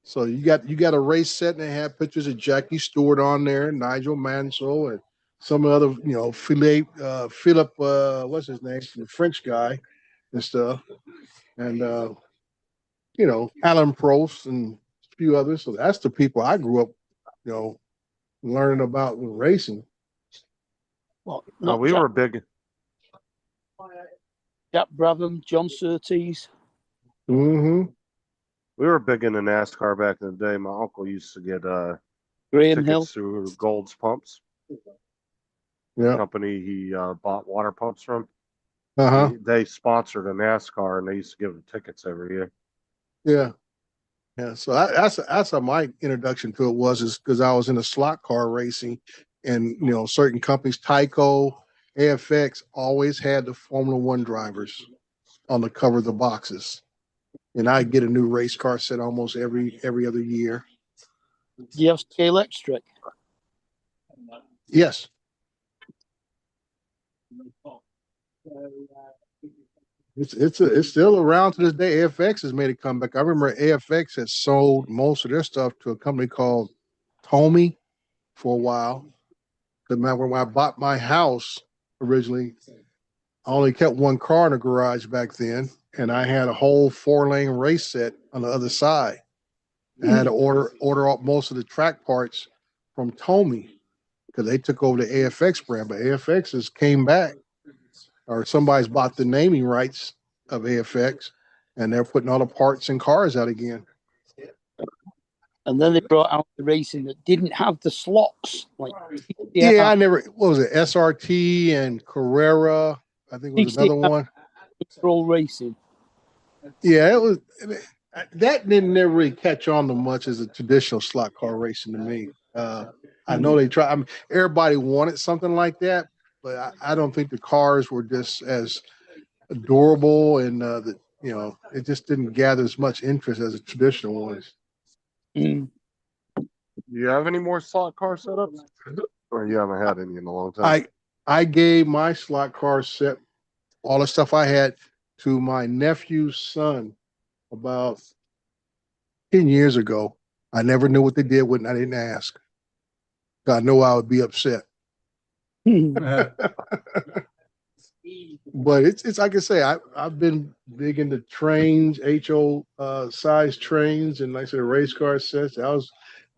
So you got a race set, and they have pictures of Jackie Stewart on there, Nigel Mansell, and some other, Philip, what's his name, the French guy and stuff, and Alan Prost and a few others. So that's the people I grew up, learning about racing. Well, we were big. Jack Brabham, John Surtees. Mm-hmm. We were big into NASCAR back in the day. My uncle used to get Graham Hill through Gold's Pumps. Yeah, company he bought water pumps from. Uh-huh. They sponsored a NASCAR, and they used to give them tickets every year. Yeah. So that's how my introduction to it is because I was in a slot car racing, and certain companies, Tyco AFX always had the Formula One drivers on the cover of the boxes. And I get a new race car set almost every other year. Do you have scale electric? Yes. It's still around to this day. AFX has made a comeback. I remember AFX had sold most of their stuff to a company called Tommy for a while. Because when I bought my house originally, I only kept one car in the garage back then, and I had a whole 4-lane race set on the other side. I had to order up most of the track parts from Tommy because they took over the AFX brand, but AFX has came back, or somebody's bought the naming rights of AFX, and they're putting all the parts and cars out again. And then they brought out the racing that didn't have the slots. Like I never. What was it? SRT and Carrera. I think it was another one. Control racing. Yeah, it was. That didn't never really catch on to much as a traditional slot car racing to me. I know they tried. I mean, everybody wanted something like that, but I don't think the cars were just as adorable, and it just didn't gather as much interest as the traditional ones. Do you have any more slot car setups, or you haven't had any in a long time? I gave my slot car set, all the stuff I had, to my nephew's son about 10 years ago. I never knew what they did when I didn't ask. I know I would be upset. But it's like I say, I've been big into trains, HO size trains, and like I said, race car sets. That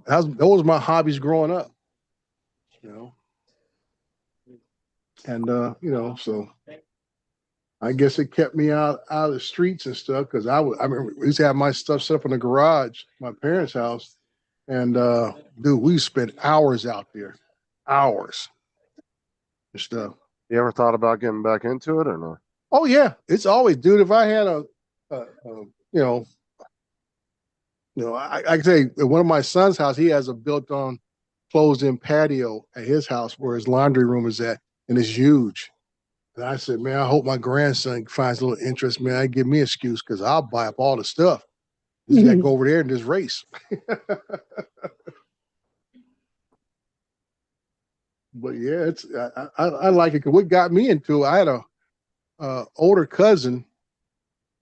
was my hobbies growing up. And so I guess it kept me out of the streets and stuff, because I remember we used to have my stuff set up in the garage, my parents' house, and dude, we spent hours out there, hours and stuff. You ever thought about getting back into it or no? Oh yeah, it's always, dude. If I had I say at one of my son's house, he has a built-on, closed-in patio at his house where his laundry room is at, and it's huge. And I said, man, I hope my grandson finds a little interest, man. I give me an excuse, because I'll buy up all the stuff. Just gotta go over there and just race. But yeah, I like it. Cause what got me into it, I had a older cousin,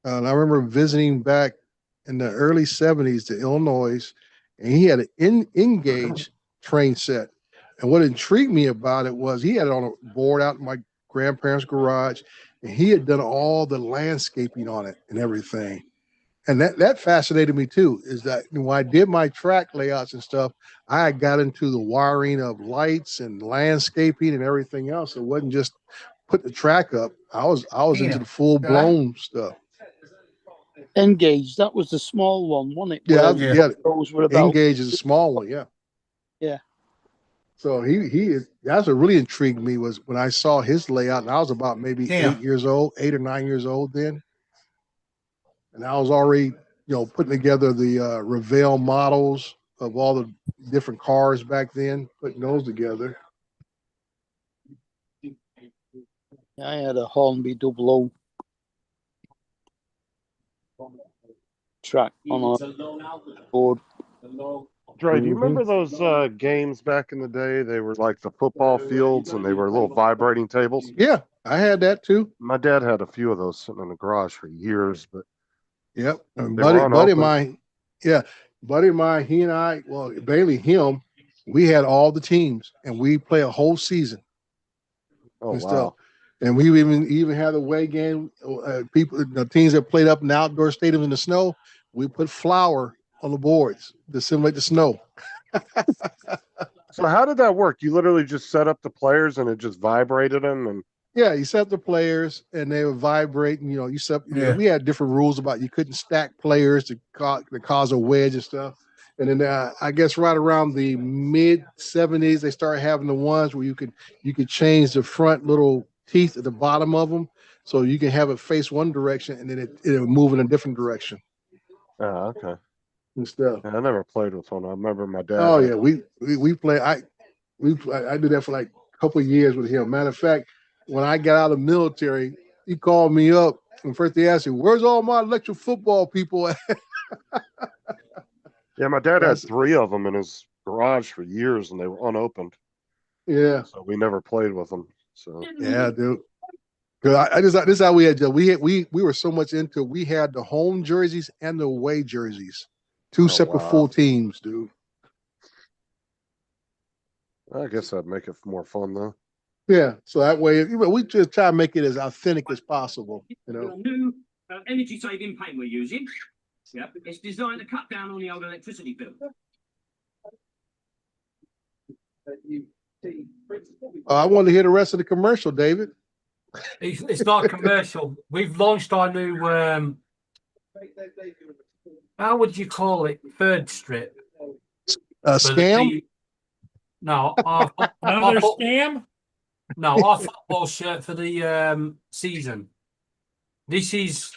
and I remember visiting back in the early 70s to Illinois, and he had an Engage train set. And what intrigued me about it was he had it on a board out in my grandparents' garage, and he had done all the landscaping on it and everything. And that fascinated me too, is that when I did my track layouts and stuff, I got into the wiring of lights and landscaping and everything else. It wasn't just put the track up. I was into the full-blown stuff. Engage, that was the small one, wasn't it? Yeah, Those were about. Engage is a small one, yeah. Yeah. So that's what really intrigued me, was when I saw his layout, and I was about maybe 8 or 9 years old then. And I was already, putting together the Revell models of all the different cars back then, putting those together. I had a Hornby 00 track on our board. Dre, do you remember those games back in the day? They were like the football fields, and they were little vibrating tables. Yeah, I had that too. My dad had a few of those sitting in the garage for years, but yep. Buddy of mine, he and I, well, mainly him, we had all the teams, and we play a whole season. Oh, and wow. stuff. And we even had a away game. The teams that played up in the outdoor stadiums in the snow, we put flour on the boards to simulate the snow. So how did that work? You literally just set up the players and it just vibrated them, and yeah, you set up the players and they would vibrate, and you set. We had different rules about you couldn't stack players to cause a wedge and stuff. And then I guess right around the mid 70s, they started having the ones where you could change the front little teeth at the bottom of them, so you can have it face one direction and then it would move in a different direction. Oh, okay. And stuff. Yeah, I never played with one. I remember my dad. Oh yeah, we play. I did that for like a couple of years with him. Matter of fact, when I got out of the military, he called me up and first he asked me, "Where's all my electric football people at?" Yeah, my dad had 3 of them in his garage for years, and they were unopened. Yeah. So we never played with them. So Yeah, dude. Cause this is how we had we were so much into we had the home jerseys and the away jerseys, 2 separate wow. full teams, dude. I guess that'd make it more fun though. Yeah, so that way we just try to make it as authentic as possible, you know. New energy saving paint we're using. Yep, it's designed to cut down on the old electricity bill. I want to hear the rest of the commercial, David. It's not a commercial. We've launched our new how would you call it? Third strip. Scam? No, Another scam? No, our football shirt for the season. This is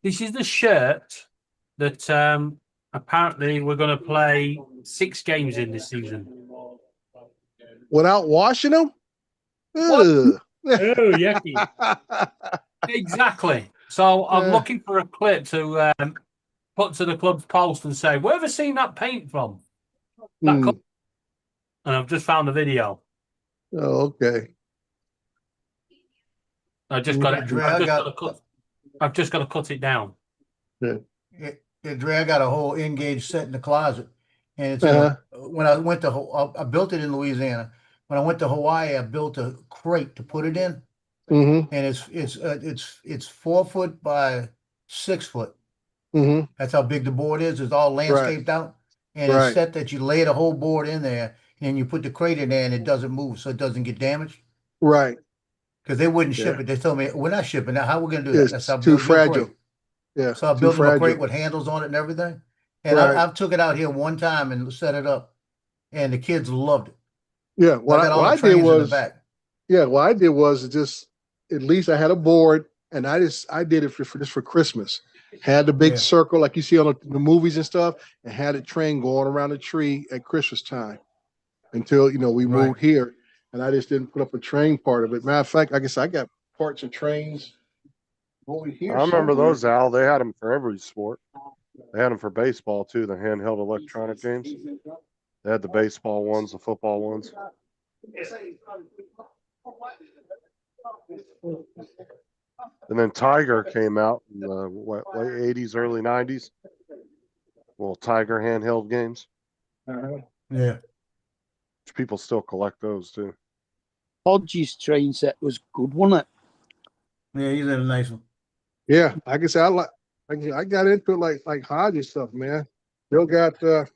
the shirt that apparently we're going to play 6 games in this season. Without washing them? Oh, yucky. Exactly. So I'm looking for a clip to put to the club's post and say, where have you seen that paint from? And I've just found the video. Oh, okay. I've just got to cut it down. Yeah. Dre, I got a whole Engage set in the closet, and it's when I went to I built it in Louisiana. When I went to Hawaii, I built a crate to put it in, and it's 4 foot by 6 foot. That's how big the board is. It's all landscaped out, and it's set that you lay the whole board in there, and you put the crate in there, and it doesn't move, so it doesn't get damaged. Right. Because they wouldn't ship it. They told me we're not shipping that. How are we going to do that? That's how too fragile. Yeah. So I built them a crate with handles on it and everything. And I've took it out here one time and set it up, and the kids loved it. Yeah. What I did was just at least I had a board, and I did it for Christmas. Had the big circle like you see on the movies and stuff, and had a train going around the tree at Christmas time until we moved here, and I just didn't put up a train part of it. Matter of fact, I guess I got parts of trains over here. I remember those, Al. They had them for every sport. They had them for baseball too, the handheld electronic games. They had the baseball ones, the football ones. And then Tiger came out in the late 80s, early 90s. Well, Tiger handheld games. Yeah. People still collect those too. Hodges train set was good, wasn't it? Yeah, he's had a nice one. Yeah, I guess I got into it like Hodges stuff, man. Still got stuff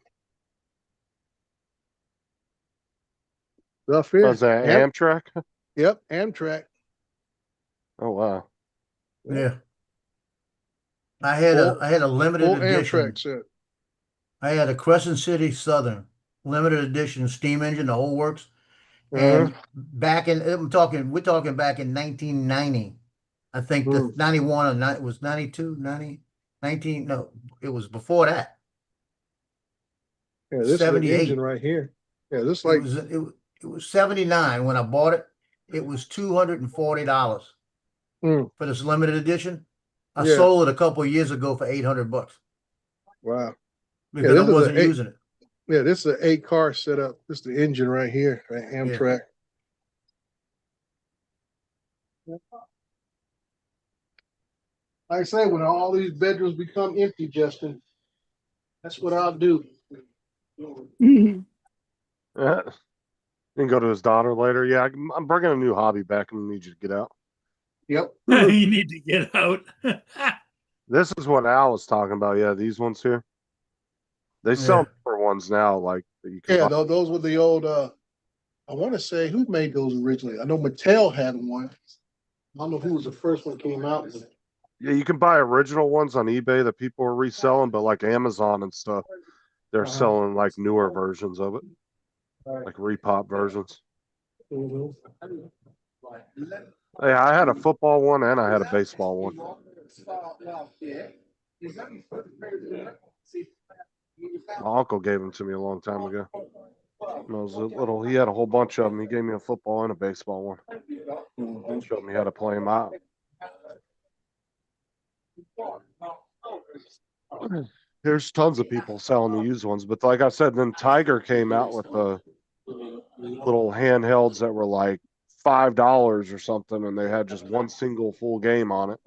here. Was that Amtrak? Yep, Amtrak. Oh wow. Yeah. I had a limited edition. Amtrak set. I had a Crescent City Southern limited edition steam engine, the whole works. And we're talking back in 1990. I think the 91 or it was 92, 90, 19. No, it was before that. Yeah, this 78 is the engine right here. Yeah, this like it was 79 when I bought it. It was $240 for this limited edition. I sold it a couple of years ago for $800. Wow. Because I wasn't using it. Yeah, this is an 8-car setup. This is the engine right here, right? Amtrak. Yeah. Like I say, when all these bedrooms become empty, Justin, that's what I'll do. Yeah. And go to his daughter later. Yeah, I'm bringing a new hobby back. I'm gonna need you to get out. Yep. You need to get out. This is what Al was talking about. Yeah, these ones here. They sell for ones now, like you can buy. Those were the old. I want to say who made those originally. I know Mattel had one. I don't know who was the first one came out with. Yeah, you can buy original ones on eBay that people are reselling, but like Amazon and stuff, they're selling like newer versions of it, like repop versions. Hey, I had a football one and I had a baseball one. My uncle gave them to me a long time ago. When I was little, he had a whole bunch of them. He gave me a football and a baseball one. Showed me how to play them out. There's tons of people selling the used ones, but like I said, then Tiger came out with the little handhelds that were like $5 or something, and they had just one single full game on it.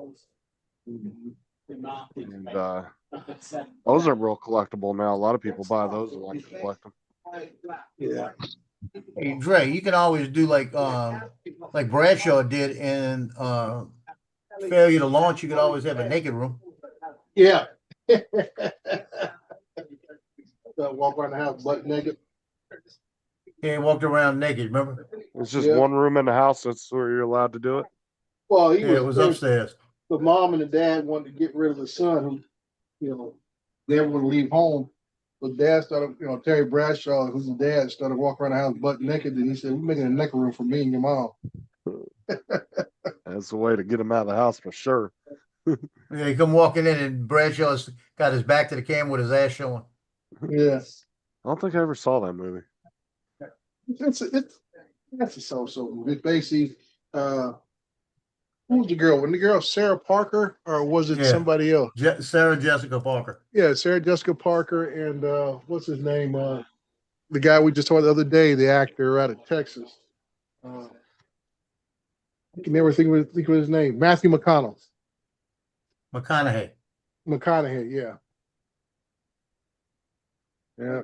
And those are real collectible now. A lot of people buy those and like to collect them. Yeah. Hey Dre, you can always do like Bradshaw did in Failure to Launch. You could always have a naked room. Yeah. Walk around the house butt naked. He walked around naked, remember? It's just one room in the house. That's where you're allowed to do it. Well, it was upstairs. The mom and the dad wanted to get rid of the son who, they were going to leave home. But dad started, Terry Bradshaw, who's the dad, started walking around the house butt naked. And he said, "We're making a naked room for me and your mom." That's the way to get him out of the house for sure. Yeah, he come walking in and Bradshaw's got his back to the camera with his ass showing. Yeah. I don't think I ever saw that movie. That's a so-so movie. It's basically, who was the girl? Was the girl Sarah Parker, or was it somebody else? Sarah Jessica Parker. Yeah, Sarah Jessica Parker and what's his name? The guy we just saw the other day, the actor out of Texas. I can never think of his name. Matthew McConaughey. McConaughey, yeah. Yeah.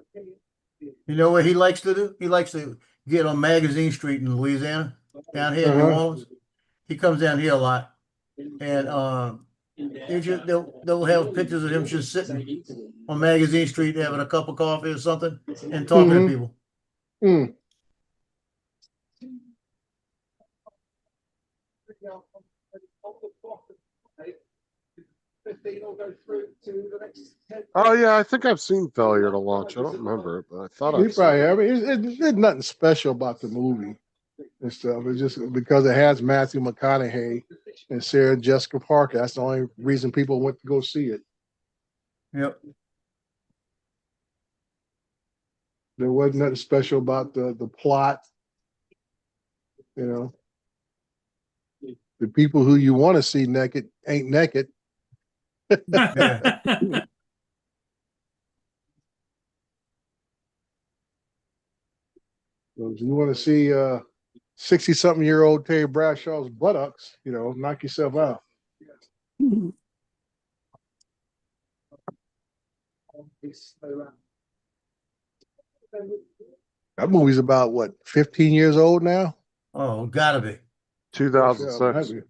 You know what he likes to do? He likes to get on Magazine Street in Louisiana, down here in New Orleans. He comes down here a lot, and they'll have pictures of him just sitting on Magazine Street having a cup of coffee or something and talking to people. Mm. Oh yeah, I think I've seen Failure to Launch. I don't remember it, but I thought You probably have. There's nothing special about the movie and stuff. It's just because it has Matthew McConaughey and Sarah Jessica Parker. That's the only reason people went to go see it. Yep. There wasn't nothing special about the plot. The people who you want to see naked ain't naked. So if you want to see 60-something-year-old Terry Bradshaw's buttocks, knock yourself out. That movie's about 15 years old now? Oh, gotta be. 2006.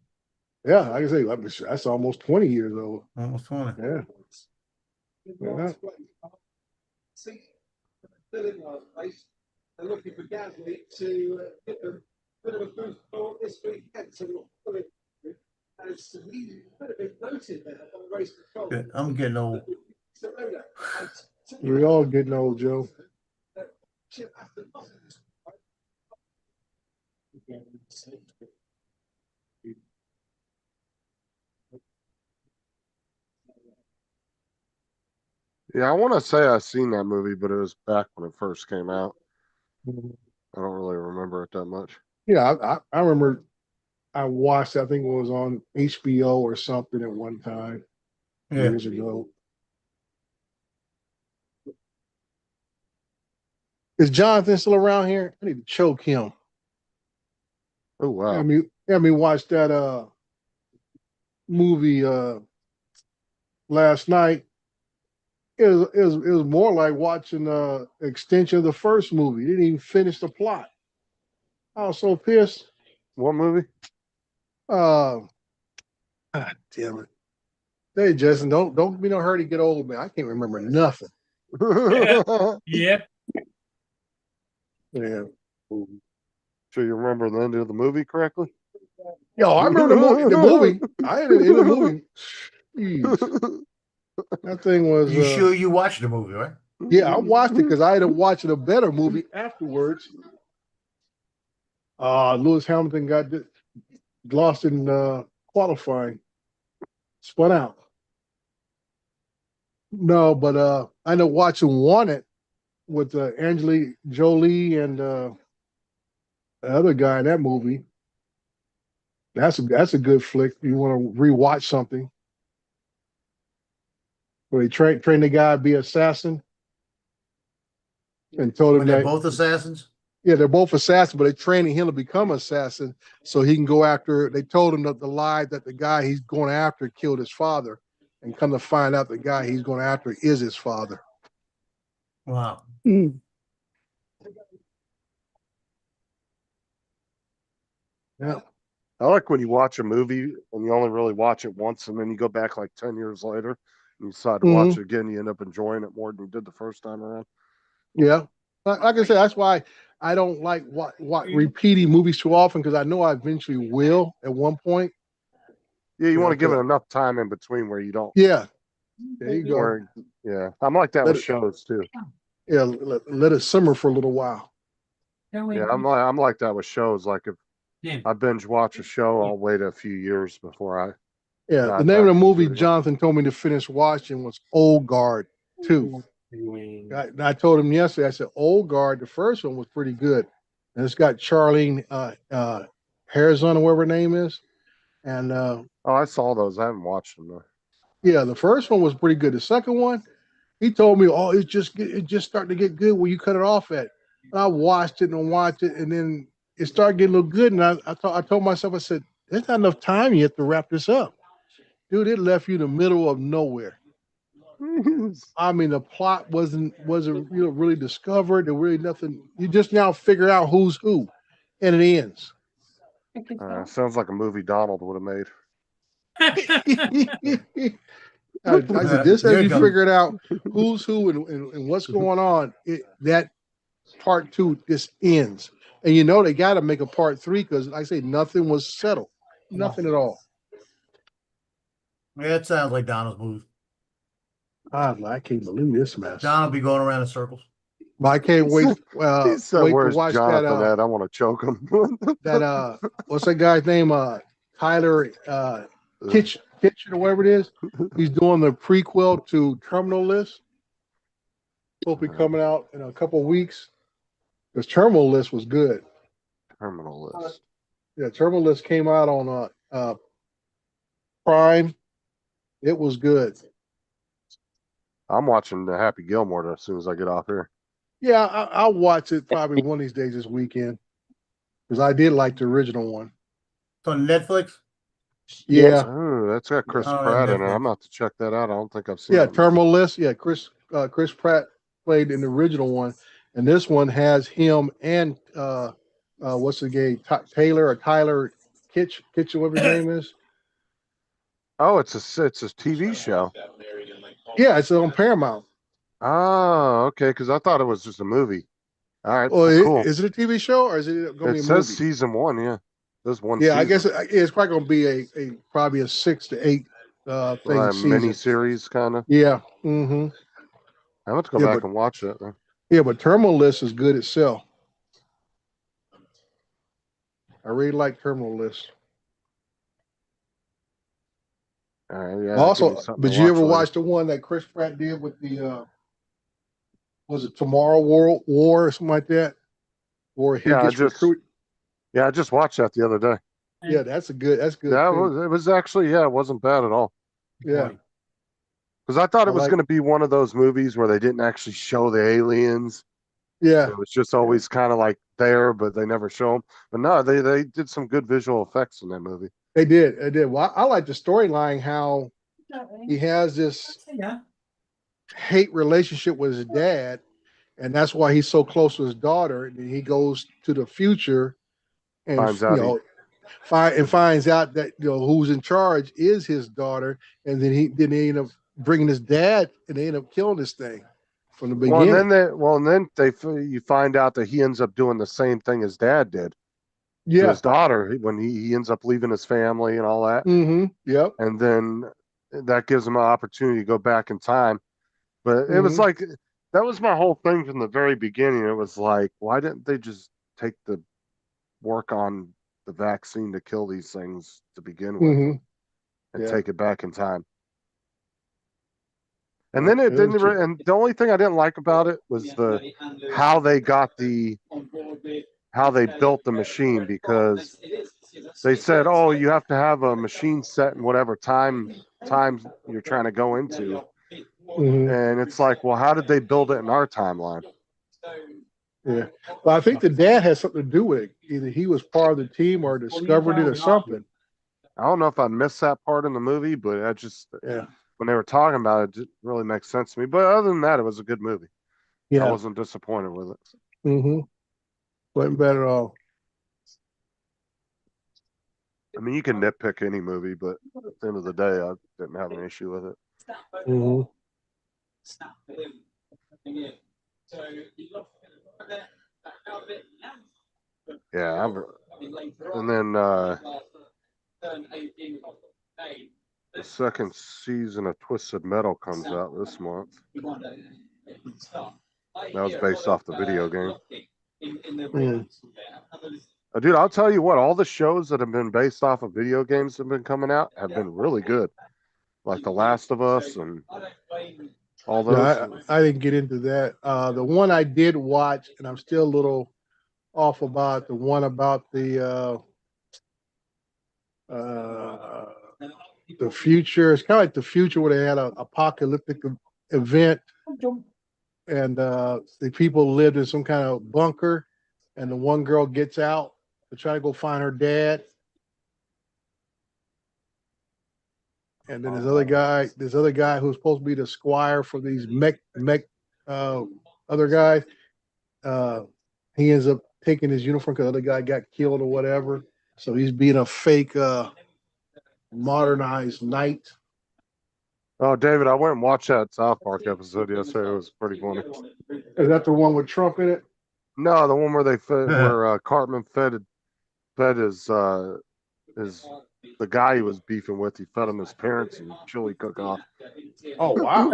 Yeah, I can say that's almost 20 years old. Almost 20. Yeah. They're looking for Gasly to get a bit of a boost for this weekend. So as he could have been noted there on the race control. I'm getting old. We all getting old, Joe. Yeah, I want to say I've seen that movie, but it was back when it first came out. I don't really remember it that much. Yeah, I remember I watched, I think it was on HBO or something at one time years ago. Is Jonathan still around here? I need to choke him. Oh wow. Have me watch that movie last night. It was more like watching extension of the first movie. It didn't even finish the plot. I was so pissed. What movie? God damn it. Hey Justin, don't give me no hurry to get old, man. I can't remember nothing. Yep. Yeah. So you remember the end of the movie correctly? Yo, I remember the movie. I in the movie. Jeez. That thing was. You sure you watched the movie, right? Yeah, I watched it because I ended up watching a better movie afterwards. Lewis Hamilton got lost in qualifying, spun out. No, but I ended up watching Wanted with Angelina Jolie and the other guy in that movie. That's a good flick. You want to rewatch something where they train the guy to be assassin and told him When they're that both assassins? yeah, they're both assassins, but they're training him to become assassin so he can go after. They told him that the lie that the guy he's going after killed his father, and come to find out the guy he's going after is his father. Wow. Mm. Yeah. I like when you watch a movie and you only really watch it once, and then you go back like 10 years later and you decide to watch it again. You end up enjoying it more than you did the first time around. Yeah. Like I said, that's why I don't like what repeating movies too often, because I know I eventually will at one point. Yeah, you want to give it enough time in between where you don't. Yeah. There you go. Yeah, I'm like that with shows too. Yeah, let it simmer for a little while. Yeah, I'm like that with shows. Like if I binge watch a show, I'll wait a few years before I. Yeah, the name of the movie Jonathan told me to finish watching was Old Guard 2. I told him yesterday, I said, Old Guard, the first one was pretty good. And it's got Charlene Harrison, or whatever her name is. And I saw those. I haven't watched them though. Yeah, the first one was pretty good. The second one, he told me, oh, it just starting to get good where you cut it off at. And I watched it, and then it started getting a little good. And I told myself, I said, there's not enough time yet to wrap this up. Dude, it left you in the middle of nowhere. I mean, the plot wasn't really discovered. There really nothing. You just now figure out who's who, and it ends. Sounds like a movie Donald would have made. I said, this as you figured out who's who and what's going on, that part 2 just ends. And you know they got to make a part 3 because, like I say, nothing was settled. Nothing at all. Yeah, it sounds like Donald's movie. I can't believe this mess. Don will be going around in circles. But I can't wait. He said, wait "Where's to watch Jonathan that. at? I want to choke him." That what's that guy's name? Tyler Kitchen or whatever it is. He's doing the prequel to Terminal List. Supposed to be coming out in a couple of weeks. Because Terminal List was good. Terminal List. Yeah, Terminal List came out on Prime. It was good. I'm watching the Happy Gilmore as soon as I get off here. Yeah, I'll watch it probably one of these days this weekend. Because I did like the original one. It's on Netflix? Yeah. Oh, that's got Chris Pratt in it. I'm about to check that out. I don't think I've seen it. Terminal List. Yeah, Chris Pratt played in the original one. And this one has him and what's the guy? Tyler Kitchen, whatever his name is. Oh, it's a TV show. Yeah, it's on Paramount. Oh, okay. Because I thought it was just a movie. All right. Well, cool. Is it a TV show or is it going to be a movie? It says season 1. Yeah, there's one. Yeah, season. I guess it's probably going to be probably a 6 to 8 thing. Mini series kind of. Yeah. Mm-hmm. I have to go back and watch it. Yeah, but Terminal List is good itself. I really like Terminal List. Yeah, also, did you ever watch the one that Chris Pratt did with the was it Tomorrow War or something like that? Or he gets recruited? Yeah, I just watched that the other day. Yeah, that's good. Yeah, it was actually, it wasn't bad at all. Yeah. Because I thought it was going to be one of those movies where they didn't actually show the aliens. Yeah. It was just always kind of like there, but they never show them. But no, they did some good visual effects in that movie. They did. Well, I like the storyline, how he has this hate relationship with his dad, and that's why he's so close to his daughter. And he goes to the future and finds out that who's in charge is his daughter, and then they end up bringing his dad, and they end up killing this thing from the beginning. You find out that he ends up doing the same thing his dad did. Yeah, to his daughter when he ends up leaving his family and all that. Mm-hmm. Yep. And then that gives him an opportunity to go back in time. But it was like, that was my whole thing from the very beginning. It was like, why didn't they just take the work on the vaccine to kill these things to begin with and take it back in time? And then and the only thing I didn't like about it was how they built the machine, because they said, oh, you have to have a machine set in whatever time you're trying to go into. And it's like, well, how did they build it in our timeline? Yeah. Well, I think the dad has something to do with it. Either he was part of the team or discovered it or something. I don't know if I missed that part in the movie, but I just, when they were talking about it, it didn't really make sense to me. But other than that, it was a good movie. Yeah. I wasn't disappointed with it. Mm-hmm. Wasn't bad at all. I mean, you can nitpick any movie, but at the end of the day, I didn't have an issue with it. Mm-hmm. Yeah, and then the second season of Twisted Metal comes out this month. That was based off the video game. Dude, I'll tell you what, all the shows that have been based off of video games that have been coming out have been really good. Like The Last of Us and all those. No, I didn't get into that. The one I did watch, and I'm still a little off about the one about the future. It's kind of like the future where they had an apocalyptic event, and the people lived in some kind of bunker, and the one girl gets out to try to go find her dad. And then this other guy who's supposed to be the squire for these other guys, he ends up taking his uniform because the other guy got killed or whatever. So he's being a fake modernized knight. Oh, David, I went and watched that South Park episode yesterday. It was pretty funny. Is that the one with Trump in it? No, the one where they fed, where Cartman fed his the guy he was beefing with. He fed him his parents and chili cook-off. Oh wow!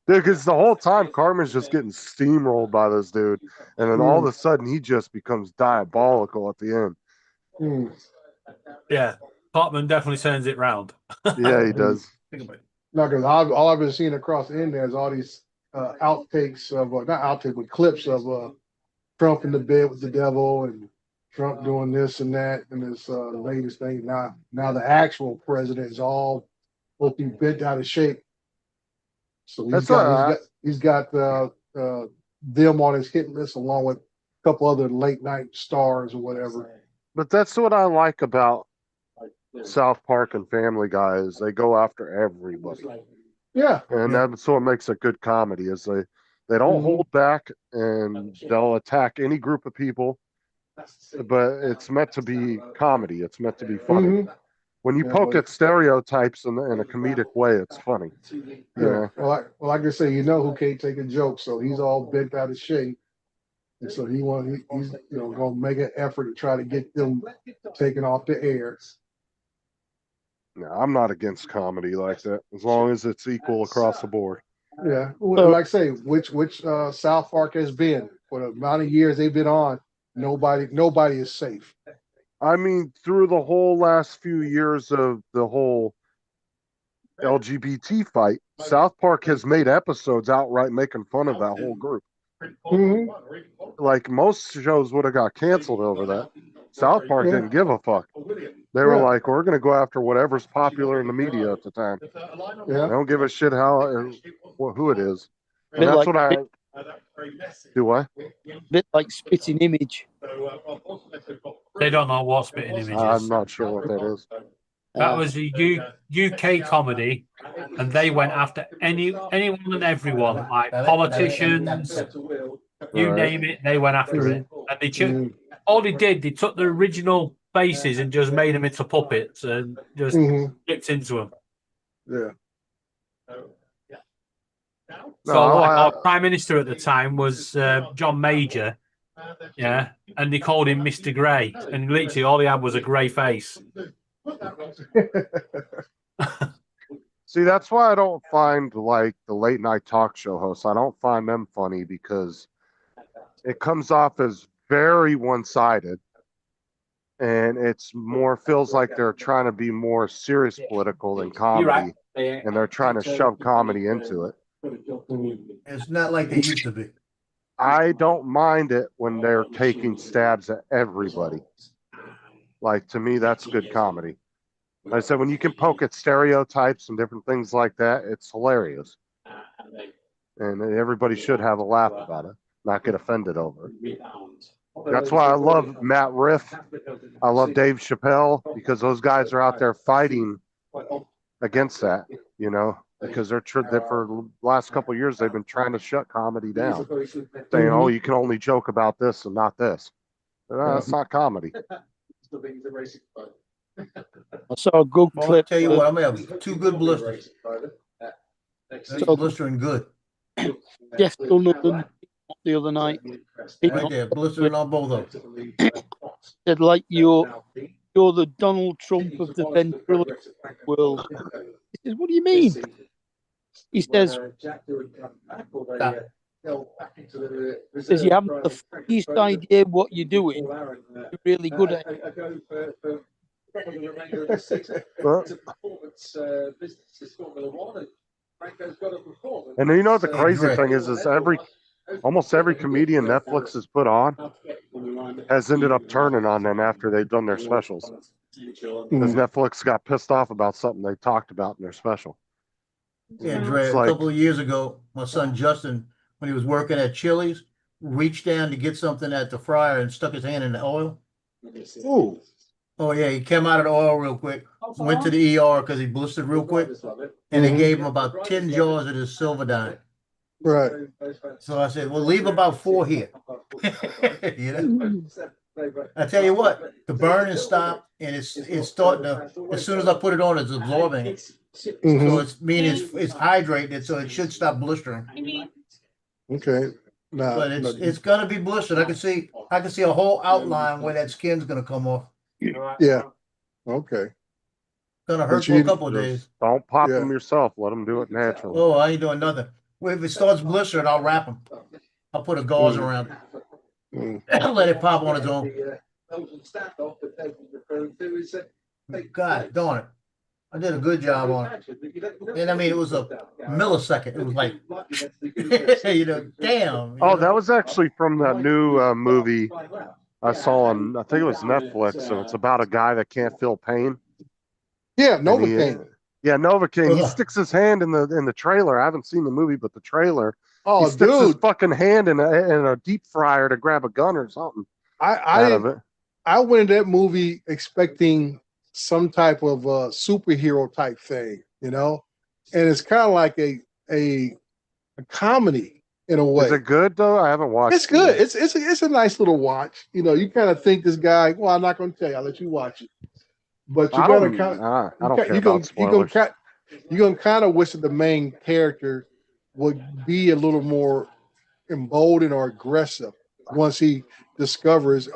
Dude, because the whole time Cartman's just getting steamrolled by this dude, and then all of a sudden he just becomes diabolical at the end. Yeah, Cartman definitely sends it round. Yeah, he does. No, because all I've been seeing across the internet is all these outtakes of not outtakes, but clips of Trump in the bed with the devil and Trump doing this and that, and this latest thing. Now the actual president is all supposed to be bent out of shape. So he's got them on his hit list along with a couple other late night stars or whatever. But that's what I like about South Park and Family Guy is they go after everybody. Yeah. And that's what makes a good comedy is they don't hold back and they'll attack any group of people. But it's meant to be comedy. It's meant to be funny. When you poke at stereotypes in a comedic way, it's funny. Yeah. Well, like I say, who can't take a joke, so he's all bent out of shape, and so he's gonna make an effort to try to get them taken off the air. No, I'm not against comedy like that as long as it's equal across the board. Yeah. Well, like I say, which South Park has been for the amount of years they've been on. Nobody is safe. I mean, through the whole last few years of the whole LGBT fight, South Park has made episodes outright making fun of that whole group. Like most shows would have got canceled over that. South Park didn't give a fuck. They were like, we're going to go after whatever's popular in the media at the time. They don't give a shit who it is. And that's what I... Do what? Bit like Spitting Image. They don't know what Spitting Image is. I'm not sure what that is. That was a UK comedy, and they went after anyone and everyone, like politicians, you name it. They went after it, and they took the original faces and just made them into puppets and just flipped into them. Yeah. So our Prime Minister at the time was John Major, and they called him Mr. Grey, and literally all he had was a grey face. See, that's why I don't find like the late night talk show hosts. I don't find them funny because it comes off as very one-sided, and it's more feels like they're trying to be more serious political than comedy, and they're trying to shove comedy into it. It's not like they used to be. I don't mind it when they're taking stabs at everybody. Like, to me, that's good comedy. Like I said, when you can poke at stereotypes and different things like that, it's hilarious. And everybody should have a laugh about it, not get offended over it. That's why I love Matt Riff. I love Dave Chappelle, because those guys are out there fighting against that, you know, because they're for the last couple of years, they've been trying to shut comedy down, saying, oh, you can only joke about this and not this. That's not comedy. I saw a good Well, I'll clip. tell you what, I'm gonna have 2 good blisters. That's blistering good. Jeff Donovan the other night. Right there, blistering on both of them. Said like you're the Donald Trump of the ventriloquist world. He says, what do you mean? He says, you haven't the funniest idea what you're doing. You're really good at it. And you know what the crazy thing is almost every comedian Netflix has put on has ended up turning on them after they've done their specials. Because Netflix got pissed off about something they talked about in their special. Yeah, Dre, a couple of years ago, my son Justin, when he was working at Chili's, reached down to get something at the fryer and stuck his hand in the oil. Ooh. Oh yeah, he came out of the oil real quick, went to the ER because he blistered real quick, and they gave him about 10 jars of this Silverdine. Right. So I said, well, leave about 4 here. You know? I tell you what, the burn has stopped, and it's starting to, as soon as I put it on, it's absorbing it. So it's hydrating, so it should stop blistering. Okay. Nah, But it's gonna be blistered. I can see a whole outline where that skin's gonna come off. Yeah. Okay. Gonna hurt for a couple of days. Don't pop them yourself. Let them do it naturally. Oh, I ain't doing nothing. Well, if it starts blistering, I'll wrap them. I'll put a gauze around it. Let it pop on its own. God darn it. I did a good job on it. And I mean, it was a millisecond. It was like, you know, damn. Oh, that was actually from that new movie I saw on, I think it was Netflix. So it's about a guy that can't feel pain. Yeah, Novocaine. Novocaine. He sticks his hand in the trailer. I haven't seen the movie, but the trailer. Oh, he sticks his fucking hand in a deep fryer to grab a gun or something. I went in that movie expecting some type of superhero type thing, you know, and it's kind of like a comedy in a way. Is it good though? I haven't watched. It's good. It's a nice little watch. You know, you kind of think this guy. Well, I'm not going to tell you. I'll let you watch it. But you're gonna kind of. I don't care about spoilers. You're gonna kind of wish that the main character would be a little more emboldened or aggressive once he discovers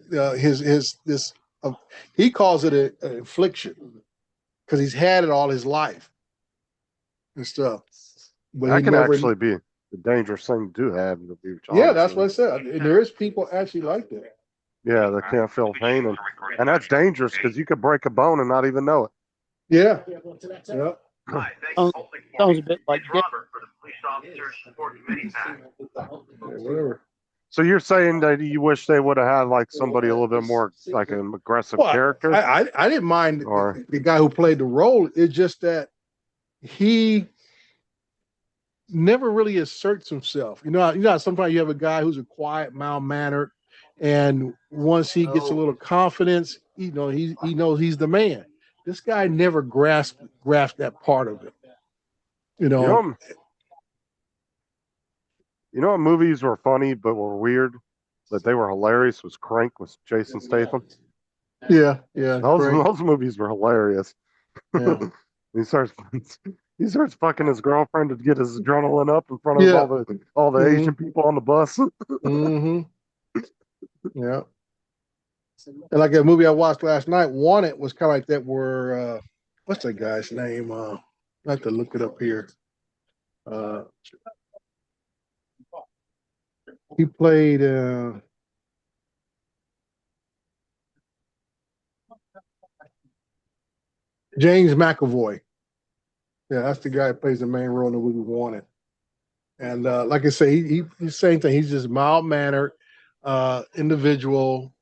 this. He calls it an affliction because he's had it all his life and stuff. But that can actually be a dangerous thing to have. Yeah, that's what I said. There is people actually like that. Yeah, they can't feel pain, and that's dangerous because you could break a bone and not even know it. Yeah. Sounds a bit like whatever. So you're saying that you wish they would have had like somebody a little bit more like an aggressive character? I didn't mind the guy who played the role. It's just that he never really asserts himself. You know, sometimes you have a guy who's a quiet, mild-mannered, and once he gets a little confidence, he knows he's the man. This guy never grasped that part of it. You know what movies were funny but were weird, but they were hilarious was Crank with Jason Statham. Yeah. Those movies were hilarious. Yeah. He starts fucking his girlfriend to get his adrenaline up in front of all the Asian people on the bus. Mm-hmm. Yeah. And like a movie I watched last night, Wanted, was kind of like that. Where what's that guy's name? I have to look it up here. He played James McAvoy. Yeah, that's the guy who plays the main role in the movie Wanted. And like I say, he's the same thing. He's just mild mannered individual.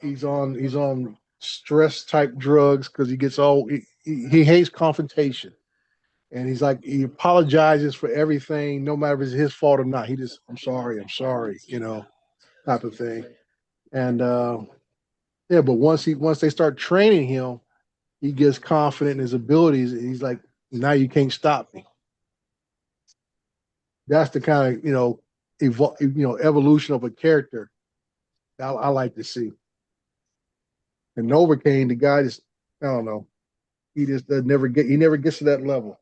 He's on stress type drugs because he gets all he hates confrontation. And he's like he apologizes for everything, no matter if it's his fault or not. He just I'm sorry, type of thing. And yeah, but once they start training him, he gets confident in his abilities. And he's like, now you can't stop me. That's the kind of evolution of a character I like to see. And Novocaine, the guy just I don't know, he just never gets to that level.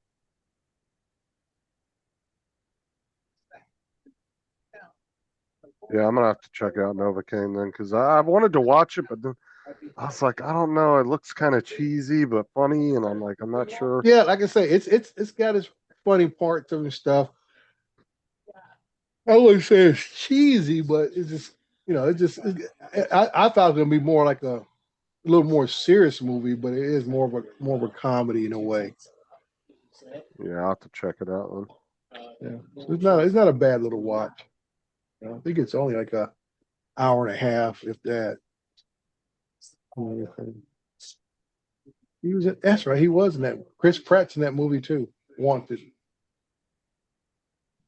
Yeah, I'm gonna have to check out Novocaine then, because I wanted to watch it, but then I was like, I don't know, it looks kind of cheesy but funny, and I'm like, I'm not sure. Yeah, like I say, it's got its funny parts and stuff. I wouldn't say it's cheesy, but it's just I thought it was gonna be more like a little more serious movie, but it is more of a comedy in a way. Yeah, I'll have to check it out then. Yeah, so it's not a bad little watch. I think it's only like a hour and a half, if that. He was that's right. He was in that. Chris Pratt's in that movie too. Wanted.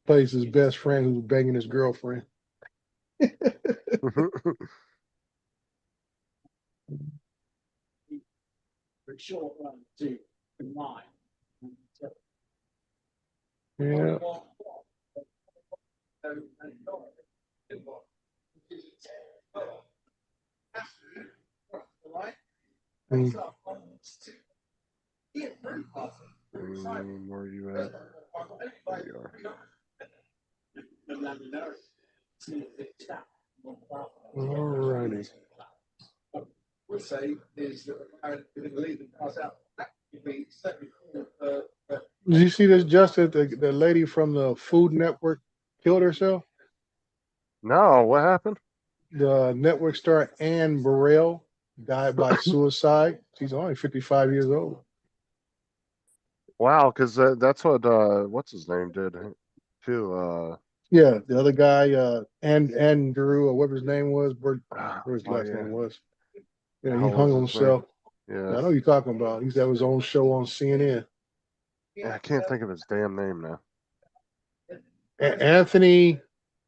Plays his best friend who's banging his girlfriend. Yeah. Where are you at? There you are. Alrighty. Did you see this, Justin? The lady from the Food Network killed herself? No, what happened? The network star Anne Burrell died by suicide. She's only 55 years old. Wow, because that's what what's his name did too. Yeah, the other guy, Andrew, or whatever his name was, whatever his last name was. Yeah, he hung himself. Yeah, I know who you're talking about. He used to have his own show on CNN. Yeah, I can't think of his damn name now. Anthony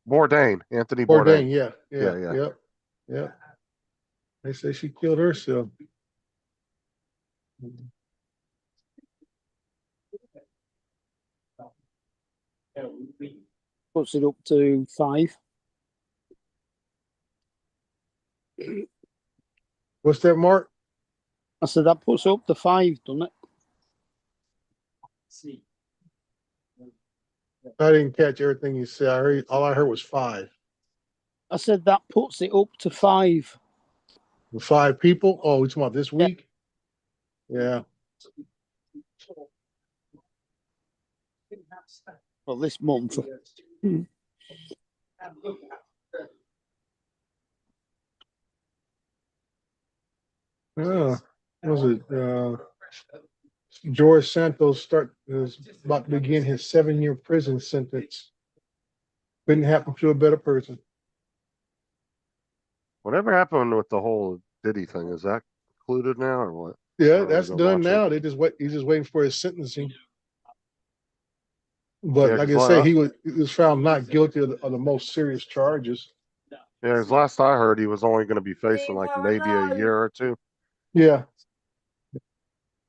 Bourdain. Anthony Bourdain. Bourdain. Yeah. They say she killed herself. Puts it up to 5. What's that, Mark? I said that puts it up to 5, doesn't it? I didn't catch everything you said. All I heard was 5. I said that puts it up to 5. 5 people? Oh, you're talking about this week? Yeah. Well, this month. Yeah. Was it George Santos is about to begin his 7-year prison sentence. Couldn't happen to a better person. Whatever happened with the whole Diddy thing? Is that concluded now or what? Yeah, that's done now. He's just waiting for his sentencing. But Yeah, like I say, he was found not guilty of the most serious charges. Yeah, because last I heard, he was only going to be facing like maybe a year or 2. Yeah.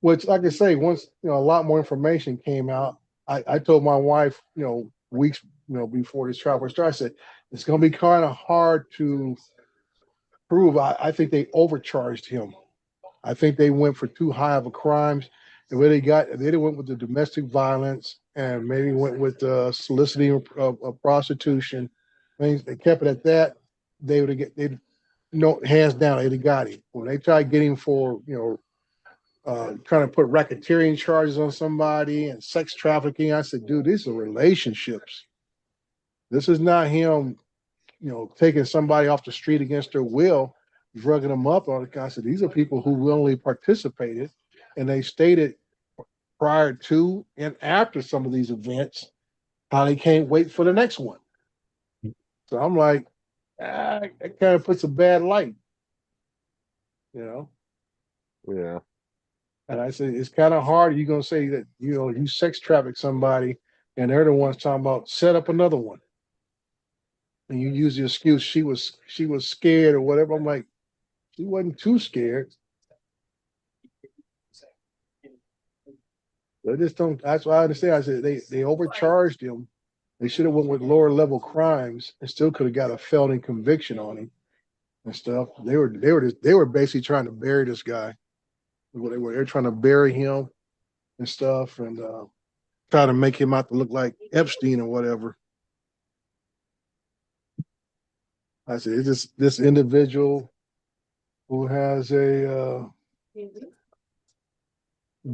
Which, like I say, once a lot more information came out, I told my wife, weeks, before this trial started, I said it's going to be kind of hard to prove. I think they overcharged him. I think they went for too high of a crimes. And where they went with the domestic violence and maybe went with soliciting of prostitution. They kept it at that. They would have hands down, they'd have got him. When they tried getting him for, trying to put racketeering charges on somebody and sex trafficking, I said, dude, these are relationships. This is not him, taking somebody off the street against their will, drugging them up on it. I said, these are people who willingly participated, and they stated prior to and after some of these events how they can't wait for the next one. So I'm like, it kind of puts a bad light, you know? Yeah. And I said, it's kind of hard. You're going to say that, you know, you sex traffic somebody and they're the ones talking about set up another one. And you use the excuse she was scared or whatever. I'm like, she wasn't too scared. They just don't. That's why I understand. I said they overcharged him. They should have went with lower level crimes and still could have got a felony conviction on him and stuff. They were basically trying to bury this guy. They're trying to bury him and stuff and try to make him out to look like Epstein or whatever. I said, it's just this individual who has a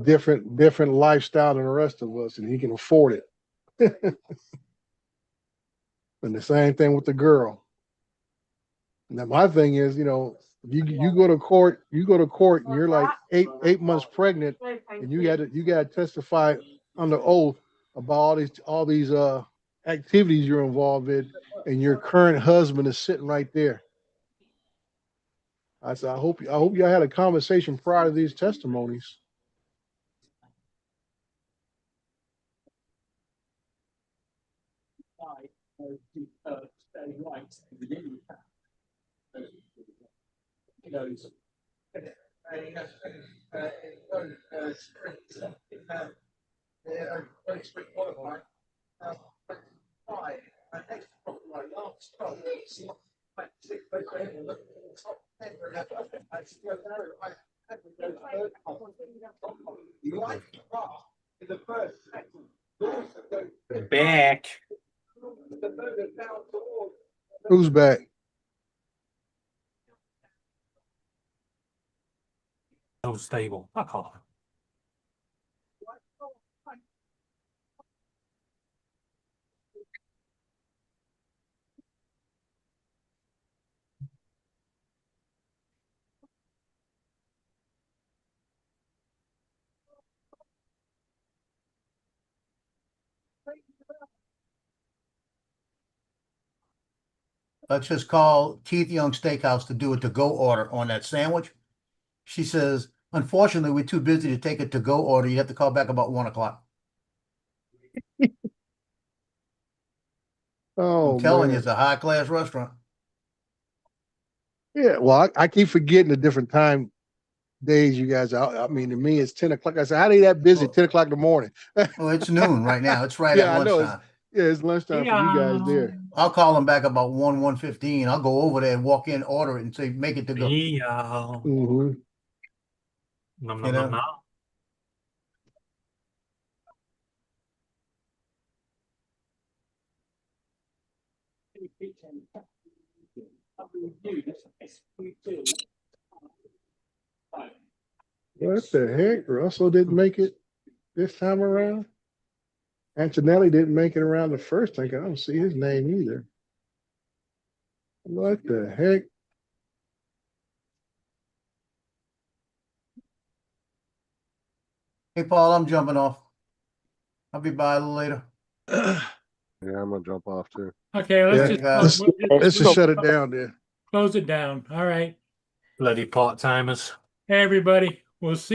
different lifestyle than the rest of us, and he can afford it. And the same thing with the girl. Now my thing is, you know, you go to court, and you're like eight months pregnant, and you got to testify under oath about all these activities you're involved in, and your current husband is sitting right there. I said, I hope y'all had a conversation prior to these testimonies. Back. Who's back? So stable. Fuck off. Let's just call Keith Young Steakhouse to do a to-go order on that sandwich. She says, unfortunately, we're too busy to take a to-go order. You have to call back about 1 o'clock. Oh, I'm telling man. you, it's a high-class restaurant. Yeah, well, I keep forgetting the different time days you guys are. I mean, to me, it's 10 o'clock. I said, how are they that busy at 10 o'clock in the morning? Well, it's noon right now. It's right Yeah, at I know. lunchtime. It's lunchtime for you guys there. I'll call them back about 1:15. I'll go over there and walk in, order it, and say, make it to go. Mm-hmm. Nom, You nom, nom, know? nom. What the heck? Russell didn't make it this time around. Antonelli didn't make it around the first time. I don't see his name either. What the heck? Hey, Paul, I'm jumping off. I'll be by a little later. Yeah, I'm gonna jump off too. Okay, let's just shut it down there. Close it down. All right. Bloody part timers. Hey, everybody. We'll see.